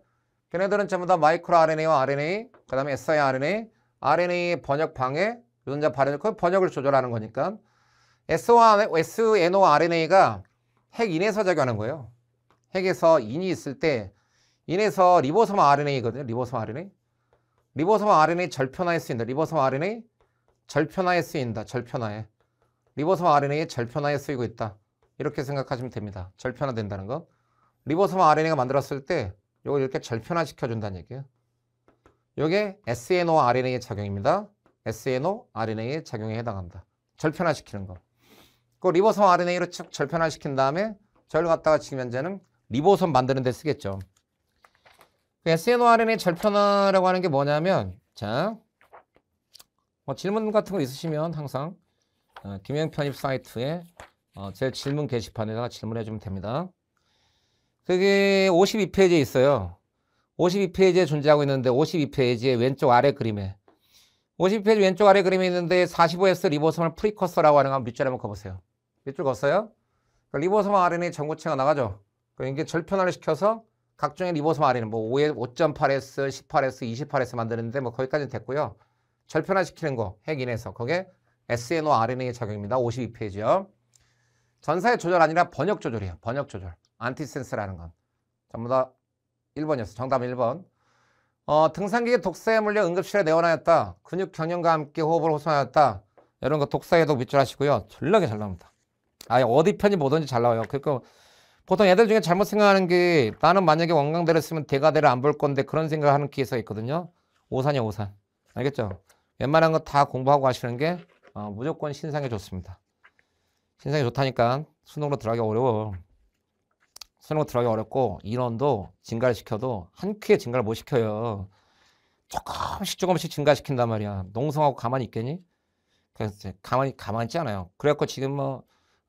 걔네들은 전부 다 마이크로 RNA와 RNA, 그 다음에 siRNA, RNA의 번역 방해, 유전자 발현, 그 번역을 조절하는 거니까. snRNA가 핵 인에서 작용하는 거예요. 핵에서 인이 있을 때, 인에서 리보솜 RNA거든요. 리보솜 RNA. 리보솜 RNA 절편화에 쓰인다. 리보솜 RNA 절편화에 쓰인다. 절편화에. 리보솜 RNA의 절편화에 쓰이고 있다. 이렇게 생각하시면 됩니다. 절편화된다는 거. 리보솜 RNA가 만들었을 때 이걸 이렇게 절편화시켜준다는 얘기예요. 이게 snRNA의 작용입니다. snRNA의 작용에 해당한다. 절편화시키는 거. 그 리보솜 RNA로 쭉 절편화시킨 다음에 저를 갖다가 지금 현재는 리보솜 만드는 데 쓰겠죠. snRNA 절편화라고 하는 게 뭐냐면 자, 뭐 질문 같은 거 있으시면 항상 김영 편입 사이트에 제 질문 게시판에다가 질문해 주면 됩니다. 그게 52페이지에 있어요. 52페이지에 존재하고 있는데 52페이지의 왼쪽 아래 그림에 52페이지 왼쪽 아래 그림에 있는데 45S 리보솜을 프리커서라고 하는 거 한번 밑줄 한번 가보세요. 밑줄 걷어요? 리보솜 RNA 전구체가 나가죠. 이게 절편화를 시켜서 각종의 리보솜 RNA 뭐 5.8S, 18S, 28S 만드는데 뭐 거기까지는 됐고요. 절편화시키는 거 핵인에서 그게 snRNA의 작용입니다. 52페이지요. 전사의 조절 아니라 번역 조절이에요. 번역 조절. 안티센스라는 건. 전부 다 1번이었어. 정답은 1번. 등산기계 독사에 물려 응급실에 내원하였다. 근육 경련과 함께 호흡을 호소하였다. 이런 거 독사에도 밑줄 하시고요. 졸라게 잘 나옵니다. 어디 편이 뭐든지 잘 나와요. 그러니까 보통 애들 중에 잘못 생각하는 게 나는 만약에 원광대를 쓰면 대가대를 안 볼 건데 그런 생각을 하는 케이스가 있거든요. 오산이야 오산. 알겠죠? 웬만한 거 다 공부하고 하시는 게 무조건 신상에 좋습니다. 신상이 좋다니까 수능으로 들어가기 어려워. 수능으로 들어가기 어렵고 인원도 증가를 시켜도 한 큐에 증가를 못 시켜요. 조금씩 증가시킨단 말이야. 농성하고 가만히 있겠니? 그래서 가만히 있지 않아요. 그래갖고 지금 뭐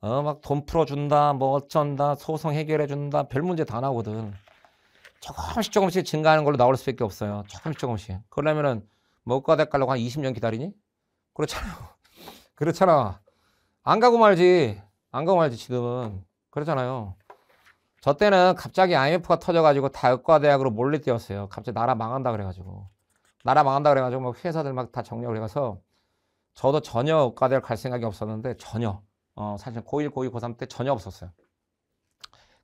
막 돈 풀어준다 뭐 어쩐다 소송 해결해준다 별 문제 다 나오거든. 조금씩 증가하는 걸로 나올 수밖에 없어요. 조금씩. 그러려면은 뭐가 될까려고 한 20년 기다리니? 그렇잖아. 안 가고 말지 지금은. 그렇잖아요. 저 때는 갑자기 IMF가 터져가지고 다 의과대학으로 몰래 뛰었어요. 갑자기 나라 망한다 그래가지고 막 회사들 막 다 정리하고 그래가서 저도 전혀 의과대학 갈 생각이 없었는데 전혀 사실 고1, 고2, 고3 때 전혀 없었어요.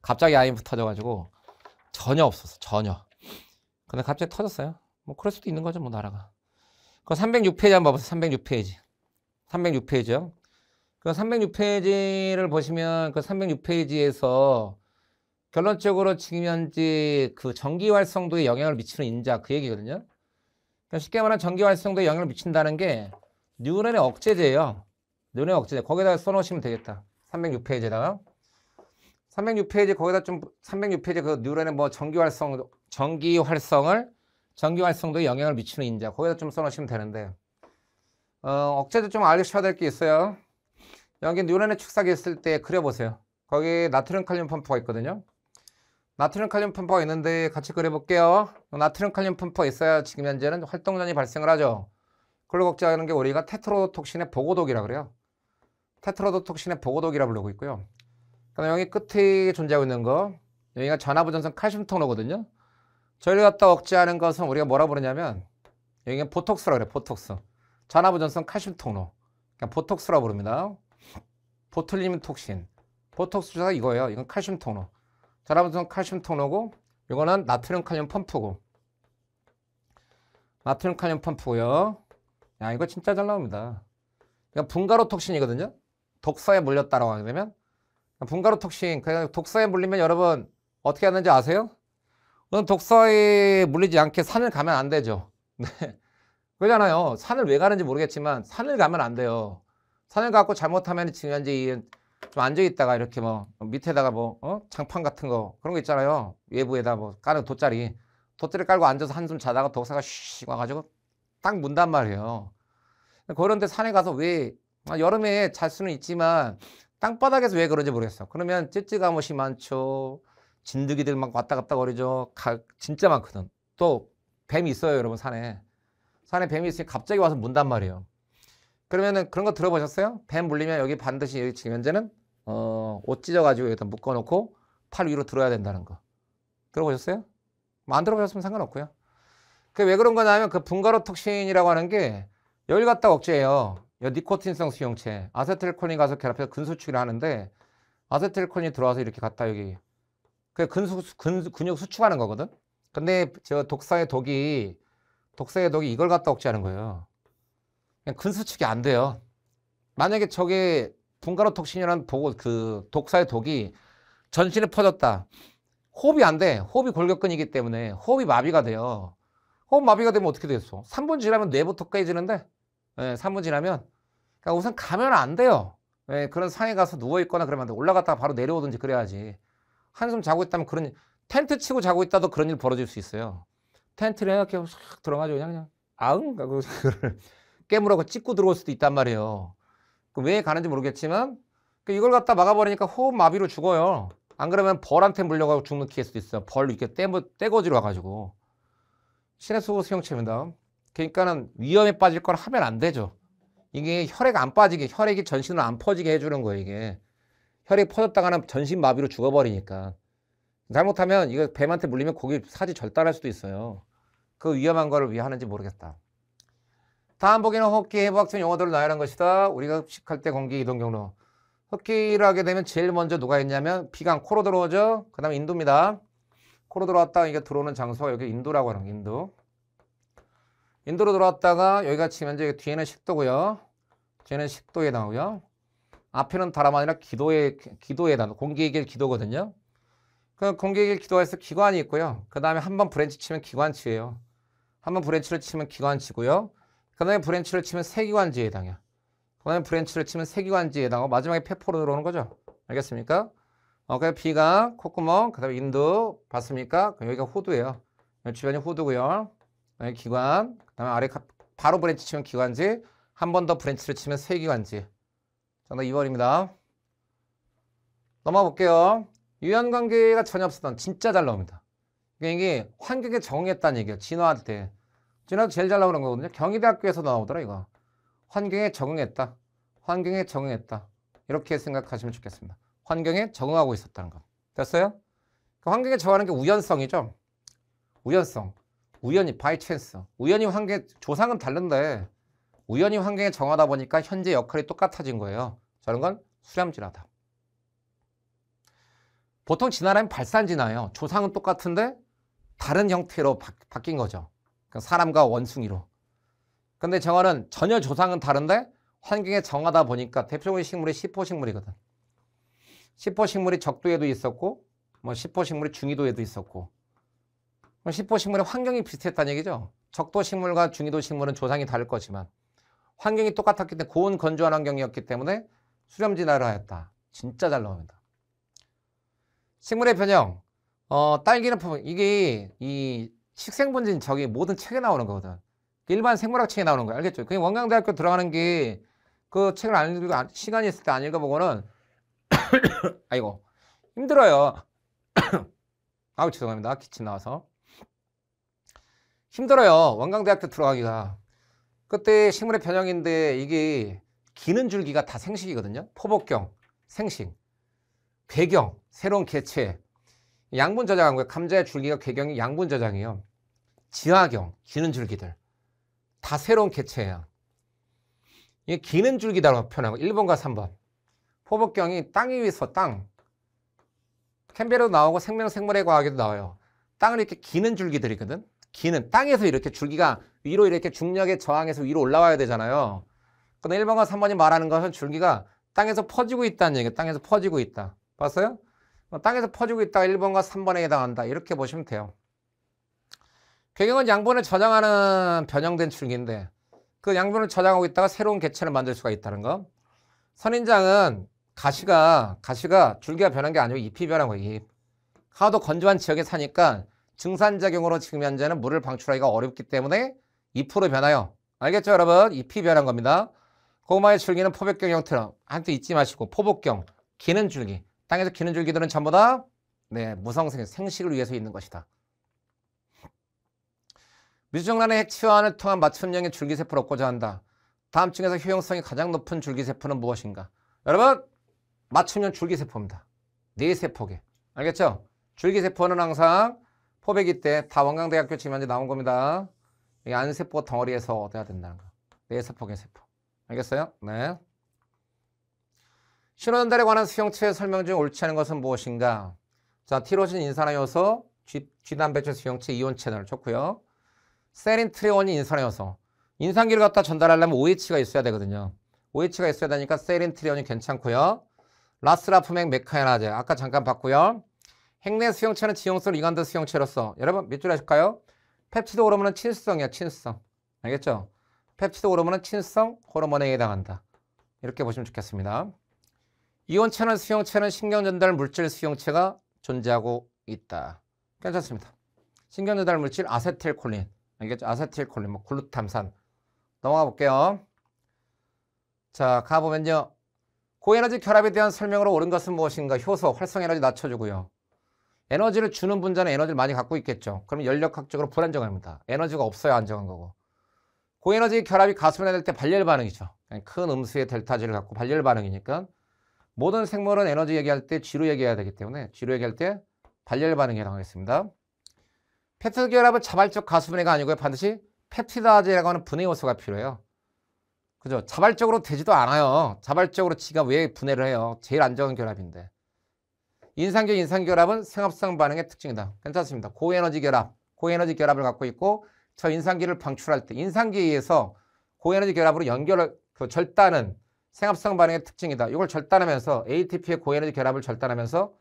갑자기 IMF 터져가지고 전혀 없었어. 전혀. 근데 갑자기 터졌어요. 뭐 그럴 수도 있는 거죠 뭐 나라가. 그 306페이지 한번 봐보세요. 306페이지요. 그 306페이지를 보시면 그 306페이지에서 결론적으로 지금 현재 그 전기 활성도에 영향을 미치는 인자 그 얘기거든요. 그러니까 쉽게 말하면 전기 활성도에 영향을 미친다는 게 뉴런의 억제제예요. 뉴런의 억제제. 거기다가 써놓으시면 되겠다. 306페이지에다가 306페이지 그 뉴런의 뭐 전기 활성도에 영향을 미치는 인자 거기다 좀 써놓으시면 되는데 억제도 좀 알려셔야 될 게 있어요. 여기 뉴런의 축삭이 있을 때 그려보세요. 거기 나트륨 칼륨 펌프가 있거든요. 나트륨 칼륨 펌프가 있는데 같이 그려볼게요. 나트륨 칼륨 펌프가 있어야 지금 현재는 활동전이 발생을 하죠. 그걸 걱정하는 게 우리가 테트로도톡신의 보고독이라 그래요. 테트로도톡신의 보고독이라 부르고 있고요. 그다음 여기 끝에 존재하고 있는 거 여기가 전하부전성 칼슘 통로거든요. 저희를 갖다 억제하는 것은 우리가 뭐라 부르냐면 여기가 보톡스라고 그래요. 보톡스. 전하부전성 칼슘 통로. 그러니까 보톡스라고 부릅니다. 보툴리눔 톡신. 보톡스 주사가 이거예요. 이건 칼슘 통로. 전하부전성 칼슘 통로고 이거는 나트륨 칼륨 펌프고. 나트륨 칼륨 펌프고요. 야, 이거 진짜 잘 나옵니다. 이건 분가로톡신이거든요. 독서에 물렸다라고 하게 되면 분가로톡신, 그냥 독서에 물리면 여러분 어떻게 하는지 아세요? 그건 독서에 물리지 않게 산을 가면 안 되죠. 네. 그러잖아요. 산을 왜 가는지 모르겠지만 산을 가면 안 돼요. 산을 가고 잘못하면 지금 현재 좀 앉아있다가 이렇게 뭐 밑에다가 뭐 장판 같은 거 그런 거 있잖아요. 외부에다 뭐 까는 돗자리 깔고 앉아서 한숨 자다가 독사가 쉬 와가지고 딱 문단 말이에요. 그런데 산에 가서 왜 여름에 잘 수는 있지만 땅바닥에서 왜 그런지 모르겠어. 그러면 찌찌가못이 많죠. 진드기들 막 왔다 갔다 거리죠. 진짜 많거든. 또 뱀이 있어요, 여러분. 산에 뱀이 있으니 갑자기 와서 문단 말이에요. 그러면은 그런 거 들어보셨어요? 뱀 물리면 여기 반드시 여기 지금 현재는 옷 찢어가지고 여기다 묶어놓고 팔 위로 들어야 된다는 거 들어보셨어요? 뭐 안 들어보셨으면 상관없고요. 그게 왜 그런 거냐면 그 분가로톡신이라고 하는 게 여기 갖다 억제해요. 니코틴성 수용체 아세틸콜린 가서 결합해서 근수축을 하는데 아세틸콜린이 들어와서 이렇게 갖다 여기 그 근육 수축하는 거거든. 근데 저 독사의 독이 이걸 갖다 억제하는 거예요. 그냥 근수축이 안 돼요. 만약에 저게 분가로톡신이라는 그 독사의 독이 전신에 퍼졌다. 호흡이 안 돼. 호흡이 골격근이기 때문에 호흡이 마비가 돼요. 호흡 마비가 되면 어떻게 됐어? 3분 지나면 뇌부터 깨지는데 3분 지나면 그러니까 우선 가면 안 돼요. 그런 산에 가서 누워있거나 그러면 안 돼. 올라갔다가 바로 내려오든지 그래야지. 한숨 자고 있다면 그런 텐트 치고 자고 있다도 그런 일 벌어질 수 있어요. 텐트를 이렇게 싹 들어가지고 그냥 아응 하고 그걸 깨물어고 찍고 들어올 수도 있단 말이에요. 왜 가는지 모르겠지만 이걸 갖다 막아버리니까 호흡 마비로 죽어요. 안 그러면 벌한테 물려가지고 죽는 케이스도 있어요. 벌 이렇게 떼거지로 와가지고. 신의 수호 수용체입니다. 그러니까는 위험에 빠질 걸 하면 안 되죠. 이게 혈액 안 빠지게, 혈액이 전신으로 안 퍼지게 해주는 거예요, 이게. 혈액이 퍼졌다가는 전신 마비로 죽어버리니까. 잘못하면 이거 뱀한테 물리면 고기 사지 절단할 수도 있어요. 그 위험한 거를 왜 하는지 모르겠다. 다음 보기는 호흡기 해부학적 용어들을 나열한 것이다. 우리가 흡식할 때 공기 이동 경로. 흡기를 하게 되면 제일 먼저 누가 있냐면 비강, 코로 들어오죠. 그 다음에 인도입니다. 코로 들어왔다가 이게 들어오는 장소가 여기 인도라고 하는 인도. 인도로 들어왔다가 여기가 지금 현재 뒤에는 식도고요. 뒤에는 식도에 나오고요. 앞에는 다름 아니라 기도에 나오 공기의 길 기도거든요. 그 공기의 길 기도에서 기관이 있고요. 그 다음에 한번 브랜치 치면 기관치예요. 한번 브랜치를 치면 기관치고요. 그 다음에 브랜치를 치면 세기관지에 해당해요. 그 다음에 브랜치를 치면 세기관지에 해당하고 마지막에 폐포로 들어오는 거죠. 알겠습니까? 그래서 비강, 콧구멍, 그 다음에 인두 봤습니까? 여기가 호두예요. 주변이 호두고요. 여기 기관, 그 다음에 아래 바로 브랜치 치면 기관지, 한 번 더 브랜치를 치면 세기관지. 정답 2번입니다. 넘어가 볼게요. 유연관계가 전혀 없었던 진짜 잘 나옵니다. 이게 환경에 적응했다는 얘기예요. 진화할 때. 진화도 제일 잘 나오는 거거든요. 경희대학교에서 나오더라 이거. 환경에 적응했다. 환경에 적응했다. 이렇게 생각하시면 좋겠습니다. 환경에 적응하고 있었다는 거. 됐어요? 그 환경에 적응하는 게 우연성이죠. 우연성. 우연히, 바이 찬스. 우연히 조상은 다른데 우연히 환경에 적응하다 보니까 현재 역할이 똑같아진 거예요. 저런 건 수렴진화다. 보통 진화라면 발산진화예요. 조상은 똑같은데 다른 형태로 바뀐 거죠. 사람과 원숭이로. 근데 저거는 전혀 조상은 다른데 환경에 정하다 보니까 대표적인 식물이 시포식물이거든. 시포식물이 적도에도 있었고 뭐 시포식물이 중위도에도 있었고 시포식물의 환경이 비슷했다는 얘기죠. 적도식물과 중위도식물은 조상이 다를 거지만 환경이 똑같았기 때문에 고온 건조한 환경이었기 때문에 수렴진화를 하였다. 진짜 잘 나옵니다. 식물의 변형. 딸기는 이게 이 식생분진 저기 모든 책에 나오는 거거든. 일반 생물학책에 나오는 거야. 알겠죠? 그냥 원광대학교 들어가는 게 그 책을 안 읽고 시간이 있을 때 안 읽어보고는 아이고 힘들어요. 아우 죄송합니다. 기침 나와서 힘들어요. 원광대학교 들어가기가. 그때 식물의 변형인데 이게 기는 줄기가 다 생식이거든요. 포복경, 생식, 괴경, 새로운 개체, 양분 저장한 거예요. 감자의 줄기가 괴경이 양분 저장이에요. 지화경, 기는 줄기들 다 새로운 개체예요. 이게 기는 줄기다라고 표현하고 1번과 3번. 포복경이 땅 위에서 땅. 캠베로도 나오고 생명생물의 과학에도 나와요. 땅을 이렇게 기는 줄기들이거든. 기는 땅에서 이렇게 줄기가 위로 이렇게 중력에 저항해서 위로 올라와야 되잖아요. 근데 1번과 3번이 말하는 것은 줄기가 땅에서 퍼지고 있다는 얘기예요. 땅에서 퍼지고 있다. 봤어요? 땅에서 퍼지고 있다가 1번과 3번에 해당한다. 이렇게 보시면 돼요. 괴경은 양분을 저장하는 변형된 줄기인데 그 양분을 저장하고 있다가 새로운 개체를 만들 수가 있다는 거. 선인장은 가시가 줄기가 변한 게 아니고 잎이 변한 거예요. 잎. 하도 건조한 지역에 사니까 증산작용으로 지금 현재는 물을 방출하기가 어렵기 때문에 잎으로 변하여. 알겠죠 여러분? 잎이 변한 겁니다. 고구마의 줄기는 포백경 형태로 한테 잊지 마시고 포복경, 기는 줄기. 땅에서 기는 줄기들은 전부 다 무성생, 생식을 위해서 있는 것이다. 미주정란의 핵치환을 통한 맞춤형의 줄기세포를 얻고자 한다. 다음 중에서 효용성이 가장 높은 줄기세포는 무엇인가? 여러분 맞춤형 줄기세포입니다. 4세포계. 알겠죠? 줄기세포는 항상 포배기 때 다 원광대학교 지금 현재 나온 겁니다. 이 안세포 덩어리에서 얻어야 된다는 거. 4세포계 세포. 알겠어요? 네. 신호전달에 관한 수용체의 설명 중 옳지 않은 것은 무엇인가? 자, 티로신 인산화효소, G단백질 수용체 이온 채널 좋고요. 세린 트리온이 인산화효소. 인산기를 갖다 전달하려면 OH가 있어야 되거든요. OH가 있어야 되니까 세린 트리온이 괜찮고요. 라스라프맥 메카에나제 아까 잠깐 봤고요. 핵내 수용체는 지용성 리간드 수용체로서 여러분 몇 줄 아실까요? 펩치드 호르몬은 친수성이야. 친수성. 알겠죠? 펩치드 호르몬은 친수성 호르몬에 해당한다. 이렇게 보시면 좋겠습니다. 이온 채널 수용체는 신경전달 물질 수용체가 존재하고 있다. 괜찮습니다. 신경전달 물질 아세틸콜린. 알겠죠? 아세틸콜린, 뭐 글루탐산. 넘어가 볼게요. 자, 가보면요. 고에너지 결합에 대한 설명으로 옳은 것은 무엇인가? 효소, 활성에너지 낮춰주고요. 에너지를 주는 분자는 에너지를 많이 갖고 있겠죠. 그럼 연력학적으로 불안정합니다. 에너지가 없어야 안정한 거고. 고에너지 결합이 가수분해될 때 발열 반응이죠. 큰 음수의 델타지를 갖고 발열 반응이니까 모든 생물은 에너지 얘기할 때 G로 얘기해야 되기 때문에 G로 얘기할 때 발열 반응에 해당하겠습니다. 펩티드 결합은 자발적 가수분해가 아니고요. 반드시 펩티다제라고 하는 분해 요소가 필요해요. 그죠? 자발적으로 되지도 않아요. 자발적으로 지가 왜 분해를 해요? 제일 안정한 결합인데. 인산결합은 생합성 반응의 특징이다. 괜찮습니다. 고에너지 결합을 갖고 있고 저 인산기를 방출할 때 인산기에 의해서 고에너지 결합으로 절단은 생합성 반응의 특징이다. 이걸 절단하면서 ATP의 고에너지 결합을 절단하면서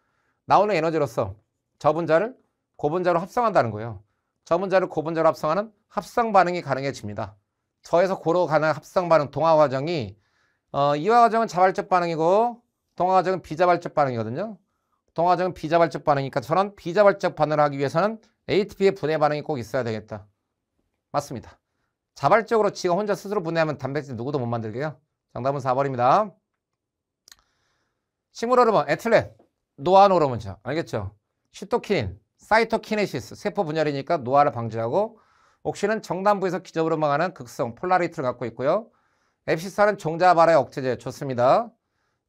나오는 에너지로서 저분자를 고분자로 합성한다는 거예요. 저분자를 고분자로 합성하는 합성 반응이 가능해집니다. 저에서 고로 가는 합성 반응 동화 과정이 이화 과정은 자발적 반응이고 동화 과정은 비자발적 반응이거든요. 동화 과정은 비자발적 반응이니까 저는 비자발적 반응을 하기 위해서는 ATP의 분해 반응이 꼭 있어야 되겠다. 맞습니다. 자발적으로 지가 혼자 스스로 분해하면 단백질 누구도 못 만들게요. 정답은 4번입니다. 식물 호르몬, 에틸렌, 노화 호르몬이죠. 알겠죠? 시토킨, 사이토키네시스, 세포 분열이니까 노화를 방지하고 옥시는 정단부에서 기저으로 망하는 극성, 폴라리티를 갖고 있고요. 앱시사는 종자 발화의 억제제 좋습니다.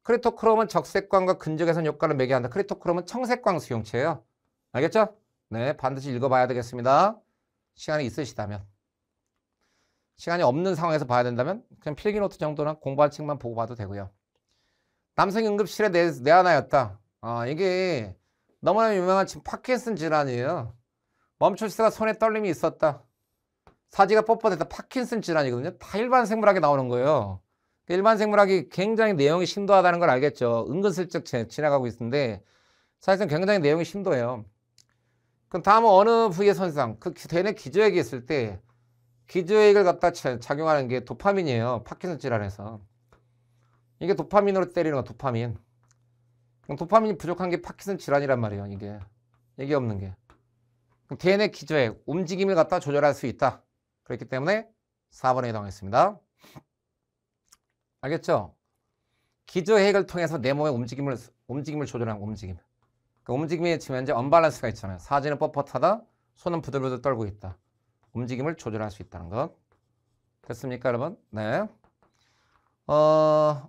크리토크롬은 적색광과 근적외선 효과를 매게 한다. 크리토크롬은 청색광 수용체예요. 알겠죠? 네, 반드시 읽어봐야 되겠습니다. 시간이 있으시다면. 시간이 없는 상황에서 봐야 된다면 그냥 필기노트 정도는 공부할 책만 보고 봐도 되고요. 남성 응급실에 내한하였다. 이게 너무나 유명한 지금 파킨슨 질환이에요. 멈출수가 손에 떨림이 있었다. 사지가 뻣뻣했다. 파킨슨 질환이거든요. 다 일반 생물학에 나오는 거예요. 일반 생물학이 굉장히 내용이 심도하다는 걸 알겠죠. 은근슬쩍 지나가고 있는데 사실상 굉장히 내용이 심도해요. 그럼 다음은 어느 부위의 손상? 그 대뇌 기저액이 있을 때 기저액을 갖다 작용하는 게 도파민이에요. 파킨슨 질환에서. 이게 도파민으로 때리는 거 도파민. 도파민이 부족한 게 파킨슨 질환이란 말이에요. 이게 없는 게. 대뇌 기저액, 움직임을 갖다 조절할 수 있다. 그렇기 때문에 4번에 해당하겠습니다. 알겠죠? 기저핵을 통해서 내 몸의 움직임을 조절하는 움직임. 그 움직임이 지금 현재 언밸런스가 있잖아요. 사지는 뻣뻣하다, 손은 부들부들 떨고 있다. 움직임을 조절할 수 있다는 것. 됐습니까, 여러분? 네.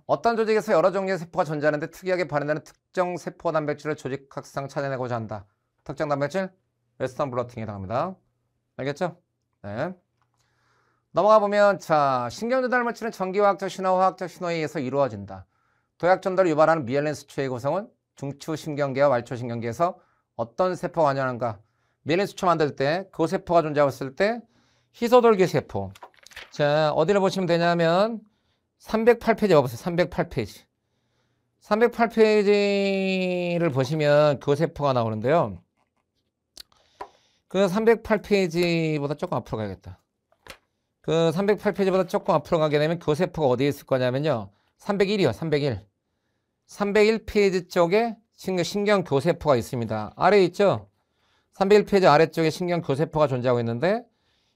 어떤 조직에서 여러 종류의 세포가 존재하는데 특이하게 발현되는 특정 세포 단백질을 조직학상 찾아내고자 한다. 특정 단백질? 웨스턴 블러팅에 해당합니다. 알겠죠? 네. 넘어가 보면 자, 신경조달 물질은 전기화학적 신호화학적 신호에 의해서 이루어진다. 도약 전달을 유발하는 미엘린 수초의 구성은 중추신경계와 말초신경계에서 어떤 세포가 관여하는가? 미엘린 수초 만들 때 그 세포가 존재하고 있을 때 희소돌기 세포. 자, 어디를 보시면 되냐면 308페이지 봐보세요. 308페이지. 308페이지를 보시면 그 세포가 나오는데요. 그 308페이지보다 조금 앞으로 가야겠다. 그 308페이지보다 조금 앞으로 가게 되면 그 세포가 어디에 있을 거냐면요. 301이요. 301. 301페이지 쪽에 신경교세포가 있습니다. 아래에 있죠? 301페이지 아래쪽에 신경교세포가 존재하고 있는데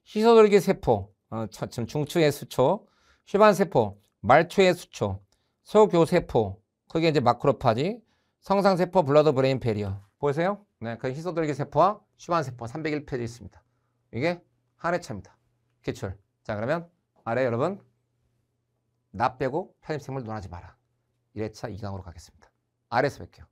희소돌기 세포, 지금 중추의 수초, 휘반세포, 말초의 수초, 소교세포, 그게 이제 마크로파지, 성상세포, 블러드 브레인 베리어. 보이세요? 네, 그 희소돌기 세포와 휘반세포 301페이지 있습니다. 이게 한 회차입니다. 기출. 자, 그러면 아래 여러분 나 빼고 편입생물 논하지 마라. 1회차 2강으로 가겠습니다. 아래에서 뵐게요.